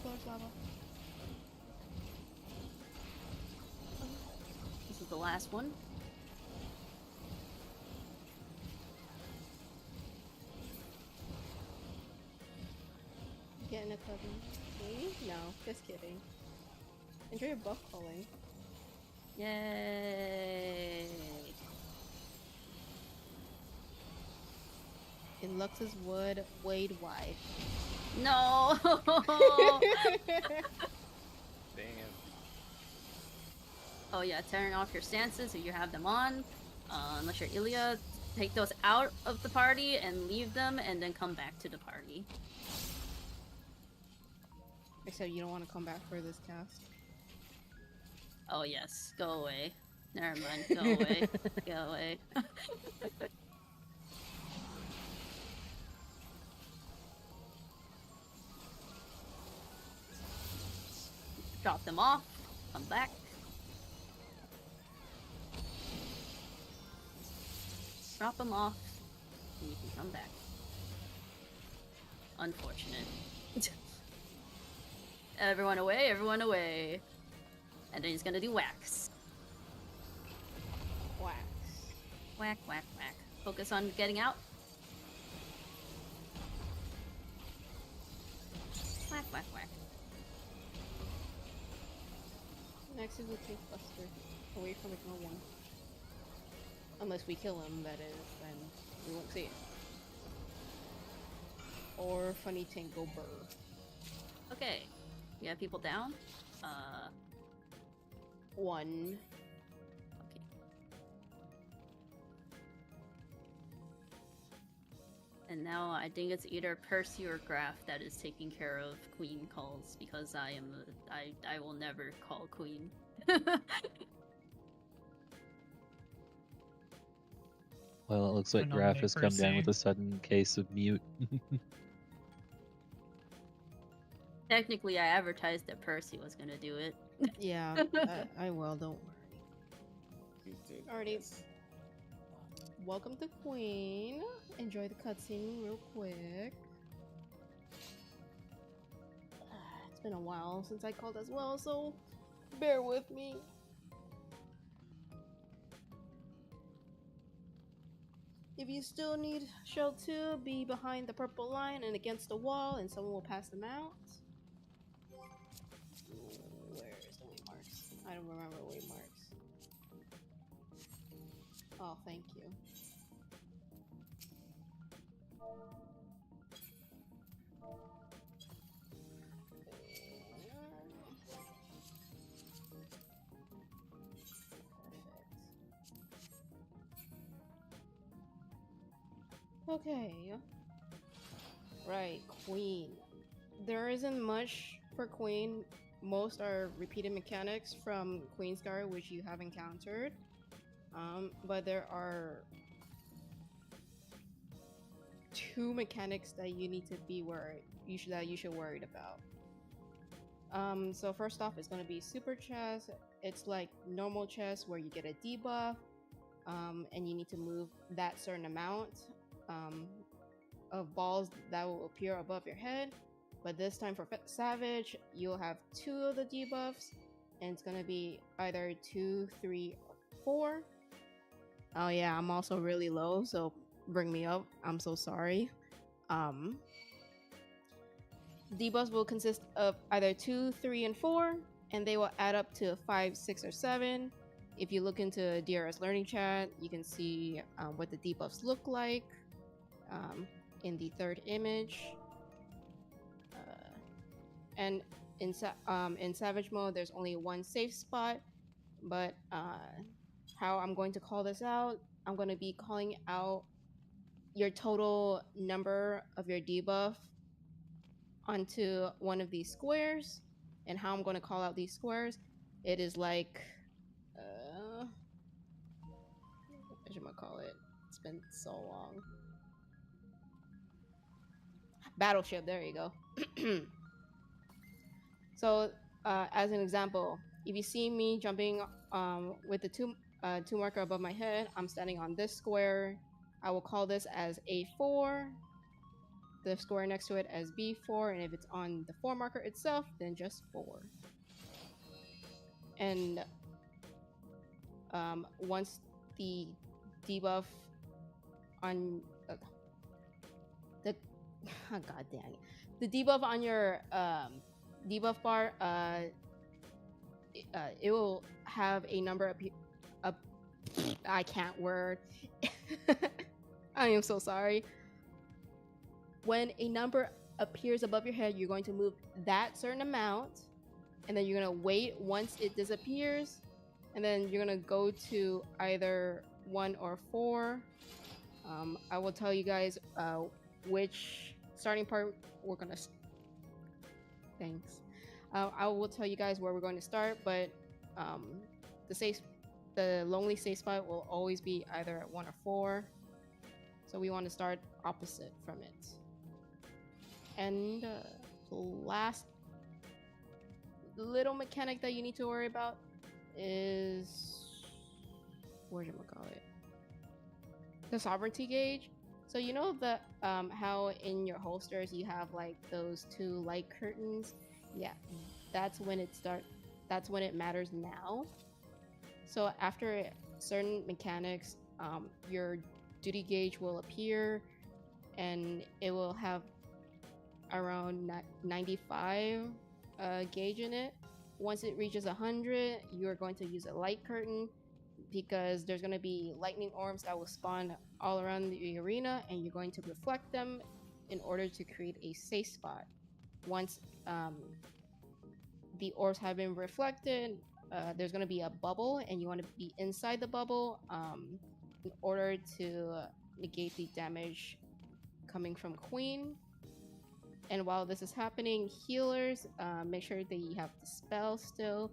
Floor's lava. This is the last one. Get in a cubby. Me? No, just kidding. Enjoy your buff calling. Yay! In Lux's wood, wade wide. No! Damn. Oh yeah, tearing off your stances if you have them on. Unless you're Ilya, take those out of the party and leave them, and then come back to the party. Except you don't want to come back for this cast. Oh yes, go away. Never mind, go away. Go away. Drop them off, come back. Drop them off, and you can come back. Unfortunate. Everyone away, everyone away. And then he's gonna do wax. Wax. Whack, whack, whack. Focus on getting out. Whack, whack, whack. Next is a Tooth Buster. Away from ignore 1. Unless we kill him, that is, then we won't see it. Or Funny Tango Burr. Okay. You have people down? 1. Okay. And now I think it's either Percy or Graf that is taking care of Queen calls because I will never call Queen. Well, it looks like Graf has come down with a sudden case of mute. Technically, I advertised that Percy was gonna do it. Yeah, I will, don't worry. Alrighty. Welcome to Queen. Enjoy the cutscene real quick. It's been a while since I called as well, so bear with me. If you still need Shell 2, be behind the purple line and against the wall, and someone will pass them out. Where is the waymarks? I don't remember waymarks. Oh, thank you. Okay. Right, Queen. There isn't much for Queen. Most are repeated mechanics from Queensguard, which you have encountered. But there are 2 mechanics that you need to be worried. You should worried about. So first off, it's gonna be Super Chess. It's like normal chess where you get a debuff, and you need to move that certain amount of balls that will appear above your head. But this time for Savage, you'll have 2 of the debuffs, and it's gonna be either 2, 3, or 4. Oh yeah, I'm also really low, so bring me up. I'm so sorry. Debuffs will consist of either 2, 3, and 4, and they will add up to 5, 6, or 7. If you look into DRS Learning Chat, you can see what the debuffs look like in the 3rd image. And in Savage mode, there's only 1 safe spot, but how I'm going to call this out, I'm going to be calling out your total number of your debuff onto one of these squares. And how I'm going to call out these squares, it is like what should I call it? It's been so long. Battleship, there you go. So as an example, if you see me jumping with the 2 marker above my head, I'm standing on this square. I will call this as A4, the square next to it as B4, and if it's on the 4 marker itself, then just 4. And once the debuff on the oh, god dang it, the debuff on your debuff bar, it will have a number of I can't word. I am so sorry. When a number appears above your head, you're going to move that certain amount, and then you're going to wait once it disappears, and then you're going to go to either 1 or 4. I will tell you guys which starting part we're going to... Thanks. I will tell you guys where we're going to start, but the lonely safe spot will always be either at 1 or 4. So we want to start opposite from it. And the last little mechanic that you need to worry about is... what should I call it? The sovereignty gauge. So you know that how in your holsters you have like those 2 light curtains? Yeah, that's when it that's when it matters now. So after certain mechanics, your duty gauge will appear, and it will have around 95 gauge in it. Once it reaches 100, you're going to use a light curtain because there's going to be lightning orbs that will spawn all around the arena, and you're going to reflect them in order to create a safe spot. Once the orbs have been reflected, there's going to be a bubble, and you want to be inside the bubble in order to negate the damage coming from Queen. And while this is happening, healers, make sure that you have the spell still,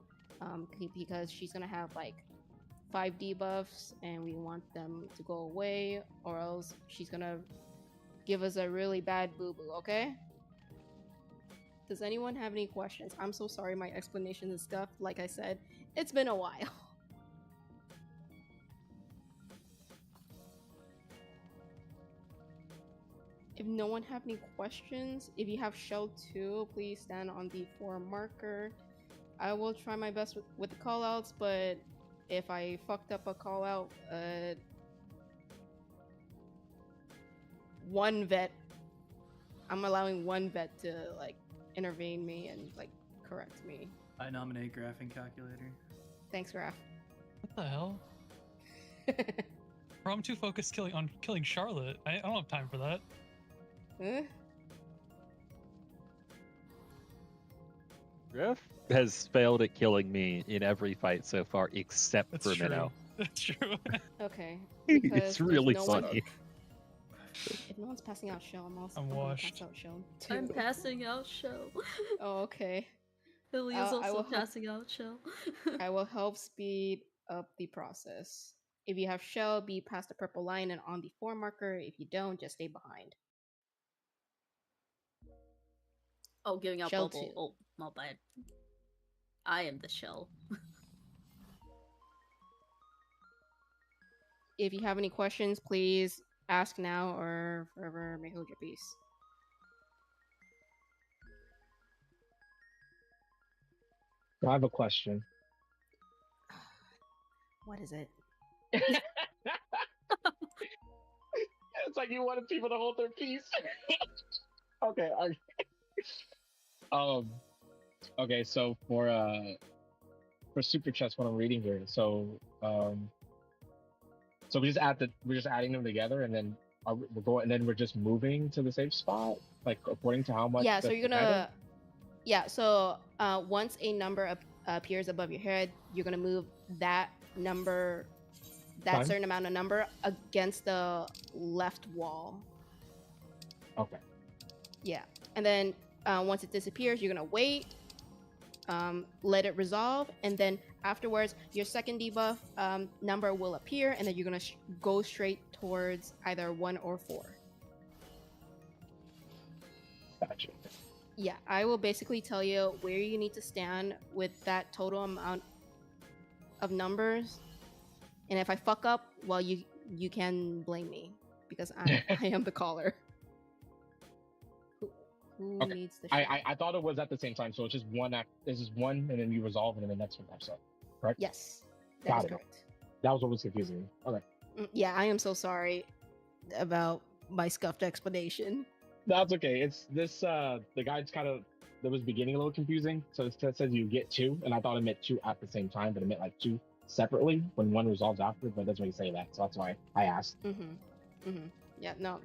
because she's going to have like 5 debuffs, and we want them to go away, or else she's going to give us a really bad boo-boo, okay? Does anyone have any questions? I'm so sorry my explanations and stuff. Like I said, it's been a while. If no one have any questions, if you have shell 2, please stand on the 4 marker. I will try my best with the callouts, but if I fucked up a callout, one vet, I'm allowing one vet to like intervene me and like correct me. I nominate graphing calculator. Thanks, Graph. What the hell? Bro, I'm too focused on killing Charlotte. I don't have time for that. Griff has failed at killing me in every fight so far, except That's for true. Minnow. That's true. Okay. It's really no one- funny. If no one's passing out shell, I'm also I'm gonna washed. pass out shell. I'm too. passing out shell. Oh, okay. Lily is I also will passing out shell. I will help speed up the process. If you have shell, be past the purple line and on the 4 marker. If you don't, just stay behind. Oh, giving out Shell bubble. 2. Oh, my bad. I am the shell. If you have any questions, please ask now or forever may hold your peace. I have a question. What is it? It's like you wanted people to hold their peace. Okay. Okay. So for super chats, what I'm reading here. So we just we're just adding them together, and then we're going, and then we're just moving to the safe spot, like according to how much. Yeah, so that's you're gonna added? yeah, so once a number appears above your head, you're gonna move that number, that Fine. certain amount of number against the left wall. Okay. Yeah, and then once it disappears, you're gonna wait, let it resolve, and then afterwards, your second debuff number will appear, and then you're gonna go straight towards either 1 or 4. Gotcha. Yeah, I will basically tell you where you need to stand with that total amount of numbers, and if I fuck up, well, you can blame me because I am the caller. Who Okay. needs the? I thought it was at the same time, so it's just one act. This is one, and then you resolve, and then the next one pops up. Correct? Yes, that Got is it. correct. That was what was confusing me. Okay. Yeah, I am so sorry about my scuffed explanation. That's okay. It's this the guide's kind of that was beginning a little confusing. So it says you get 2, and I thought it meant 2 at the same time, but it meant like 2 separately when one resolves after, but it doesn't really say that. So that's why I asked. Yeah, no.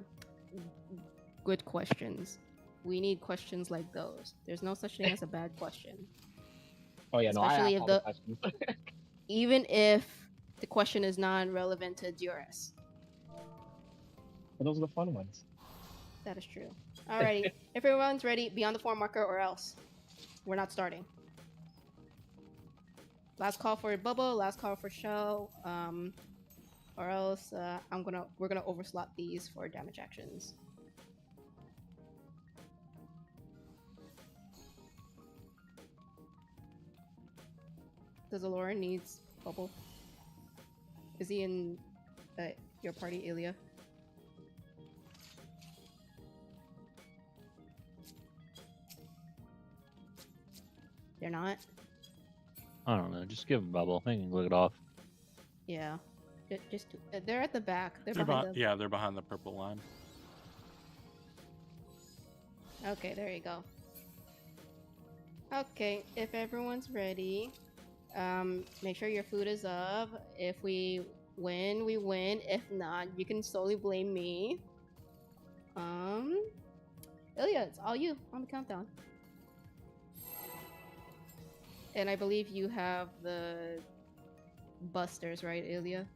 Good questions. We need questions like those. There's no such thing as a bad question. Oh yeah, no, I Especially asked if all the the questions. even if the question is non-relevant to DRS. But those are the fun ones. That is true. Alrighty, if everyone's ready, be on the 4 marker or else we're not starting. Last call for bubble, last call for shell, or else we're gonna overslot these for damage actions. Does Alora needs bubble? Is he in your party, Ilya? They're not? I don't know. Just give him bubble. I can look it off. Yeah. They're at the back. They're They're behind the... yeah, they're behind the purple line. Okay, there you go. Okay, if everyone's ready, make sure your food is up. If we win, we win. If not, you can solely blame me. Ilya, it's all you on the countdown. And I believe you have the busters, right, Ilya?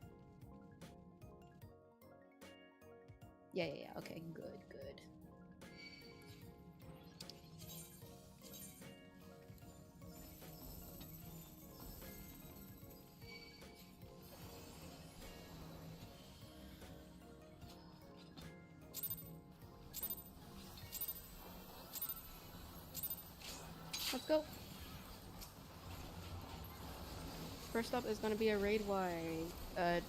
Yeah. Okay, good. Let's go. First up is gonna be a raid wide.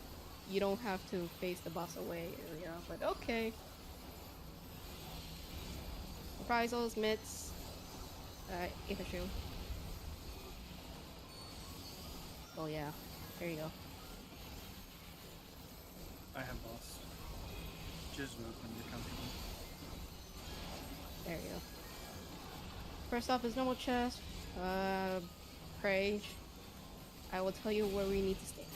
You don't have to face the boss away area, but okay. Reprisals, mitts, Aether Shield. Oh yeah, there you go. I have lost. Just move when you're comfortable. There you go. First off is normal chest. Prage. I will tell you where we need to stand.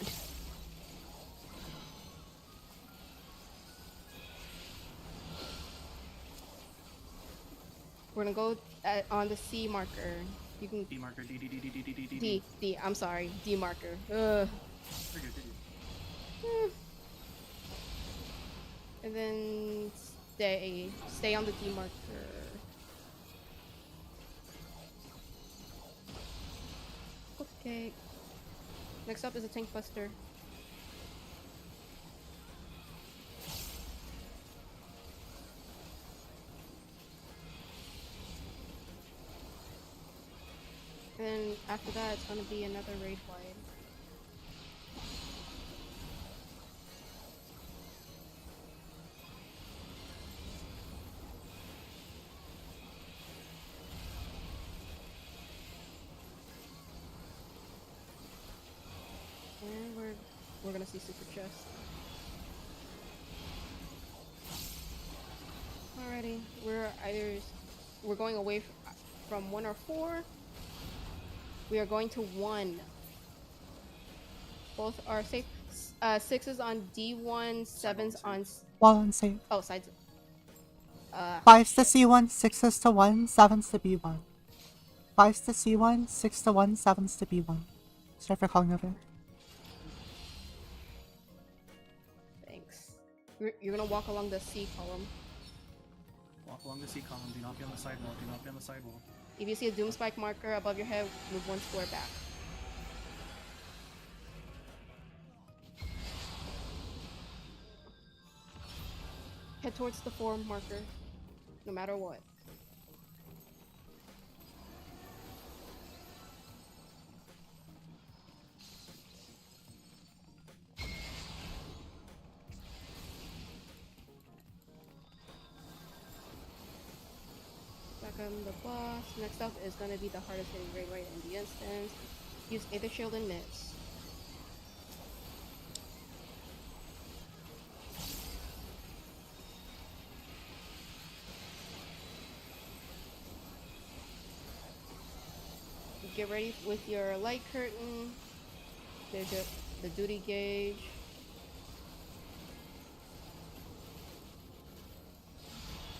We're gonna go on the C marker. You can D marker. D. I'm sorry. D marker. And then stay on the D marker. Okay. Next up is a tank buster. And then after that, it's gonna be another raid wide. And we're gonna see super chest. Alrighty, we're going away from 1 or 4. We are going to 1. Both are safe. 6s on D1, 7s on. While on safe. Oh, sides. 5s to C1, 6s to 1, 7s to B1. 5s to C1, 6 to 1, 7s to B1. Sorry for calling over. Thanks. You're gonna walk along the C column. Walk along the C column. Do not be on the sidewall. Do not be on the sidewall. If you see a doom spike marker above your head, move 1 square back. Head towards the 4 marker, no matter what. On the boss. Next up is going to be the hardest hitting raid right in the instance. Use Aether Shield and mitts. Get ready with your light curtain. There's the duty gauge.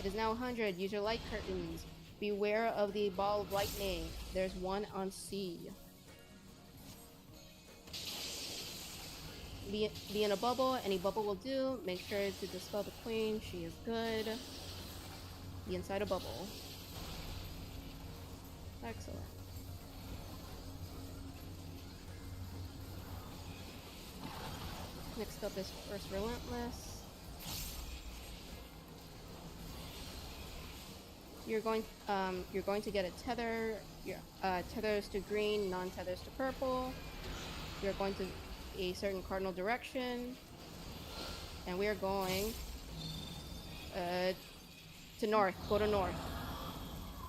It is now 100. Use your light curtains. Beware of the ball of lightning. There's 1 on C. Be in a bubble. Any bubble will do. Make sure to dispel the queen. She is good. Be inside a bubble. Excellent. Next up is First Relentless. You're going to get a tether. Your tethers to green, non-tethers to purple. You're going to a certain cardinal direction, and we are going to north. Go to north.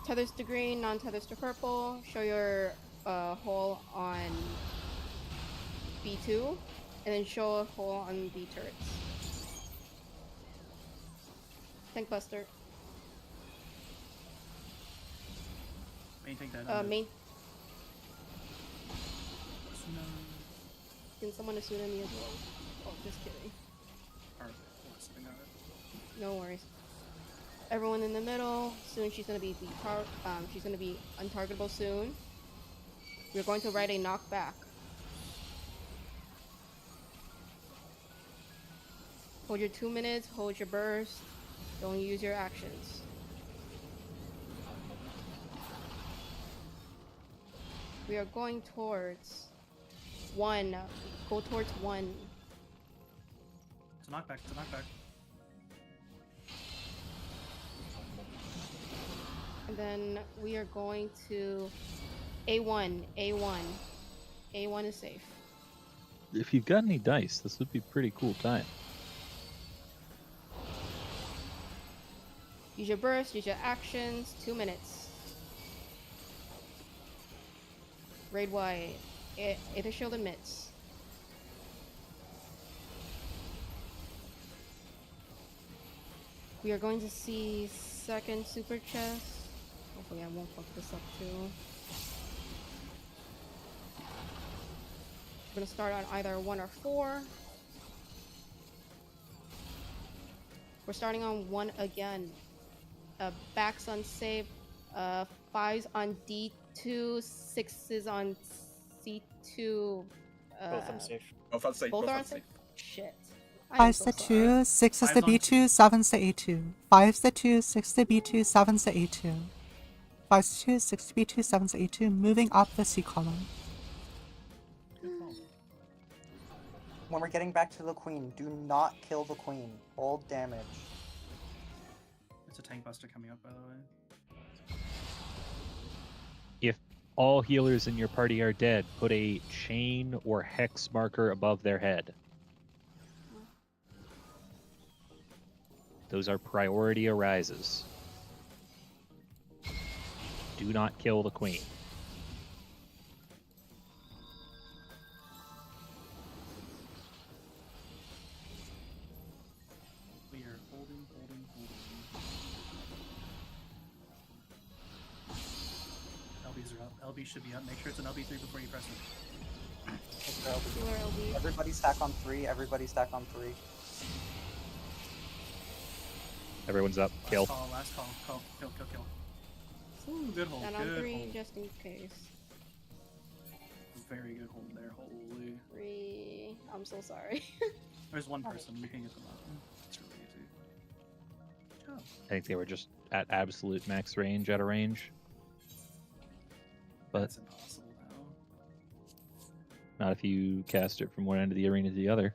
Tethers to green, non-tethers to purple. Show your hole on B2, and then show a hole on the turrets. Tank buster. Main tank dead. Main. No. Can someone assume me as well? Oh, just kidding. No worries. Everyone in the middle. Soon she's gonna be she's gonna be untargetable soon. We're going to write a knockback. Hold your 2 minutes. Hold your burst. Don't use your actions. We are going towards 1. Go towards 1. It's a knockback. It's a knockback. And then we are going to A1. A1. A1 is safe. If you've got any dice, this would be a pretty cool time. Use your burst, use your actions, 2 minutes. Raid wide. It'll show the mitts. We are going to see second super chest. Hopefully I won't fuck this up too. We're gonna start on either 1 or 4. We're starting on 1 again. Backs on save. 5s on D2. 6s on C2. Both unsafe. Both unsafe. Both are unsafe? Shit. 5's to 2, 6 is to B2, 7's to A2. 5's to 2, 6 to B2, 7's to A2. 5's to 2, 6 to B2, 7's to A2. Moving up the C column. When we're getting back to the queen, do not kill the queen. Hold damage. It's a tank buster coming up, by the way. If all healers in your party are dead, put a chain or hex marker above their head. Those are priority arises. Do not kill the queen. We are holding. LBs are up. LB should be up. Make sure it's an LB3 before you press it. Everybody stack on 3. Everybody stack on 3. Everyone's up. Kill. Last call. Kill. Ooh, good hold. And on Good 3 hold. just in case. Very good hold there. Holy. 3. I'm so sorry. There's one person. We can get them out. It's really easy. Good job. I think they were just at absolute max range at a range. But That's impossible now. not if you cast it from one end of the arena to the other.